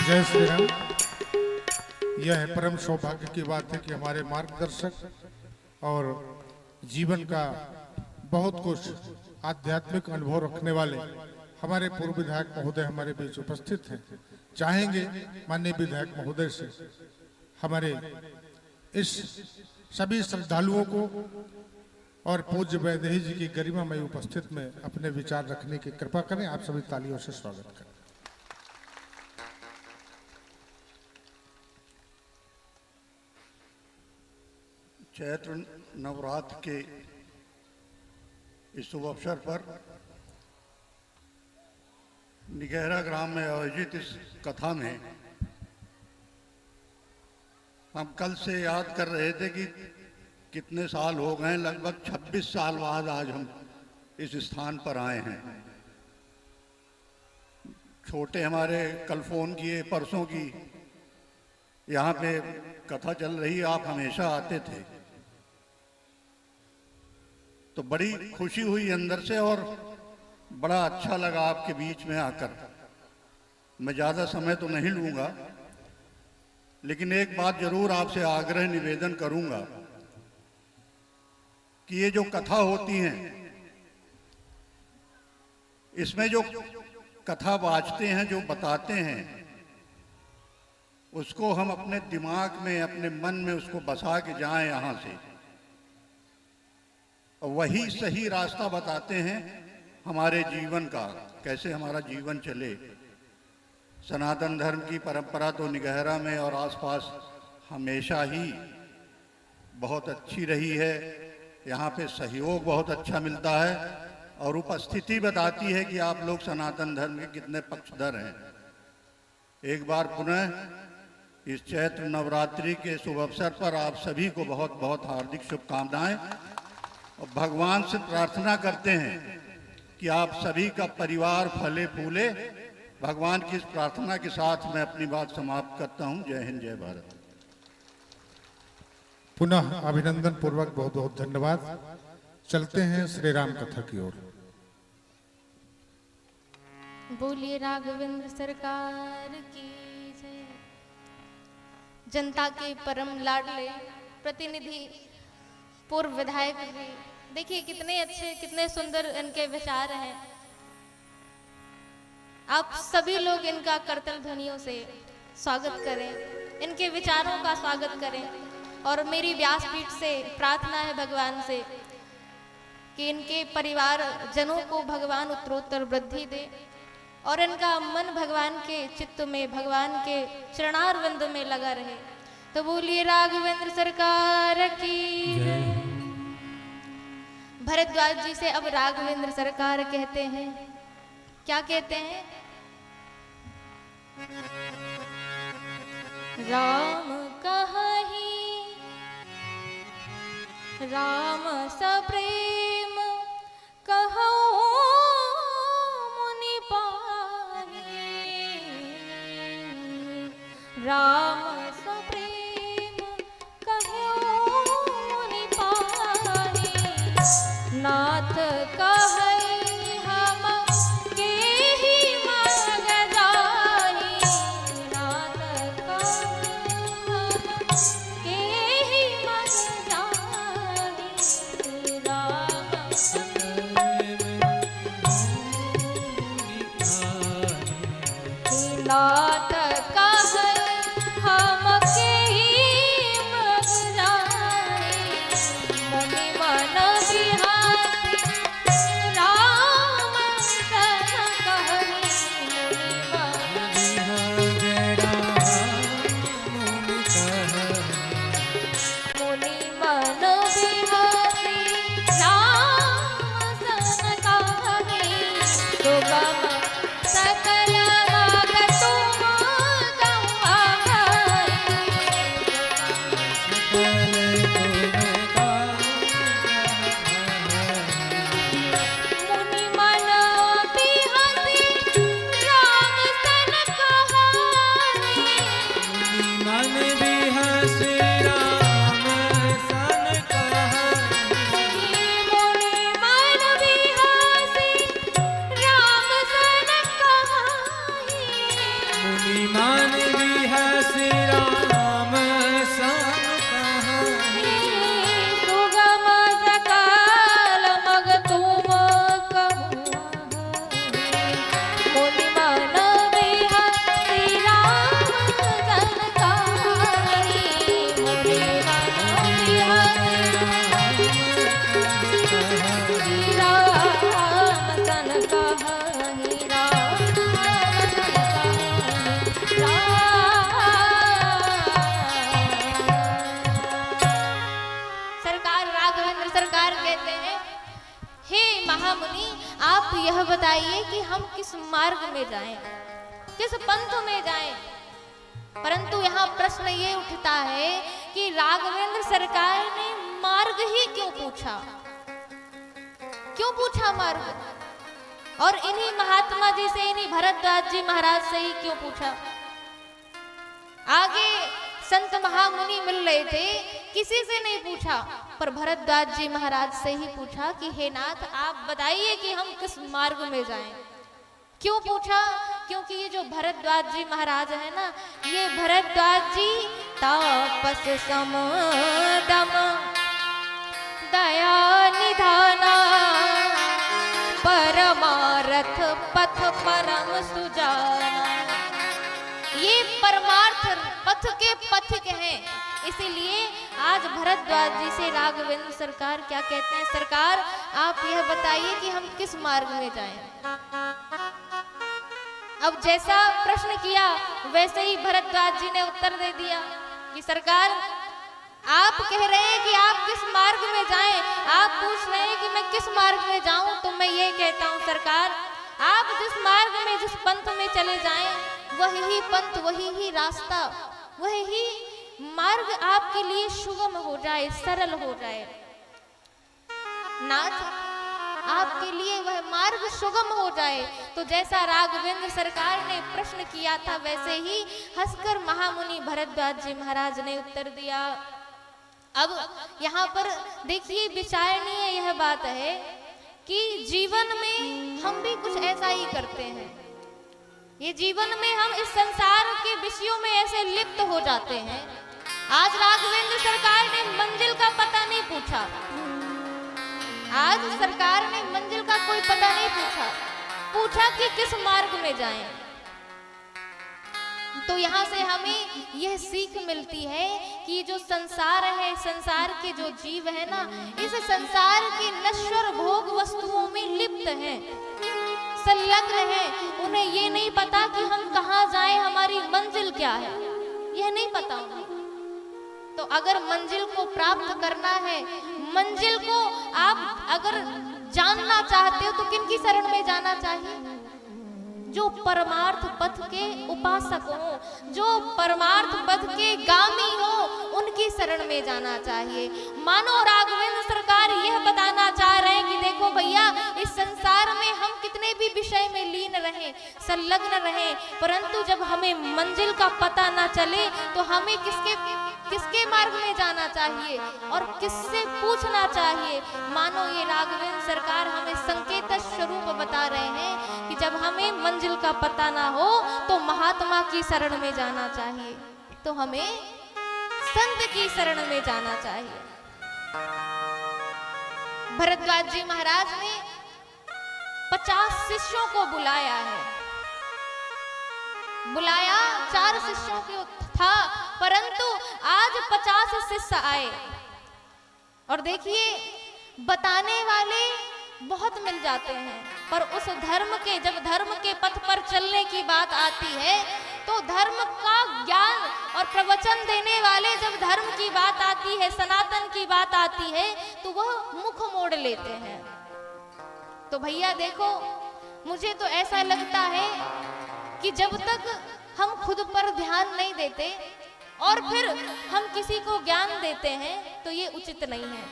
जय श्री राम। यह परम सौभाग्य की बात है कि हमारे मार्गदर्शक और जीवन का बहुत कुछ आध्यात्मिक अनुभव रखने वाले हमारे पूर्व विधायक महोदय हमारे बीच उपस्थित हैं। चाहेंगे माननीय विधायक महोदय से हमारे इस सभी श्रद्धालुओं को और पूज्य वैदेही जी की गरिमामय उपस्थित में अपने विचार रखने की कृपा करें। आप सभी तालियों से स्वागत करें। चैत्र नवरात्र के इस शुभ अवसर पर निगहरा ग्राम में आयोजित इस कथा में हम कल से याद कर रहे थे कि कितने साल हो गए। लगभग 26 साल बाद आज हम इस स्थान पर आए हैं। छोटे हमारे कल फोन किए, परसों की यहाँ पे कथा चल रही, आप हमेशा आते थे, तो बड़ी खुशी हुई अंदर से और बड़ा अच्छा लगा आपके बीच में आकर। मैं ज़्यादा समय तो नहीं लूँगा, लेकिन एक बात जरूर आपसे आग्रह निवेदन करूँगा कि ये जो कथा होती हैं, इसमें जो कथा वाचते हैं, जो बताते हैं, उसको हम अपने दिमाग में, अपने मन में उसको बसा के जाएं यहाँ से, वही सही रास्ता बताते हैं हमारे जीवन का, कैसे हमारा जीवन चले। सनातन धर्म की परंपरा तो निगहरा में और आसपास हमेशा ही बहुत अच्छी रही है। यहाँ पे सहयोग बहुत अच्छा मिलता है और उपस्थिति बताती है कि आप लोग सनातन धर्म के कितने पक्षधर हैं। एक बार पुनः इस चैत्र नवरात्रि के शुभ अवसर पर आप सभी को बहुत बहुत हार्दिक शुभकामनाएं और भगवान से प्रार्थना करते हैं कि आप सभी का परिवार फले फूले। भगवान की इस प्रार्थना के साथ मैं अपनी बात समाप्त करता हूं। जय हिंद, जय भारत। पुनः अभिनंदन पूर्वक बहुत बहुत धन्यवाद। चलते हैं श्री राम कथा की ओर। बोलिए राघवेंद्र सरकार की जय। जनता के परम लाडले प्रतिनिधि पूर्व विधायक जी, देखिए कितने अच्छे कितने सुंदर इनके विचार हैं। आप सभी लोग इनका करतल ध्वनियों से स्वागत करें, इनके विचारों का स्वागत करें। और मेरी व्यासपीठ से प्रार्थना है भगवान से कि इनके परिवार जनों को भगवान उत्तरोत्तर वृद्धि दे और इनका मन भगवान के चित्त में, भगवान के चरणारविंद में लगा रहे। तो बोलिए राघवेंद्र सरकार की जय। भरद्वाज जी से अब राघवेंद्र सरकार कहते हैं, क्या कहते हैं? राम कहि राम सप्रेम कहो मुनि पाहि। राम सप्रेम कहो मुनि पाहि। नाथ कहै हम केहि मग जाहि। नाथ कहै हम केहि मग जाहि। नाथ कहै हम केहि मग जाहि। मुनि मन बिहारी राम सन कहहि। मुनि मन बिहारी राम सन कहहि। सुगम सकल माग तुम गवाई। मुनि मन बिहारी राम सन कहहि। मन बिहस राम सन कहहि। मुनि मन बिहारी राम सन कहहि। मुनि मन बिहस राम सन कहहि। सुगम सकल मग तुम कहुँ। मुनि मन बिहारी राम सन कहहि। मुनि मन बिहारी राम सन कहहि। राम सन कहहि। सरकार राघवेंद्र सरकार कहते हैं, हे महामुनि, आप यह बताइए कि हम किस मार्ग में जाएं, किस पंथ में जाएं। परंतु यहाँ प्रश्न ये उठता है कि राघवेंद्र सरकार ने मार्ग ही क्यों पूछा? क्यों पूछा मार्ग? और इन्हीं महात्मा जी से, इन्हीं भरद्वाज जी महाराज से ही क्यों पूछा? आगे संत महामुनि मिल रहे थे, किसी से नहीं पूछा, पर भरद्वाज जी महाराज से ही पूछा कि हे नाथ, आप बताइए कि हम किस मार्ग में जाएं। क्यों पूछा? क्योंकि ये जो भरद्वाज जी महाराज है ना, ये भरद्वाज जी तापस सम दम दया निधाना परमार्थ पथ परम सुजाना। ये परमार्थ पथ के पथिक हैं। इसीलिए आज भरद्वाज जी से राघवेंद्र सरकार क्या कहते हैं? सरकार, आप यह बताइए कि हम किस मार्ग में जाएं। अब जैसा प्रश्न किया वैसे ही भरद्वाज जी ने उत्तर दे दिया कि सरकार, आप कह रहे हैं कि आप किस मार्ग में जाएं, आप पूछ रहे हैं कि मैं किस मार्ग में जाऊं, तो मैं ये कहता हूं सरकार, आप जिस मार्ग में, जिस पंथ में चले जाएं, वही ही पंथ, वही ही रास्ता, वही ही मार्ग आपके लिए सुगम हो जाए, सरल हो जाए। नाथ, आपके लिए वह मार्ग सुगम हो जाए। तो जैसा राघवेंद्र सरकार ने प्रश्न किया था वैसे ही हंसकर महामुनि भरद्वाज जी महाराज ने उत्तर दिया। अब यहाँ पर देखिए विचारणीय यह बात है कि जीवन में हम भी कुछ ऐसा ही करते हैं। ये जीवन में हम इस संसार के विषयों में ऐसे लिप्त हो जाते हैं। आज राघवेंद्र सरकार ने मंजिल का पता नहीं पूछा, आज सरकार ने मंजिल का कोई पता नहीं पूछा कि किस मार्ग में जाएं। तो यहाँ से हमें यह सीख मिलती है कि जो संसार है, संसार के जो जीव है ना, इस संसार की नश्वर भोग वस्तुओं में लिप्त हैं, संलग्न हैं। उन्हें ये नहीं पता कि हम कहाँ जाएं, हमारी मंजिल क्या है, यह नहीं पता उन्हें। तो अगर मंजिल को प्राप्त करना है, मंजिल को आप अगर जानना चाहते हो तो किनकी शरण में जाना चाहिए? जो परमार्थ पथ के उपासक हो, जो परमार्थ पथ के गामी हो, उनकी शरण में जाना चाहिए। मानो राघवेंद्र सरकार यह बताना चाह रहे हैं कि देखो भैया, इस संसार में हम कितने भी विषय में लीन रहें, संलग्न रहें, परंतु जब हमें मंजिल का पता ना चले तो हमें किसके मार्ग में जाना चाहिए और किससे पूछना चाहिए। मानो ये राघवेंद्र सरकार हमें संकेत स्वरूप बता रहे हैं कि जब हमें मंजिल का पता ना हो तो महात्मा की शरण में जाना चाहिए, तो हमें संत की शरण में जाना चाहिए। भरद्वाज जी महाराज ने 50 शिष्यों को बुलाया है, बुलाया 4 शिष्यों को था, परंतु आज 50 शिष्य आए। और देखिए बताने वाले बहुत मिल जाते हैं, पर उस धर्म के, जब धर्म के पथ पर चलने की बात आती है तो धर्म का ज्ञान और प्रवचन देने वाले, जब धर्म की बात आती है, सनातन की बात आती है, तो वह मुख मोड़ लेते हैं। तो भैया देखो, मुझे तो ऐसा लगता है कि जब तक हम खुद पर ध्यान नहीं देते और फिर हम किसी को ज्ञान देते हैं तो ये उचित नहीं है।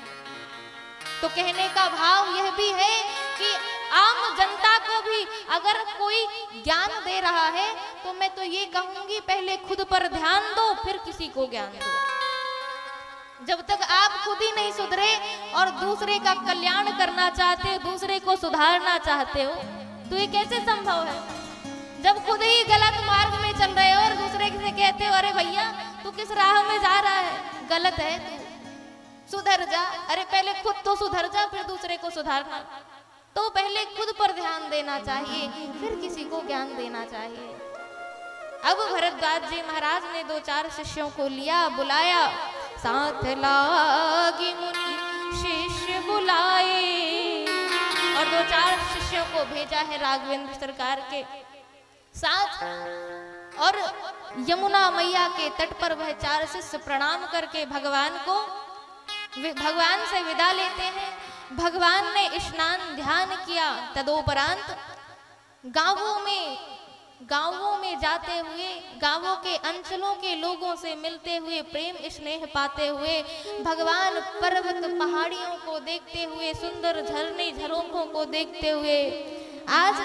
तो कहने का भाव यह भी है कि आम जनता को भी अगर कोई ज्ञान दे रहा है तो मैं तो ये कहूंगी पहले खुद पर ध्यान दो, फिर किसी को ज्ञान दो। जब तक आप खुद ही नहीं सुधरे और दूसरे का कल्याण करना चाहते हो, दूसरे को सुधारना चाहते हो, तो ये कैसे संभव है? जब खुद ही गलत मार्ग में चल रहे हो और दूसरे से कहते हो अरे भैया तू किस राह में जा रहा है, गलत है, तू सुधर जा। अरे पहले खुद तो सुधर जा, फिर दूसरे को सुधारना। तो पहले खुद पर ध्यान देना चाहिए, फिर किसी को ज्ञान देना चाहिए। अब भरद्वाज जी महाराज ने 2-4 शिष्यों को लिया, बुलाया, साथ लागी मुनि शिष्य बुलाए, और 2-4 शिष्यों को भेजा है राघवेंद्र सरकार के साथ। और यमुना मैया के तट पर वह 4 शिष्य प्रणाम करके भगवान से विदा लेते हैं। भगवान ने स्नान ध्यान किया, तदोपरांत गांवों में जाते हुए, गांवों के अंचलों के लोगों से मिलते हुए, प्रेम स्नेह पाते हुए, भगवान पर्वत पहाड़ियों को देखते हुए, सुंदर झरने झरोखों को देखते हुए, आज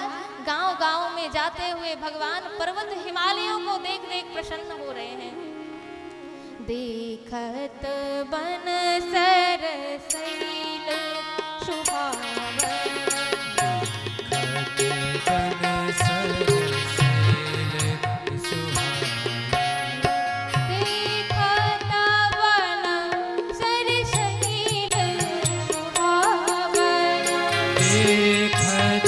गांव में जाते हुए भगवान पर्वत हिमालयों को देख देख प्रसन्न हो रहे हैं। देखत बन सरसैल सुहावन, देखत बन सरसैल सुहावन, देखत बन सरसैल सुहावन, देखत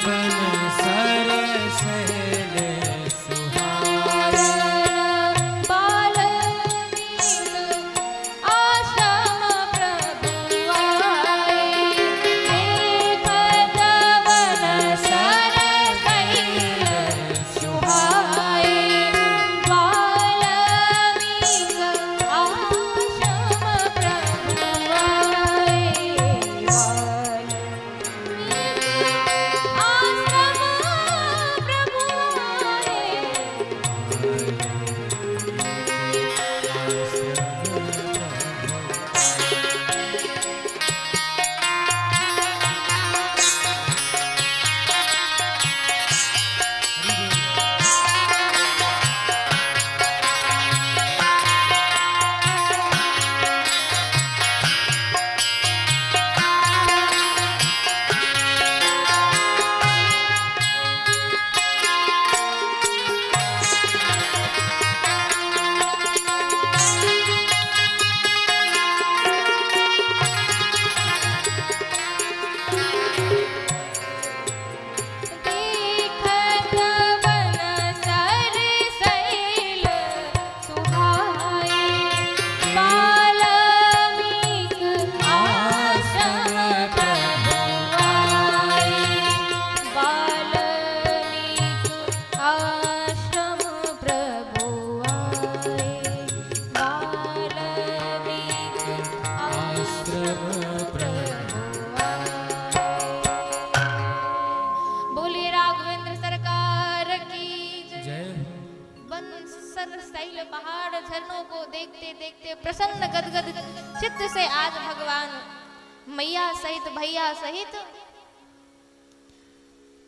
बन सरसैल सुहावन, बाल नील आश्रम प्रभु से आज भगवान मैया सहित भैया सहित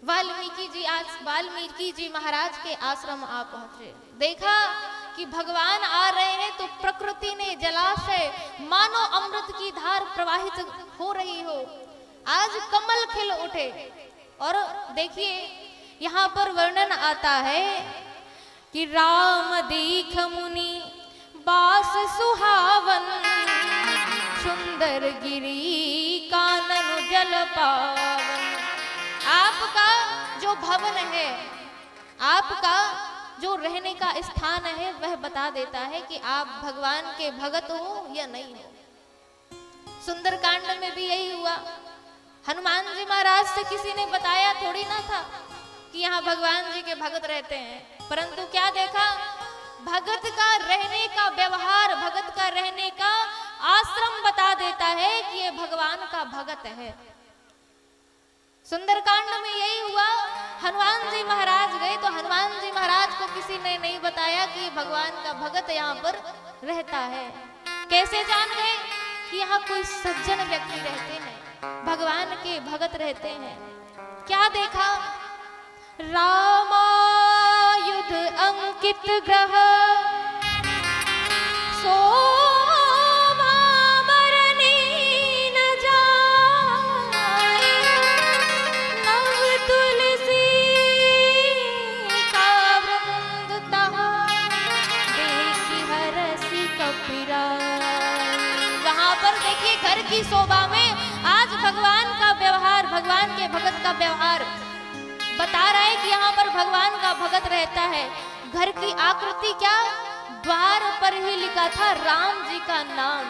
वाल्मीकि जी महाराज के आश्रम आ पहुंचे। देखा कि भगवान आ रहे हैं तो प्रकृति ने जलाशय मानो अमृत की धार प्रवाहित हो रही हो, आज कमल खिल उठे। और देखिए यहाँ पर वर्णन आता है कि राम दीख मुनि बास सुहावन, सुंदर गिरी कानन जल पावन। आपका जो भवन है, आपका जो रहने का स्थान है, वह बता देता है कि आप भगवान के भगत हो या नहीं हो। सुंदरकांड में भी यही हुआ। हनुमान जी महाराज से किसी ने बताया थोड़ी ना था कि यहाँ भगवान जी के भगत रहते हैं, परंतु क्या देखा, भगत का रहने का व्यवहार, भगत का रहने का आश्रम बता देता है कि ये भगवान का भगत है। सुंदरकांड में यही हुआ। हनुमान जी महाराज गए तो हनुमान जी महाराज को किसी ने नहीं बताया कि भगवान का भगत यहाँ पर रहता है। कैसे जान गए कि यहाँ कोई सज्जन व्यक्ति रहते हैं, भगवान के भगत रहते हैं। क्या देखा, रामायुध अंकित ग्रह सो घर की शोभा में आज भगवान का व्यवहार, भगवान के भगत का व्यवहार बता रहा है कि यहाँ पर भगवान का भगत रहता है। घर की आकृति क्या, द्वार पर ही लिखा था राम जी का नाम,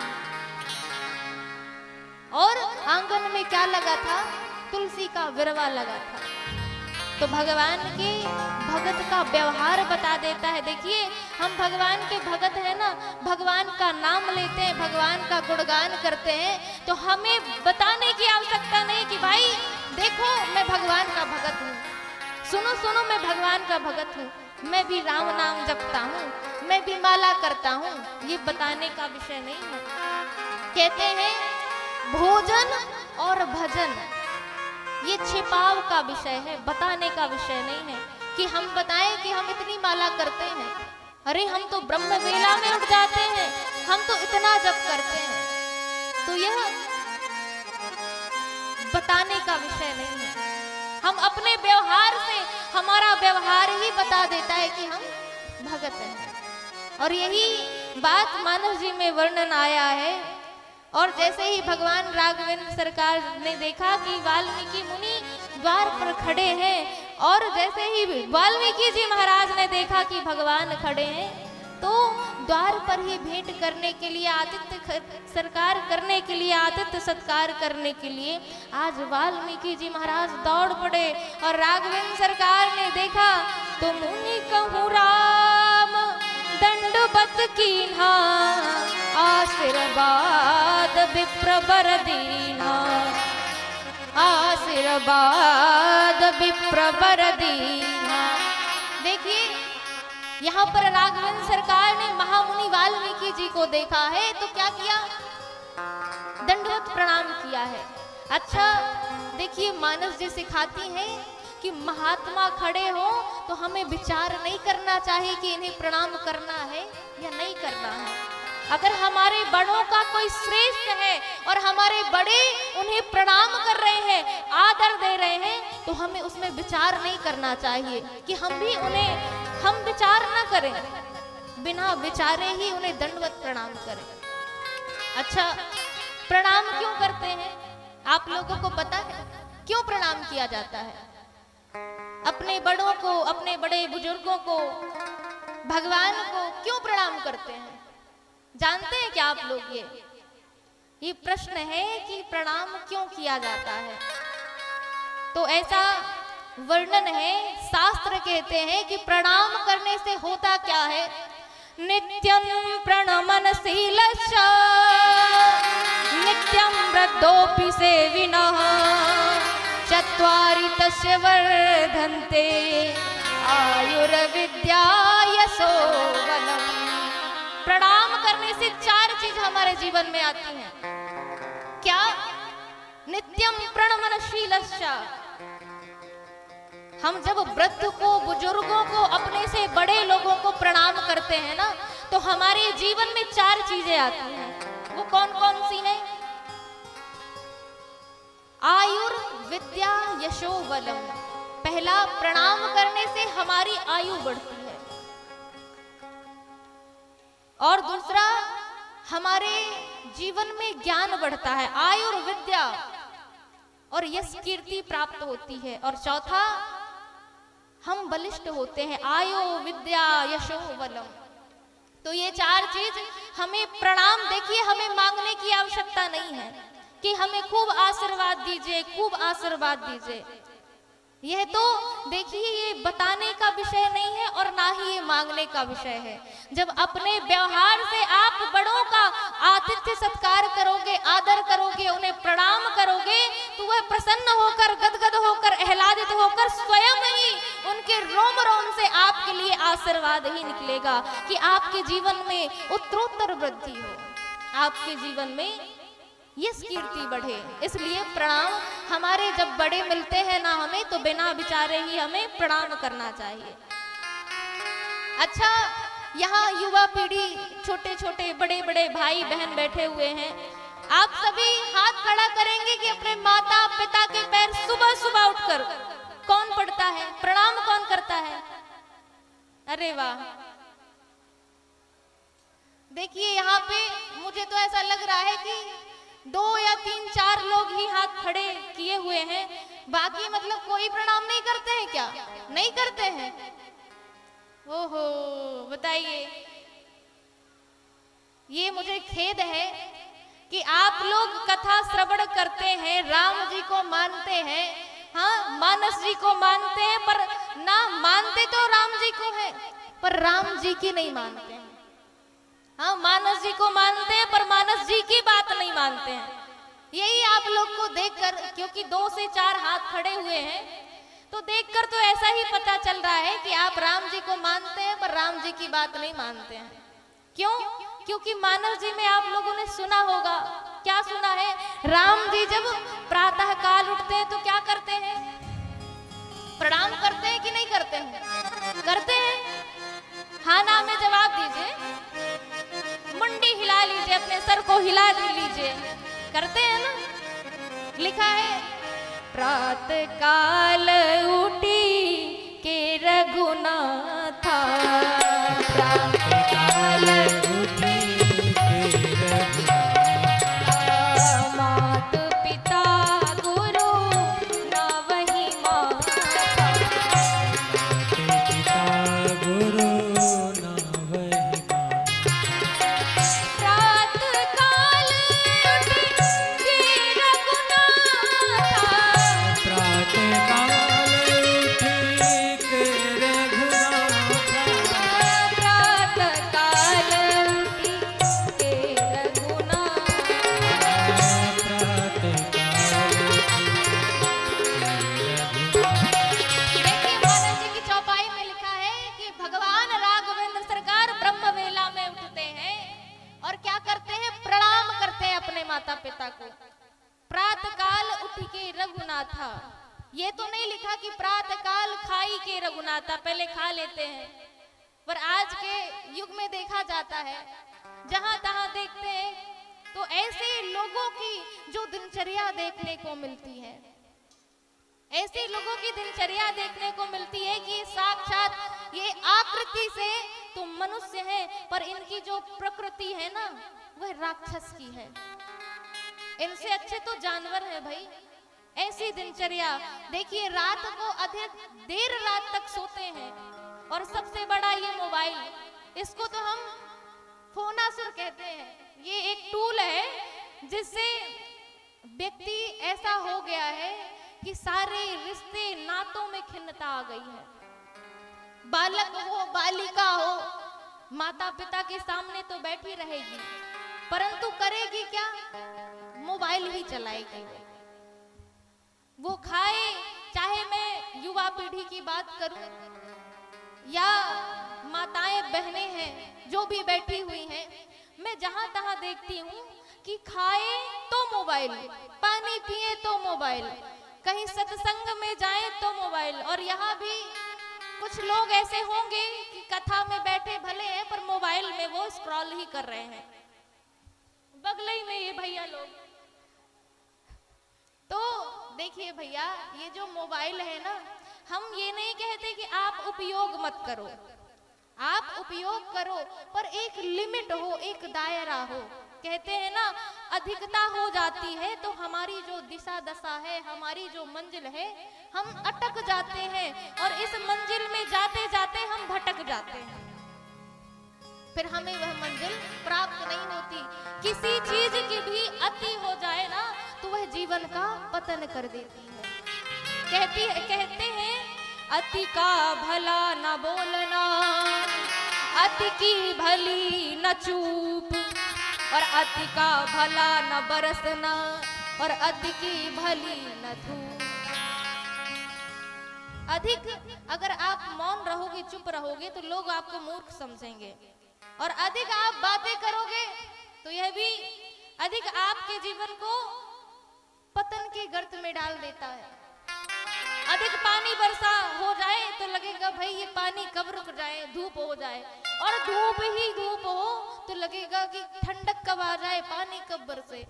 और आंगन में क्या लगा था, तुलसी का विरवा लगा था। तो भगवान के भगत का व्यवहार बता देता है। देखिए हम भगवान के भगत हैं ना, भगवान का नाम लेते हैं, भगवान का गुणगान करते हैं, तो हमें बताने की आवश्यकता नहीं कि भाई देखो मैं भगवान का भगत हूँ, सुनो सुनो मैं भगवान का भगत हूँ, मैं भी राम नाम जपता हूँ, मैं भी माला करता हूँ। ये बताने का विषय नहीं है। कहते हैं भोजन और भजन ये छिपाव का विषय है, बताने का विषय नहीं है कि हम बताएं कि हम इतनी माला करते हैं, अरे हम तो ब्रह्म वेला में उठ जाते हैं, हम तो इतना जप करते हैं। तो यह बताने का विषय नहीं है। हम अपने व्यवहार से, हमारा व्यवहार ही बता देता है कि हम भगत हैं। और यही बात मानस जी में वर्णन आया है। और जैसे ही भगवान राघवेंद्र सरकार ने देखा कि वाल्मीकि मुनि द्वार पर खड़े हैं, और जैसे ही वाल्मीकि जी महाराज ने देखा कि भगवान खड़े हैं, तो द्वार पर ही भेंट करने के लिए, आतिथ्य सरकार करने के लिए, आतिथ्य सत्कार करने के लिए आज वाल्मीकि जी महाराज दौड़ पड़े। और राघवेंद्र सरकार ने देखा तो मुनि कहूँ राम दंडवत कीन्हा, आशीर्वाद विप्र बर दीन्हा, आशीर्वाद विप्र बर दीन्हा। देखिए यहाँ पर राघवेंद्र सरकार ने महामुनि वाल्मीकि जी को देखा है तो क्या किया, दंडवत प्रणाम किया है। अच्छा देखिए मानस जी सिखाती हैं कि महात्मा खड़े हो तो हमें विचार नहीं करना चाहिए कि इन्हें प्रणाम करना है या नहीं करना है। अगर हमारे बड़ों का कोई श्रेष्ठ है और हमारे बड़े उन्हें प्रणाम कर रहे हैं, आदर दे रहे हैं, तो हमें उसमें विचार नहीं करना चाहिए कि हम भी उन्हें, हम विचार ना करें, बिना विचारे ही उन्हें दंडवत प्रणाम करें। अच्छा प्रणाम क्यों करते हैं, आप लोगों को पता है क्यों प्रणाम किया जाता है? अपने बड़ों को, अपने बड़े बुजुर्गों को, भगवान को क्यों प्रणाम करते हैं? जानते हैं क्या आप लोग? ये प्रश्न है कि प्रणाम क्यों किया जाता है। तो ऐसा वर्णन है, शास्त्र कहते हैं कि प्रणाम करने से होता क्या है, नित्यं प्रणमनशीलश्च नित्यं वृद्धोऽपि सेविनः चत्वारि तस्य वर्धन्ते आयुर्विद्या यशो बलम् प्रणाम करने से 4 चीज हमारे जीवन में आती हैं। क्या? नित्यम प्रणमनशीलश्च। हम जब वृद्ध को, बुजुर्गों को, अपने से बड़े लोगों को प्रणाम करते हैं ना, तो हमारे जीवन में 4 चीजें आती हैं। वो कौन कौन सी हैं? आयुर विद्या यशो बलम। पहला, प्रणाम करने से हमारी आयु बढ़ती है। और दूसरा, हमारे जीवन में ज्ञान बढ़ता है, आयुर विद्या और यश कीर्ति प्राप्त होती है। और चौथा, हम बलिष्ठ होते हैं, आयु विद्या यशो बलम। तो ये 4 चीज हमें प्रणाम, देखिए हमें मांगने की आवश्यकता नहीं है कि हमें खूब आशीर्वाद दीजिए, खूब आशीर्वाद दीजिए। यह तो देखिए ये बताने का विषय नहीं है और ना ही ये मांगने का विषय है। जब अपने व्यवहार से आप बड़ों का आतिथ्य सत्कार करोगे, आदर करोगे, उन्हें प्रणाम करोगे, तो वह प्रसन्न होकर, गदगद होकर, आह्लादित होकर स्वयं ही उनके रोम रोम से आपके लिए आशीर्वाद ही निकलेगा कि आपके जीवन में उत्तरोत्तर वृद्धि हो, आपके जीवन में यश कीर्ति बढ़े। इसलिए प्रणाम, हमारे जब बड़े मिलते हैं ना हमें, तो बिना विचारे ही हमें प्रणाम करना चाहिए। अच्छा, यहाँ युवा पीढ़ी, छोटे छोटे बड़े बड़े भाई बहन बैठे हुए हैं। आप सभी हाथ खड़ा करेंगे कि अपने माता पिता के पैर सुबह सुबह उठकर कौन पढ़ता है, प्रणाम कौन करता है? अरे वाह! देखिए यहाँ पे मुझे तो ऐसा लग रहा है कि 2 या 3, 4 लोग ही हाथ खड़े किए हुए हैं, बाकी मतलब कोई प्रणाम नहीं करते हैं क्या? नहीं करते हैं? ओहो, बताइए। ये मुझे खेद है कि आप लोग कथा श्रवण करते हैं, राम जी को मानते हैं, हाँ मानस जी को मानते हैं, पर ना मानते तो राम जी को है, पर राम जी की नहीं मानते हैं। हाँ, मानस जी को मानते हैं पर मानस जी की बात नहीं मानते हैं। यही आप लोग को देखकर, क्योंकि 2 से 4 हाथ खड़े हुए हैं, तो देखकर तो ऐसा ही पता चल रहा है कि आप राम जी को मानते हैं पर राम जी की बात नहीं मानते हैं। क्यों? क्योंकि मानस जी में आप लोगों ने सुना होगा, क्या सुना है? राम जी जब प्रातः काल उठते हैं तो क्या करते हैं? प्रणाम करते हैं कि नहीं करते हैं? करते हैं। हाँ ना में जवाब दीजिए, मुंडी हिला लीजिए, अपने सर को हिला लीजिए, करते हैं ना? लिखा है, प्रातः काल उठी के रघुनाथा, प्रातः काल उठी के रघुनाथा, मात पिता गुरु ना वही माता, पिता गुरु ना वही माता, प्रातः काल उठी के रघुनाथा, प्रातः काल उठी के रघुनाथा, प्रातः काल उठी के रघुनाथा, प्रातः काल देखिए मानस जी की चौपाई में लिखा है कि भगवान राघवेंद्र सरकार ब्रह्म वेला में उठते हैं और क्या करते हैं? प्रणाम करते हैं अपने माता पिता को। प्रातः काल उठ के रघुनाथा, ये तो नहीं लिखा कि प्रातः काल खाई के रघुनाथा, पहले खा लेते हैं। पर आज के युग में देखा जाता है, जहां तहां देखते हैं तो ऐसे लोगों की जो दिनचर्या देखने को मिलती है, ऐसे लोगों की दिनचर्या देखने को मिलती है कि साक्षात ये आकृति से तो मनुष्य है, पर इनकी जो प्रकृति है ना, वह राक्षस की है। इनसे अच्छे तो जानवर है भाई। ऐसी दिनचर्या देखिए, रात को अधिक देर रात तक सोते हैं, और सबसे बड़ा ये मोबाइल, इसको तो हम फोनासुर कहते हैं। ये एक टूल है जिससे व्यक्ति ऐसा हो गया है कि सारे रिश्ते नातों में खिन्नता आ गई है। बालक हो, बालिका हो, माता पिता के सामने तो बैठी रहेगी, परंतु करेगी क्या? मोबाइल ही चलाएगी। वो खाए, चाहे मैं युवा पीढ़ी की बात करूं या माताएं बहनें हैं जो भी बैठी हुई हैं, मैं जहां तहां देखती हूँ कि खाए तो मोबाइल, पानी पिए तो मोबाइल, कहीं सत्संग में जाएं तो मोबाइल। और यहाँ भी कुछ लोग ऐसे होंगे कि कथा में बैठे भले हैं पर मोबाइल में वो स्क्रॉल ही कर रहे हैं। बगल में ये भैया लोग, तो देखिए भैया, ये जो मोबाइल है ना, हम ये नहीं कहते कि आप उपयोग मत करो, आप उपयोग करो, पर एक लिमिट हो, एक दायरा हो। कहते हैं ना, अधिकता हो जाती है तो हमारी जो दिशा दशा है, हमारी जो मंजिल है, हम अटक जाते हैं और इस मंजिल में जाते जाते हम भटक जाते हैं, फिर हमें वह मंजिल प्राप्त नहीं होती। किसी चीज की भी अति हो जाए ना तो वह जीवन का पतन कर देती है। कहते हैं अति का भला न बोलना, अति की भली न चूप, और अति का भला न बरसना, और अति की भली न धूप। अधिक अगर आप मौन रहोगे, चुप रहोगे, तो लोग आपको मूर्ख समझेंगे, और अधिक आप बातें करोगे तो यह भी अधिक आपके जीवन को पतन के गर्त में डाल देता है। अधिक पानी वर्षा हो जाए तो लगेगा भाई ये पानी कब रुक जाए, धूप हो जाए, और धूप ही धूप हो तो लगेगा कि ठंडक कब आ जाए, पानी कब बरसे।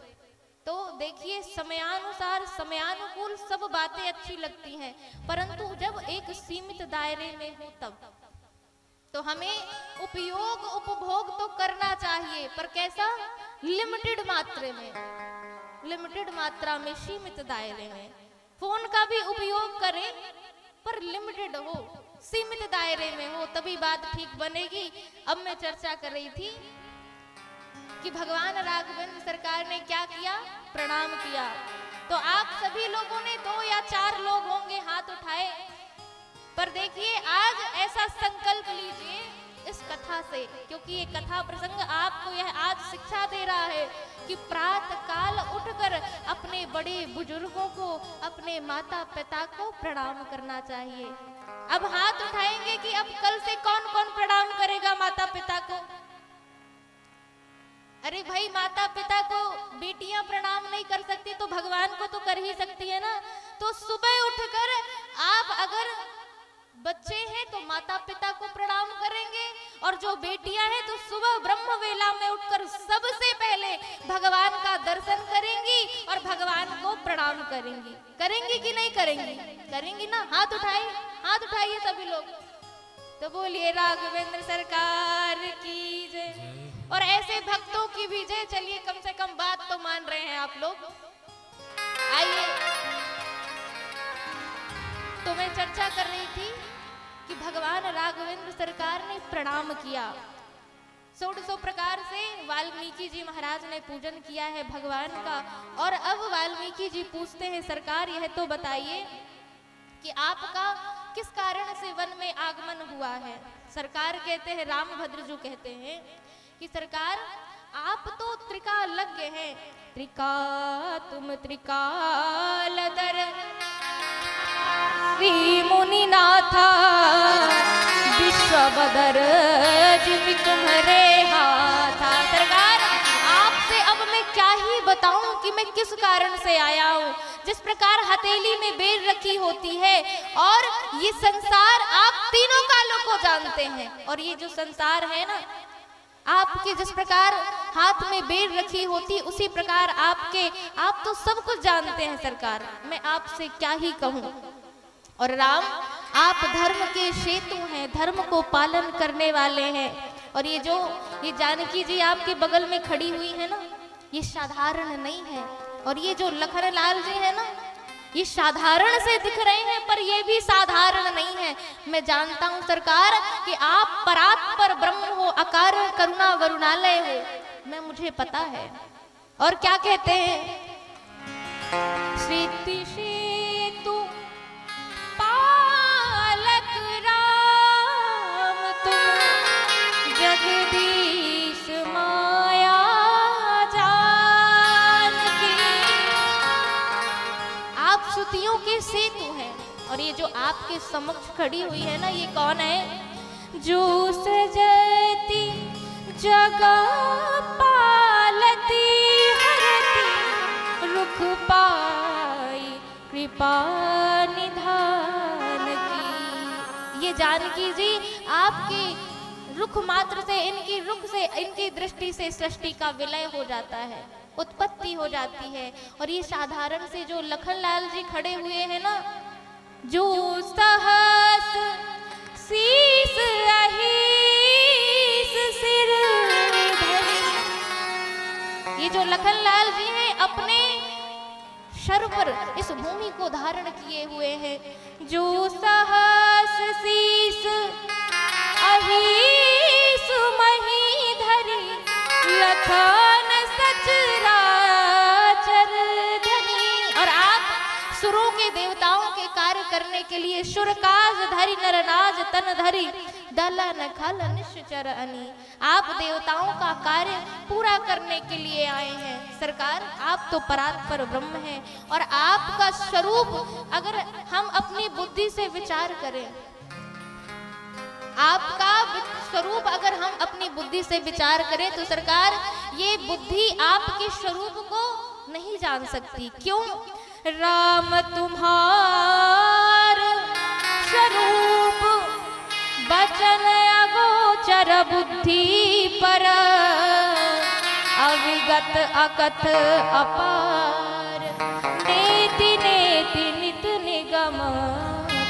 तो देखिए, समयानुसार समयानुकूल सब बातें अच्छी लगती हैं, परंतु जब एक सीमित दायरे में हो तब तो हमें उपयोग उपभोग तो करना चाहिए, पर कैसा? लिमिटेड मात्रा में, लिमिटेड मात्रा में, सीमित दायरे में। फोन का भी उपयोग करें पर लिमिटेड हो, सीमित दायरे में हो, तभी बात ठीक बनेगी। अब मैं चर्चा कर रही थी कि भगवान राघवेंद्र सरकार ने क्या किया? प्रणाम किया। तो आप सभी लोगों ने 2 या 4 लोग होंगे हाथ उठाए, पर देखिए आज ऐसा संकल्प लीजिए इस कथा से, क्योंकि ये कथा प्रसंग आपको यह आज शिक्षा दे रहा है कि प्रातः काल उठकर अपने बड़े बुजुर्गों को, अपने माता पिता को प्रणाम करना चाहिए। अब हाथ उठाएंगे कि अब कल से कौन कौन प्रणाम करेगा माता पिता को? अरे भाई, माता पिता को बेटियां प्रणाम नहीं कर सकती तो भगवान को तो कर ही सकती है ना। तो सुबह उठकर आप अगर बच्चे हैं तो माता पिता को प्रणाम करेंगे, और जो बेटियां हैं तो सुबह ब्रह्म वेला में उठकर सबसे पहले भगवान का दर्शन करेंगी और भगवान को प्रणाम करेंगी। करेंगी कि नहीं करेंगी? करेंगी ना। हाथ उठाइए, हाथ उठाइए सभी लोग। तो बोलिए राघवेंद्र सरकार की जय, और ऐसे भक्तों की भी जय। चलिए, कम से कम बात तो मान रहे हैं आप लोग। आइए, तो मैं चर्चा कर रही थी कि भगवान राघवेंद्र सरकार ने प्रणाम किया। 1600 प्रकार से वाल्मीकि जी महाराज ने पूजन किया है भगवान का। और अब वाल्मीकि जी पूछते हैं, सरकार यह तो बताइए कि आपका किस कारण से वन में आगमन हुआ है? सरकार कहते हैं, रामभद्र जो कहते हैं कि सरकार आप तो त्रिकालज्ञ हैं, त्रिका तुम त्रिकालधर श्री मुनिनाथा विश्वबदर जिमि तुम्हारे हाथा। सरकार, आपसे अब मैं क्या ही बताऊं कि मैं किस कारण से आया हूँ। जिस प्रकार हथेली में बेर रखी होती है और ये संसार आप तीनों कालों को जानते हैं, और ये जो संसार है ना, आपके जिस प्रकार हाथ में बेर रखी होती उसी प्रकार आप तो सब कुछ जानते हैं सरकार। मैं आपसे क्या ही कहूँ। और राम, आप धर्म के सेतु हैं, धर्म को पालन करने वाले हैं। और ये जानकी जी आपके बगल में खड़ी हुई है ना, ये साधारण नहीं है। और ये जो लखन लाल जी है ना, ये साधारण से दिख रहे हैं पर ये भी साधारण नहीं है। मैं जानता हूं सरकार कि आप परात्पर ब्रह्म हो, अकार करुणा वरुणालय हो, मुझे पता है। और क्या कहते हैं? श्रीति सेतु पालक राम तुम, जगदीश माया जानकी। आप श्रुतियों के सेतु हैं। और ये जो आपके समक्ष खड़ी हुई है ना, ये कौन है? जो सजती जगह पालती हरती रुख पाई कृपा निधान की। ये जानकी जी आपके रुख मात्र से, इनकी रुख से, इनकी दृष्टि से सृष्टि का विलय हो जाता है, उत्पत्ति हो जाती है। और ये साधारण से जो लखनलाल जी खड़े हुए हैं ना, जो सहस शीस अहीस सिर धरि, ये जो लखनलाल जी हैं अपने शर पर इस भूमि को धारण किए हुए हैं। जो सहस शीस अहीस मही धरि लखन सचराचर धनि। और आप सुरों के देवताओं के कार्य करने के लिए शुरकाज धरि नरनाज तन धरि दलन खल निश्चर अनि, आप देवताओं का कार्य पूरा करने के लिए आए हैं। सरकार आप तो परात्पर ब्रह्म हैं और आपका स्वरूप अगर हम अपनी बुद्धि से विचार करें, आपका स्वरूप अगर हम अपनी बुद्धि से विचार करें तो सरकार ये बुद्धि आपके स्वरूप को नहीं जान सकती। क्यों? राम तुम्हार स्वरूप बचन अगोचर बुद्धि पर अविगत अकथ अपार नेति नेति नित निगम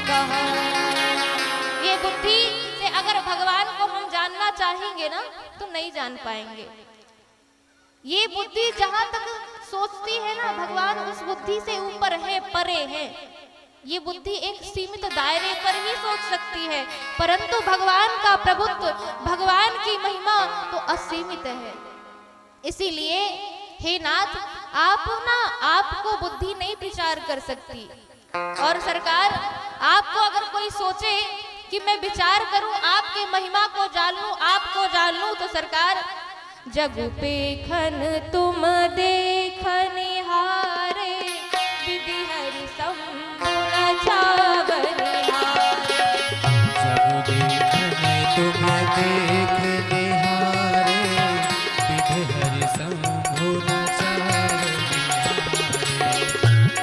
कहा। ये बुद्धि से अगर भगवान को हम जानना चाहेंगे ना तो नहीं जान पाएंगे। ये बुद्धि जहां तक सोचती है ना, भगवान उस बुद्धि से ऊपर है, परे है। ये बुद्धि एक सीमित दायरे पर ही सोच सकती है, परंतु भगवान का प्रभुत्व, भगवान की महिमा तो असीमित है। इसीलिए हे नाथ, आप ना आपको बुद्धि नहीं विचार कर सकती। और सरकार आपको अगर कोई सोचे कि मैं विचार करूं, आपके महिमा को जान लूं, आपको जान लूं, तो सरकार जग पेखन तुम देखनिहारे विधि हरि शंभु न छावनिहारे। जग देखने तुम देखनिहारे विधि हरि शंभु न छावनिहारे।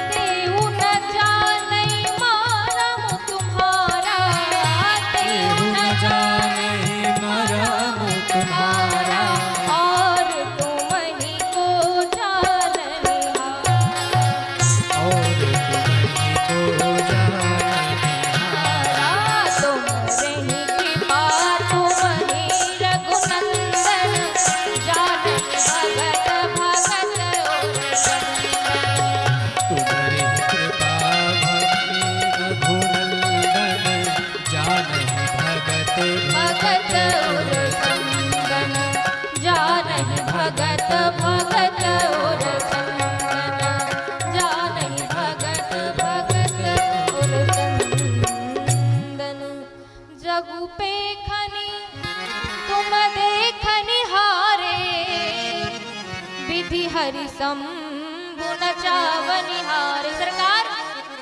तेहु न जानई मरम तुम्हारा, तेहु न जानई मरम तुम्हारा, और तुम ही को जाननिहार। और तुम्हीं को जाननिहारा। तुमरे ही कृपा तुमहि रघुनंदन, जानत भगत भगत और चंदन। तुम्हारी कृपा भक्ति रघुनंदन, जानहि भगत भगत और चंदन, जानहि भगत भगत और चंदन, जानहि भगत भगत और चंदन। जगु पेखनि तुम देखनिहारे विधि हरि शंभु न छावनिहारे। सरकार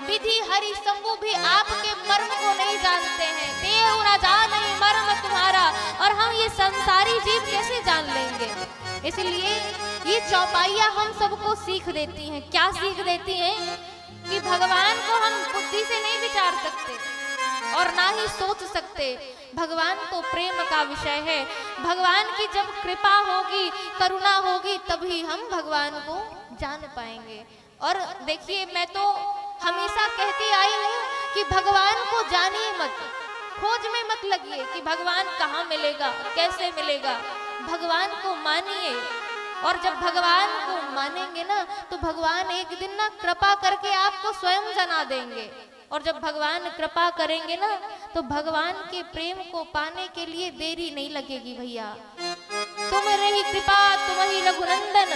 विधि हरि शंभु भी आपके मर्म को नहीं जानते हैं। देव न जानई मर्म तुम्हारा, और हम ये संसारी जीव कैसे जान लेंगे? इसलिए ये चौपाइयाँ हम सबको सीख देती हैं। क्या सीख देती हैं? कि भगवान को हम बुद्धि से नहीं विचार सकते और ना ही सोच सकते। भगवान तो प्रेम का विषय है। भगवान की जब कृपा होगी, करुणा होगी, तभी हम भगवान को जान पाएंगे। और देखिए, मैं तो हमेशा कहती आई हूँ कि भगवान को जानिए मत, खोज में मत लगिए कि भगवान कहाँ मिलेगा, कैसे मिलेगा। भगवान को मानिए, और जब भगवान को मानेंगे ना तो भगवान एक दिन ना कृपा करके आपको स्वयं जना देंगे। और जब भगवान कृपा करेंगे ना तो भगवान के प्रेम को पाने के लिए देरी नहीं लगेगी भैया। तुम रही कृपा तुम ही रघुनंदन,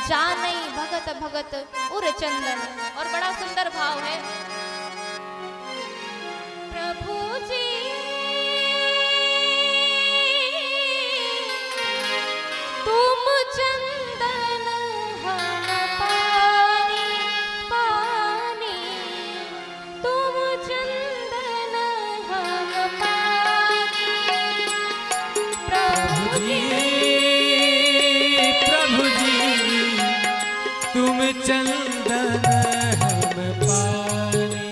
जानई भगत भगत उर चंदन। और बड़ा सुंदर भाव है। प्रभु जी तुम चंदन हम पानी पानी, तुम चंदन हम पानी, चंदन हम पानी,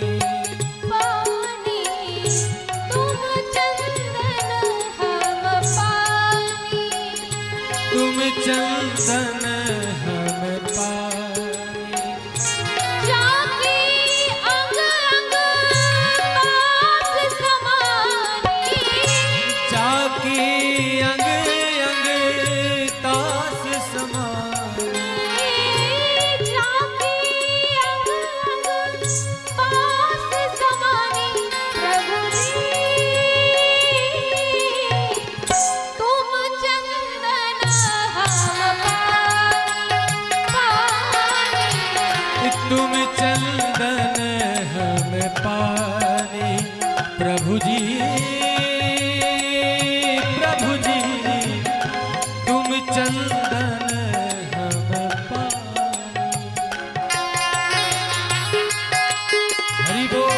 पानी तुम चंदन हम पानी, तुम चंदन हम पानी, जाके अंग अंग पास समानी, जाके अंग अंग तास समानी, जाके अंग अंग पास समानी, प्रभु जी तुम चंदन हम पानी, तुम चंदन हम पानी, प्रभु जी प्रभु जी तुम चंदन हम पानी। हरि बोल।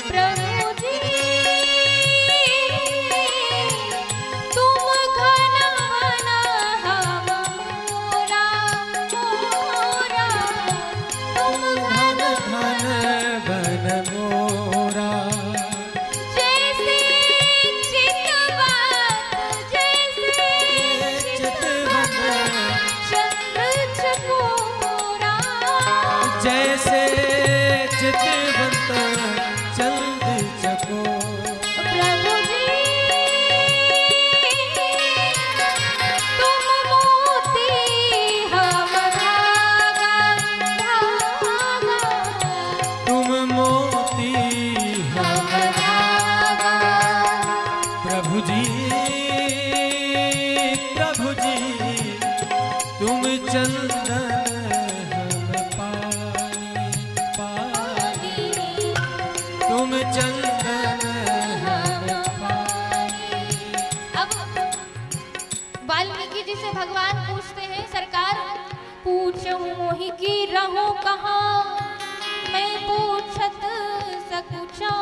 प्रभु जी तुम घन घन हम मोरा मोरा, तुम घन घन बन मोरा, जैसे चितवत जैसे चितवत चंद्र चकोरा, जैसे चितवंत चंद चको, प्रभु जी तुम मोती हम धागा धागा, तुम मोती हम हम धागा, प्रभु जी प्रभु जी तुम चंदन हम पानी पानी, तुम चंदन हम पानी। अब वाल्मीकि जी से भगवान पूछते हैं, सरकार पूछूं मोहि की रहूं कहाँ, मैं पूछत सकुचा,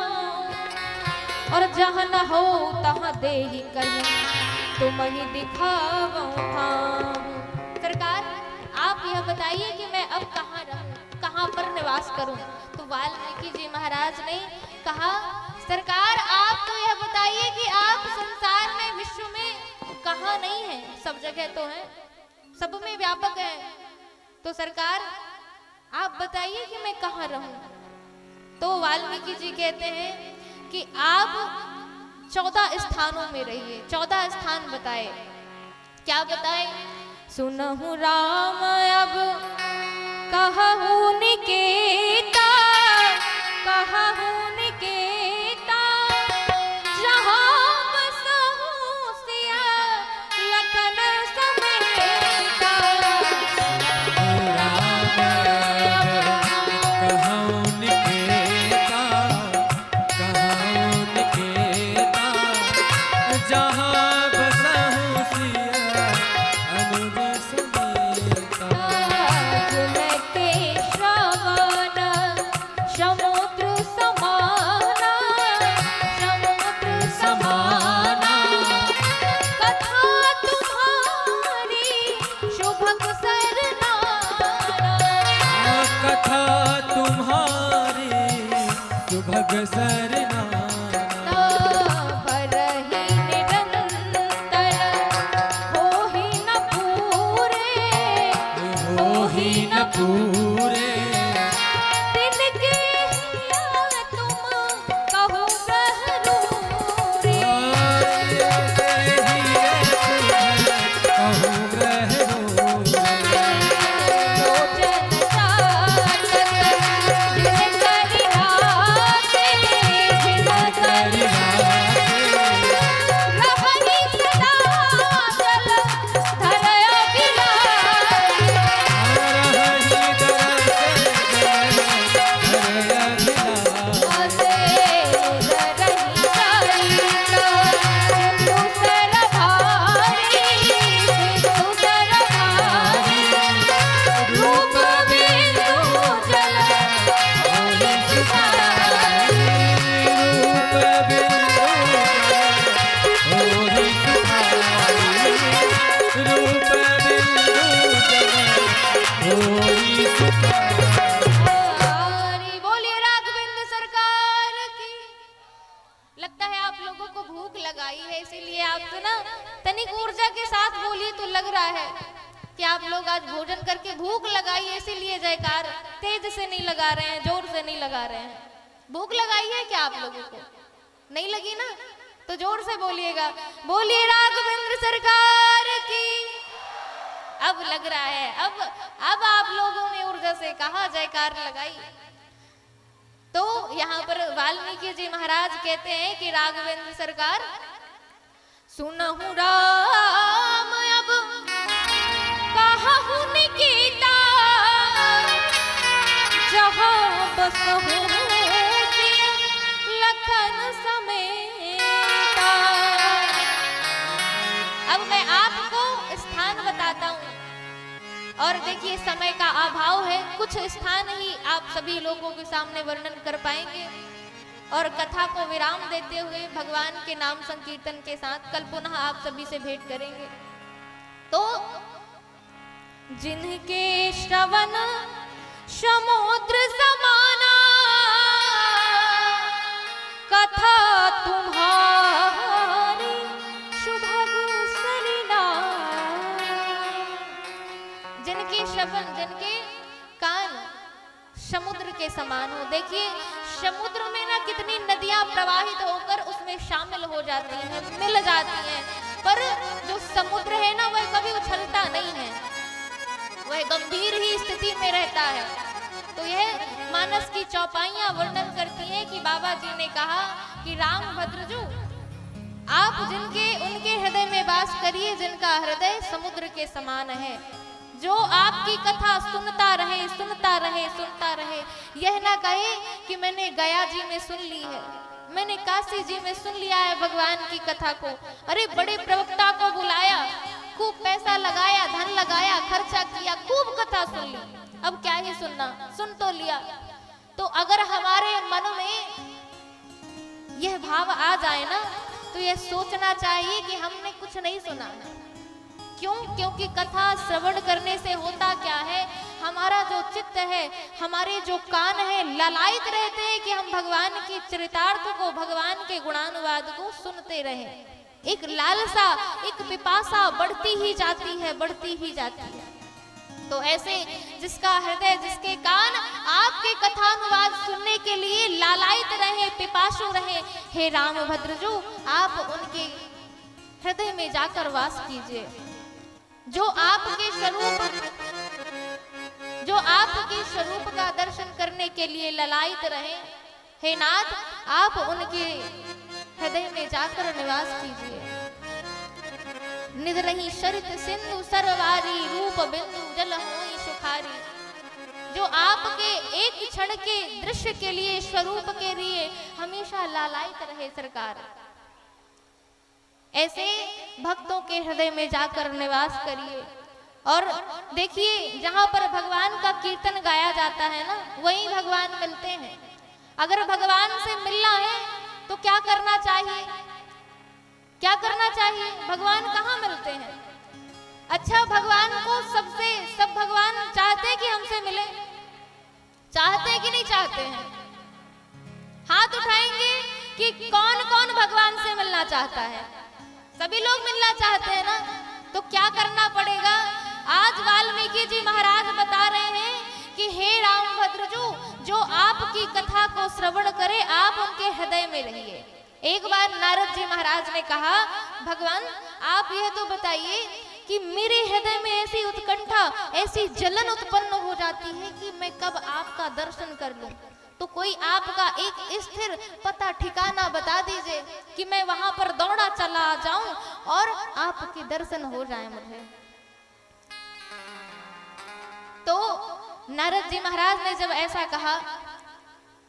और जहाँ न हो तहाँ देहि कहीं, तुम ही दिखावो ठाम। सरकार आप यह बताइए कि मैं अब कहाँ रहूं, कहाँ पर निवास करूं। तो वाल्मीकि जी महाराज ने कहा, सरकार आप तो यह बताइए कि आप संसार में विश्व में कहाँ नहीं है, सब जगह तो है, सब में व्यापक है, तो सरकार आप बताइए कि मैं कहाँ रहूं। तो वाल्मीकि जी कहते हैं कि आप 14 स्थानों में रहिए, 14 स्थान बताए। क्या बताए? सुनहु राम अब कहूँ निकेता, कहूँ निकेता, जहाँ बसहु सिया लखन समेता। कहूँ निकेता, कहूँ निकेता, जहाँ बसहु सिया अनुज समेता। सुनते श्रवण समुद्र समाना, समुद्र समाना, कथा तुम्हारी शुभग सरनाना। कथा तुम्हारी सुभग सरनाना। बरहि निरंतर होहि न पूरे, होहि न पूरे, तिनके हिया तुम कहो बहरूरे। कहूँ ग्रह लोचन चाटक लगाई है, इसीलिए आपसे ना तनिक ऊर्जा के साथ बोलिए तो लग रहा है कि आप लोग आज भोजन करके भूख लगाई है, इसीलिए जयकार तेज से नहीं लगा रहे हैं, जोर से नहीं लगा रहे हैं। भूख लगाई है क्या आप लोगों को? नहीं लगी ना? तो जोर से बोलिएगा, बोलिए राघवेंद्र सरकार की। अब लग रहा है, अब आप लोगों ने ऊर्जा से कहा, जयकार लगाई। तो यहाँ पर वाल्मीकि जी महाराज कहते हैं कि राघवेंद्र सरकार सुनहु राम अब कहु निकिता जहाँ बसहु लखन समेता। अब मैं आपको स्थान बताता हूँ, और देखिए समय का अभाव है, कुछ स्थान ही आप सभी लोगों के सामने वर्णन कर पाएंगे और कथा को विराम देते हुए भगवान के नाम संकीर्तन के साथ कल पुनः आप सभी से भेंट करेंगे। तो जिनके श्रवण समुद्र समाना कथा तुम्हारी सुभग सलिला। जिनके श्रवण, जिनके कान समुद्र के समान हो। देखिए समुद्र में ना कितनी नदियां प्रवाहित होकर उसमें शामिल हो जाती हैं, मिल जाती हैं, पर जो समुद्र है ना वह कभी उछलता नहीं है, वह गंभीर ही स्थिति में रहता है। तो यह मानस की चौपाइयां वर्णन करती हैं कि बाबा जी ने कहा कि राम भद्रजू आप जिनके उनके हृदय में वास करिए जिनका हृदय समुद्र के समान है, जो आपकी कथा सुनता रहे सुनता रहे सुनता रहे, यह ना कहे कि मैंने गया जी में सुन ली है, मैंने काशी जी में सुन लिया है भगवान की कथा को। अरे बड़े प्रवक्ता को बुलाया, खूब पैसा लगाया, धन लगाया, खर्चा किया, खूब कथा सुन ली, अब क्या ही सुनना, सुन तो लिया। तो अगर हमारे मन में यह भाव आ जाए ना तो यह सोचना चाहिए कि हमने कुछ नहीं सुना। क्यों? क्योंकि कथा श्रवण करने से होता क्या है, हमारा जो चित्त है, हमारे जो कान है, ललायित रहते हैं कि हम भगवान की चरितार्थ को, भगवान के गुणानुवाद को सुनते रहें। एक लालसा, एक पिपासा बढ़ती ही जाती है, बढ़ती ही जाती है। तो ऐसे जिसका हृदय, जिसके कान आपके कथानुवाद सुनने के लिए लालायित रहे, पिपासु रहे, हे राम भद्रजू आप उनके हृदय में जाकर वास कीजिए। जो आपके स्वरूप का दर्शन करने के लिए ललायित रहे, हे नाथ आप उनके हृदय में जाकर निवास कीजिए। निध रही सरित सिंधु सरवारी, रूप बिंदु जल होई सुखारी। जो आपके एक क्षण के दृश्य के लिए, स्वरूप के लिए हमेशा लालायित रहे सरकार, ऐसे भक्तों के हृदय में जाकर निवास करिए। और देखिए जहां पर भगवान का कीर्तन गाया जाता है ना, वहीं भगवान मिलते हैं। अगर भगवान से मिलना है तो क्या करना चाहिए? क्या करना चाहिए? भगवान कहाँ मिलते हैं? अच्छा, भगवान को सब भगवान चाहते हैं कि हमसे मिले? चाहते हैं कि नहीं चाहते हैं? हाथ उठाएंगे कि कौन कौन भगवान से मिलना चाहता है? सभी लोग मिलना चाहते हैं ना। तो क्या करना पड़ेगा? आज वाल्मीकि जी महाराज बता रहे हैं कि हे राम भद्रजू, जो आपकी कथा को श्रवण करे आप उनके हृदय में रहिए। एक बार नारद जी महाराज ने कहा, भगवान आप यह तो बताइए कि मेरे हृदय में ऐसी उत्कंठा, ऐसी जलन उत्पन्न हो जाती है कि मैं कब आपका दर्शन कर लूं। तो कोई आपका एक स्थिर पता ठिकाना बता दीजिए कि मैं वहां पर दौड़ा चला जाऊं और आपके दर्शन हो जाए मुझे। तो नारद जी महाराज ने जब ऐसा कहा,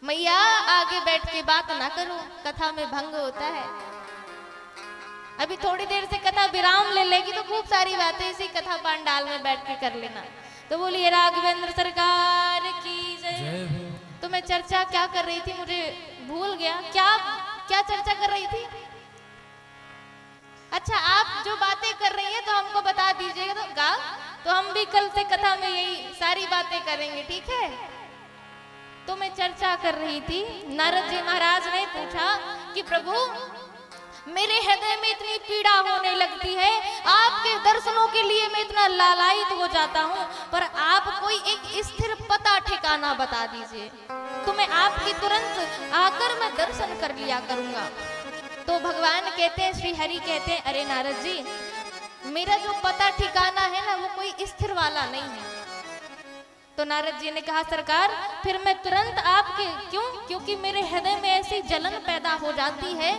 मैया आगे बैठ के बात ना करो, कथा में भंग होता है। अभी थोड़ी देर से कथा विराम ले लेगी तो खूब सारी बातें इसी कथा पांडाल में बैठ के कर लेना। तो बोलिए राघवेंद्र सरकार की जय। तो मैं चर्चा क्या कर रही थी, मुझे भूल गया। क्या चर्चा कर रही थी? अच्छा, आप जो बातें कर रही हैं तो हमको बता दीजिएगा तो हम भी कल से कथा में यही सारी बातें करेंगे, ठीक है? तो मैं चर्चा कर रही थी, नारद जी महाराज ने पूछा कि प्रभु मेरे हृदय में इतनी पीड़ा होने लगती है, आपके दर्शनों के लिए मैं इतना लालायित हो जाता हूँ, पर आप कोई एक स्थिर पता ठिकाना बता दीजिए तो मैं आपकी तुरंत आकर मैं दर्शन कर लिया करूंगा। तो भगवान कहते हैं, श्री हरि कहते हैं, अरे नारद जी, मेरा जो पता ठिकाना है ना वो कोई स्थिर वाला नहीं है। तो नारद जी ने कहा, सरकार फिर मैं तुरंत आपके, क्योंकि मेरे हृदय में ऐसी जलन पैदा हो जाती है,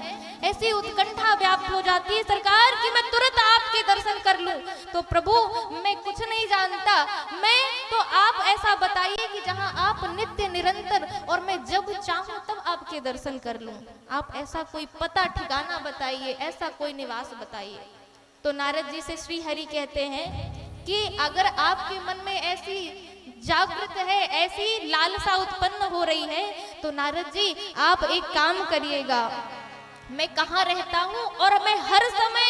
ऐसी उत्कंठा व्याप्त हो जाती है सरकार कि मैं तुरंत आपके दर्शन कर लूं। तो प्रभु मैं कुछ नहीं जानता, मैं तो आप ऐसा बताइए कि जहां आप नित्य निरंतर और मैं जब चाहूं तब आपके दर्शन कर लूं। आप ऐसा कोई पता ठिकाना बताइए, ऐसा कोई निवास बताइए। तो नारद जी से श्री हरि कहते हैं कि अगर आपके मन में ऐसी जागृत है, ऐसी लालसा उत्पन्न हो रही है, तो नारद जी आप एक काम करिएगा, मैं कहाँ रहता हूँ और मैं हर समय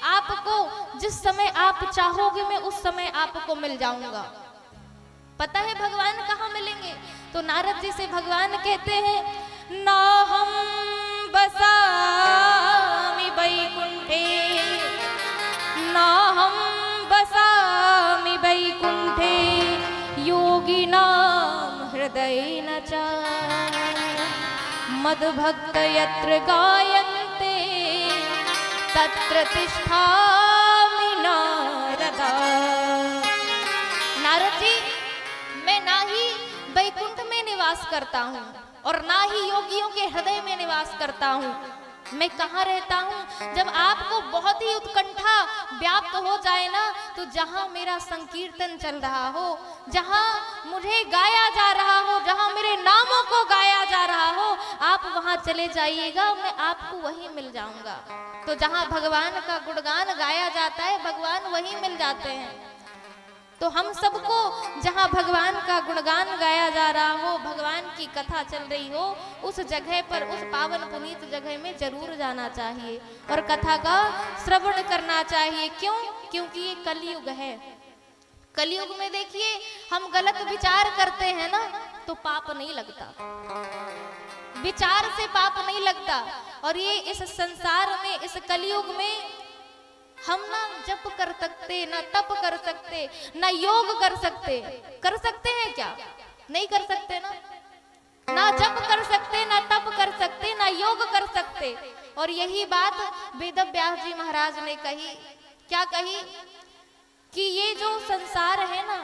आपको, जिस समय आप चाहोगे मैं उस समय आपको मिल जाऊंगा। पता है भगवान कहाँ मिलेंगे? तो नारद जी से भगवान कहते हैं, ना हम बसामि वैकुंठे, ना हम बसामि वैकुंठे, योगिनां हृदयेन च, मद्भक्त यत्र गायन्ते तत्र तिष्ठामि नारद। नारद जी, मैं ना ही वैकुंठ में निवास करता हूँ और ना ही योगियों के हृदय में निवास करता हूँ। मैं कहाँ रहता हूँ? जब आपको बहुत ही उत्कंठा व्याप्त हो जाए ना, तो जहाँ मेरा संकीर्तन चल रहा हो, जहाँ मुझे गाया जा रहा हो, जहाँ मेरे नामों को गाया जा रहा हो, आप वहाँ चले जाइएगा, मैं आपको वहीं मिल जाऊंगा। तो जहाँ भगवान का गुणगान गाया जाता है, भगवान वहीं मिल जाते हैं। तो हम सबको जहाँ भगवान का गुणगान गाया जा रहा हो, भगवान की कथा चल रही हो, उस जगह पर, उस पावन पुनीत जगह में जरूर जाना चाहिए और कथा का श्रवण करना चाहिए। क्यों? क्योंकि ये कलयुग है। कलयुग में देखिए, हम गलत विचार करते हैं ना तो पाप नहीं लगता, विचार से पाप नहीं लगता। और ये इस संसार में, इस कलयुग में हम ना जप कर सकते, ना तप कर सकते, ना योग कर सकते। कर सकते हैं क्या? नहीं कर सकते ना। ना जप कर सकते, ना तप कर सकते, ना योग कर सकते। और यही बात वेद व्यास जी महाराज ने कही। क्या कही? कि ये जो संसार है ना,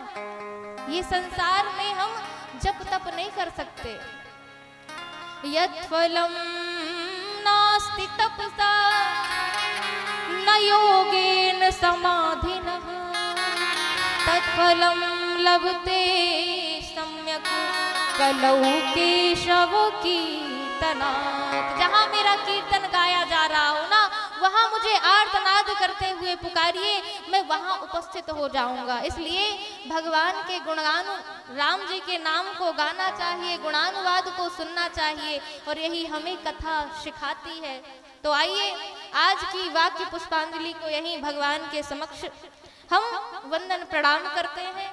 ये संसार में हम जप तप नहीं कर सकते। यत् फलम नास्ति तपसा न योगेन समाधिनः, तत्फलं लभते सम्यक् कलौ केशव कीर्तनात्। जहाँ मेरा कीर्तन गाया जा रहा हो ना, वहाँ मुझे आर्तनाद करते हुए पुकारिए, मैं वहाँ उपस्थित हो जाऊंगा। इसलिए भगवान के गुणगान, राम जी के नाम को गाना चाहिए, गुणानुवाद को सुनना चाहिए, और यही हमें कथा सिखाती है। तो आइए आज की वाक्य पुष्पांजलि को यहीं भगवान के समक्ष हम वंदन प्रणाम करते हैं,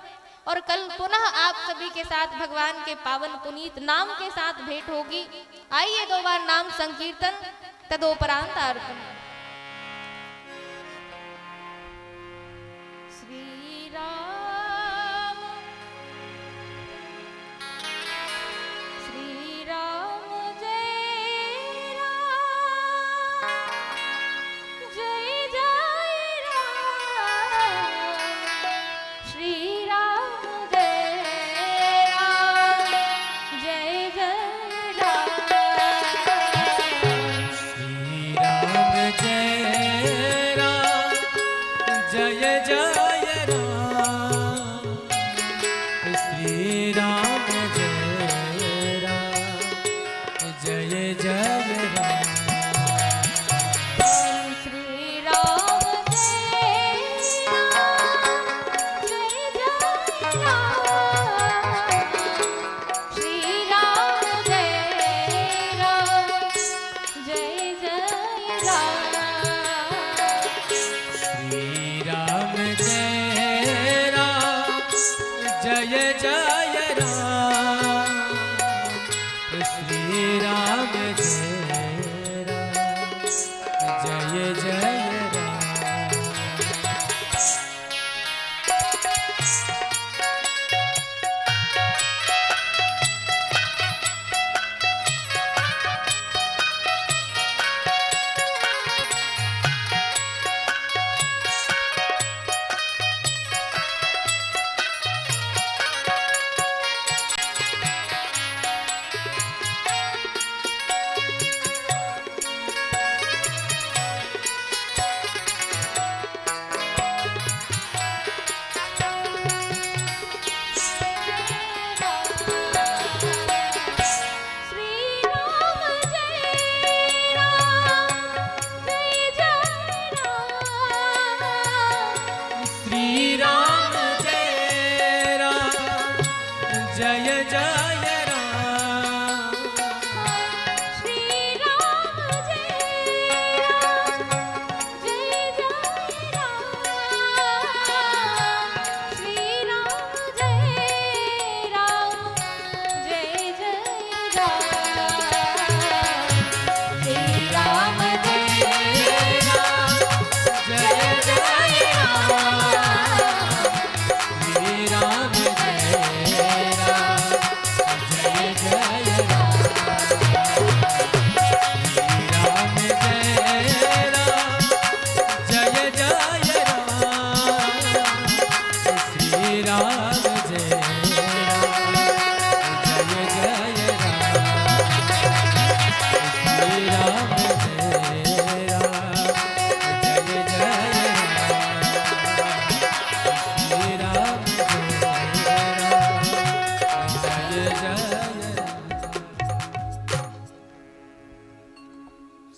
और कल पुनः आप सभी के साथ भगवान के पावन पुनीत नाम के साथ भेंट होगी। आइए 2 बार नाम संकीर्तन, तदोपरांत अर्पण। श्री राम, श्री राम जय राम, जय जय राम, श्री राम जय राम, जय जय राम, श्री राम जय राम, जय जय राम, श्री राम जय राम, जय जय राम, श्री राम जय राम, जय जय राम, श्री राम जय राम, जय जय राम, श्री राम जय राम, जय जय राम, श्री राम जय राम, जय जय राम।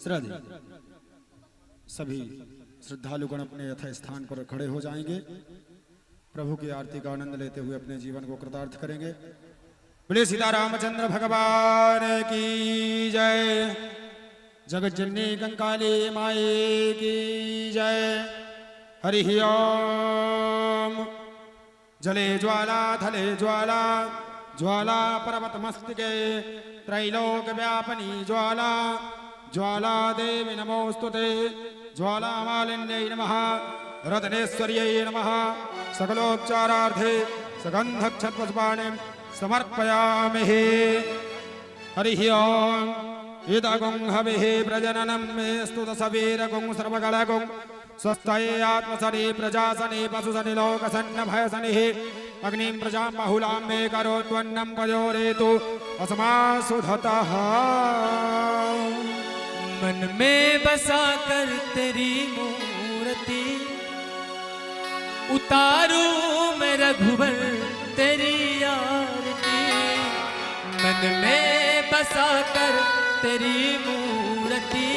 श्रद्धा सभी श्रद्धालुगण अपने यथा स्थान पर खड़े हो जाएंगे। प्रभु की आरती का आनंद लेते हुए अपने जीवन को कृतार्थ करेंगे। बोले सीतारामचंद्र भगवान की जय। जगत जननी कंकाली माए की जय। हरि ओम। जले ज्वाला थले ज्वाला ज्वाला पर्वत मस्तके त्रैलोक व्यापनी ज्वाला ज्वाला देवी नमोस्तुते। ज्वाला मालिन्यै नमः रत्नेश्वर्यै नमः। सकलोपचारार्थे सगन्धक्षतपुष्पाणिं समर्पयामि। हरि ओम। इदगुं हविः प्रजननं मे स्तुतसवीरगुं सर्वगणगुं स्वस्तये आत्मसनि प्रजासनि पशुसनि लोकसन्न भयसनिः। अग्निं प्रजां बहुलां मे करोत्वन्नं पयोरेतु अस्मासुधतः। मन में बसा कर तेरी मूर्ति उतारू मैं रघुबर तेरी आरती। मन में बसा कर तेरी मूर्ति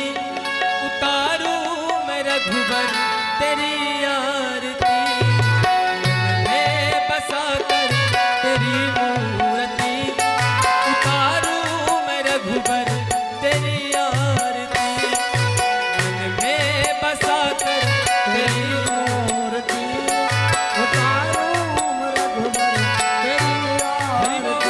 उतारू मैं रघुबर तेरी आरती। मन में बसा कर तेरी मूर्ति उतारू मैं रघुबर तेरी आरती। मन में बसा कर तेरी मूर्ति उतारू मैं रघुबर तेरी आरती।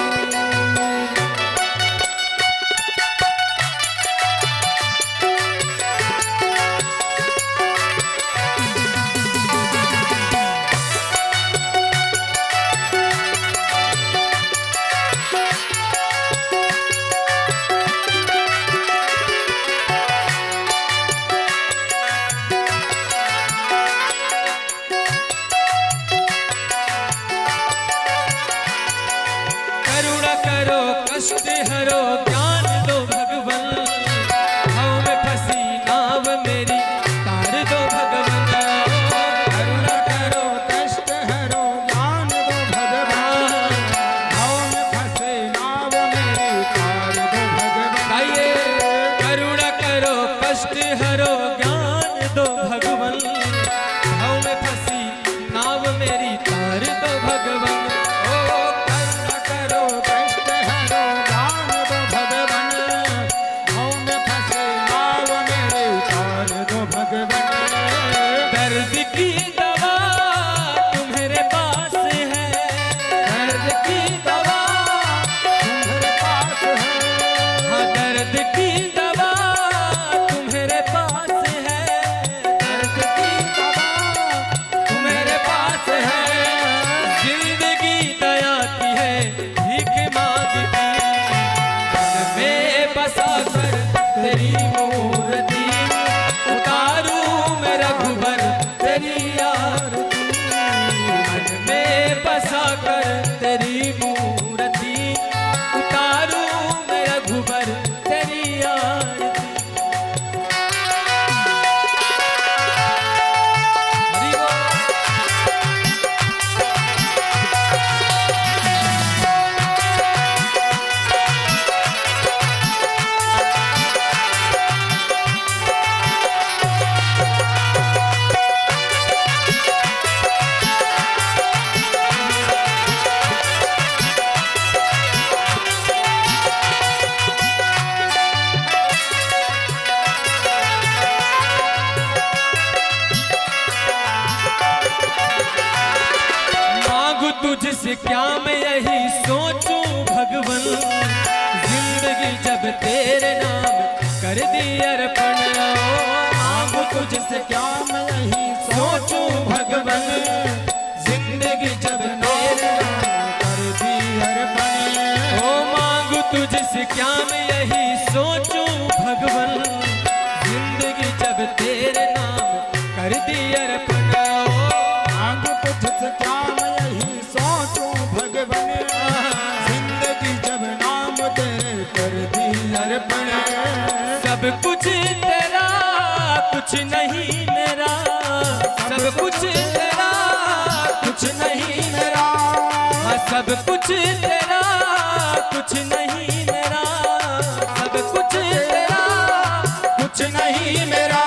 कर तेरी मूर्ति, उतारूं मैं रघुबर तेरी आरती। मन में बसा कर तेरी मूर्ति, उतारूं मैं रघुबर तेरी आरती। हरि बोल। मांगू तुझसे क्या मैं यही सोचूं भगवन, जिंदगी जब तेरे नाम कर दी अर्पण। मांगू तुझसे क्या मैं यही सोचूं भगवन, जिंदगी जब तेरे नाम कर दी अर्पण। ओ मांगू तुझसे क्या मैं यही सोचूं भगवन, जिंदगी जब तेरे नाम कर दी अर्पण। मांगू तुझसे क्या मैं यही सोचूं भगवन, जिंदगी जब नाम तेरे कर दी अर्पण। सब कुछ तेरा कुछ नहीं मेरा, सब कुछ तेरा कुछ नहीं मेरा। हाँ, सब कुछ तेरा कुछ नहीं मेरा, सब कुछ तेरा कुछ नहीं मेरा।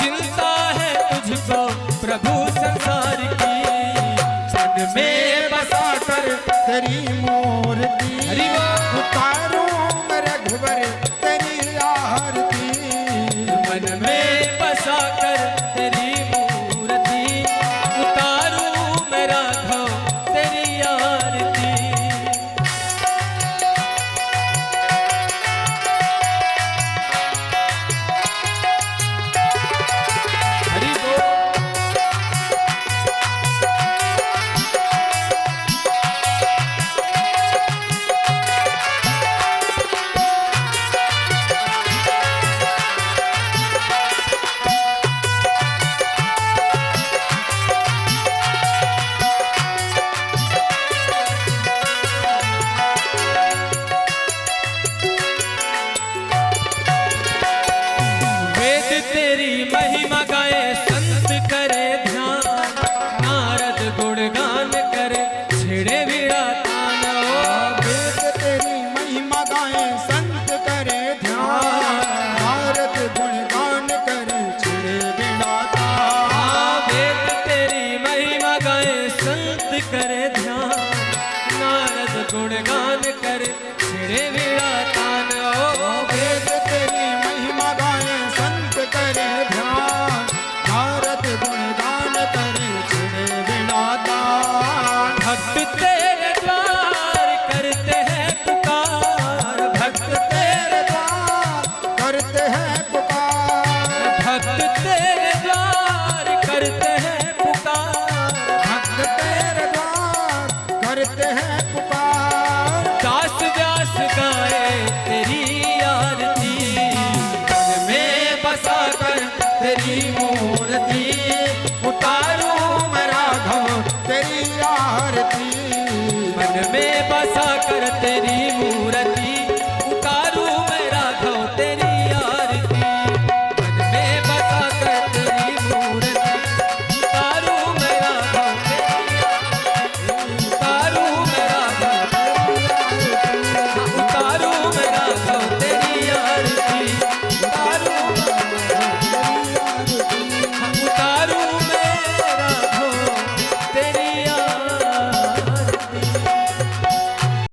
चिंता है तुझको प्रभु संसार की, मन में बसा कर तेरी मूर्ति, हरि बोल। उतारूं मैं रघुबर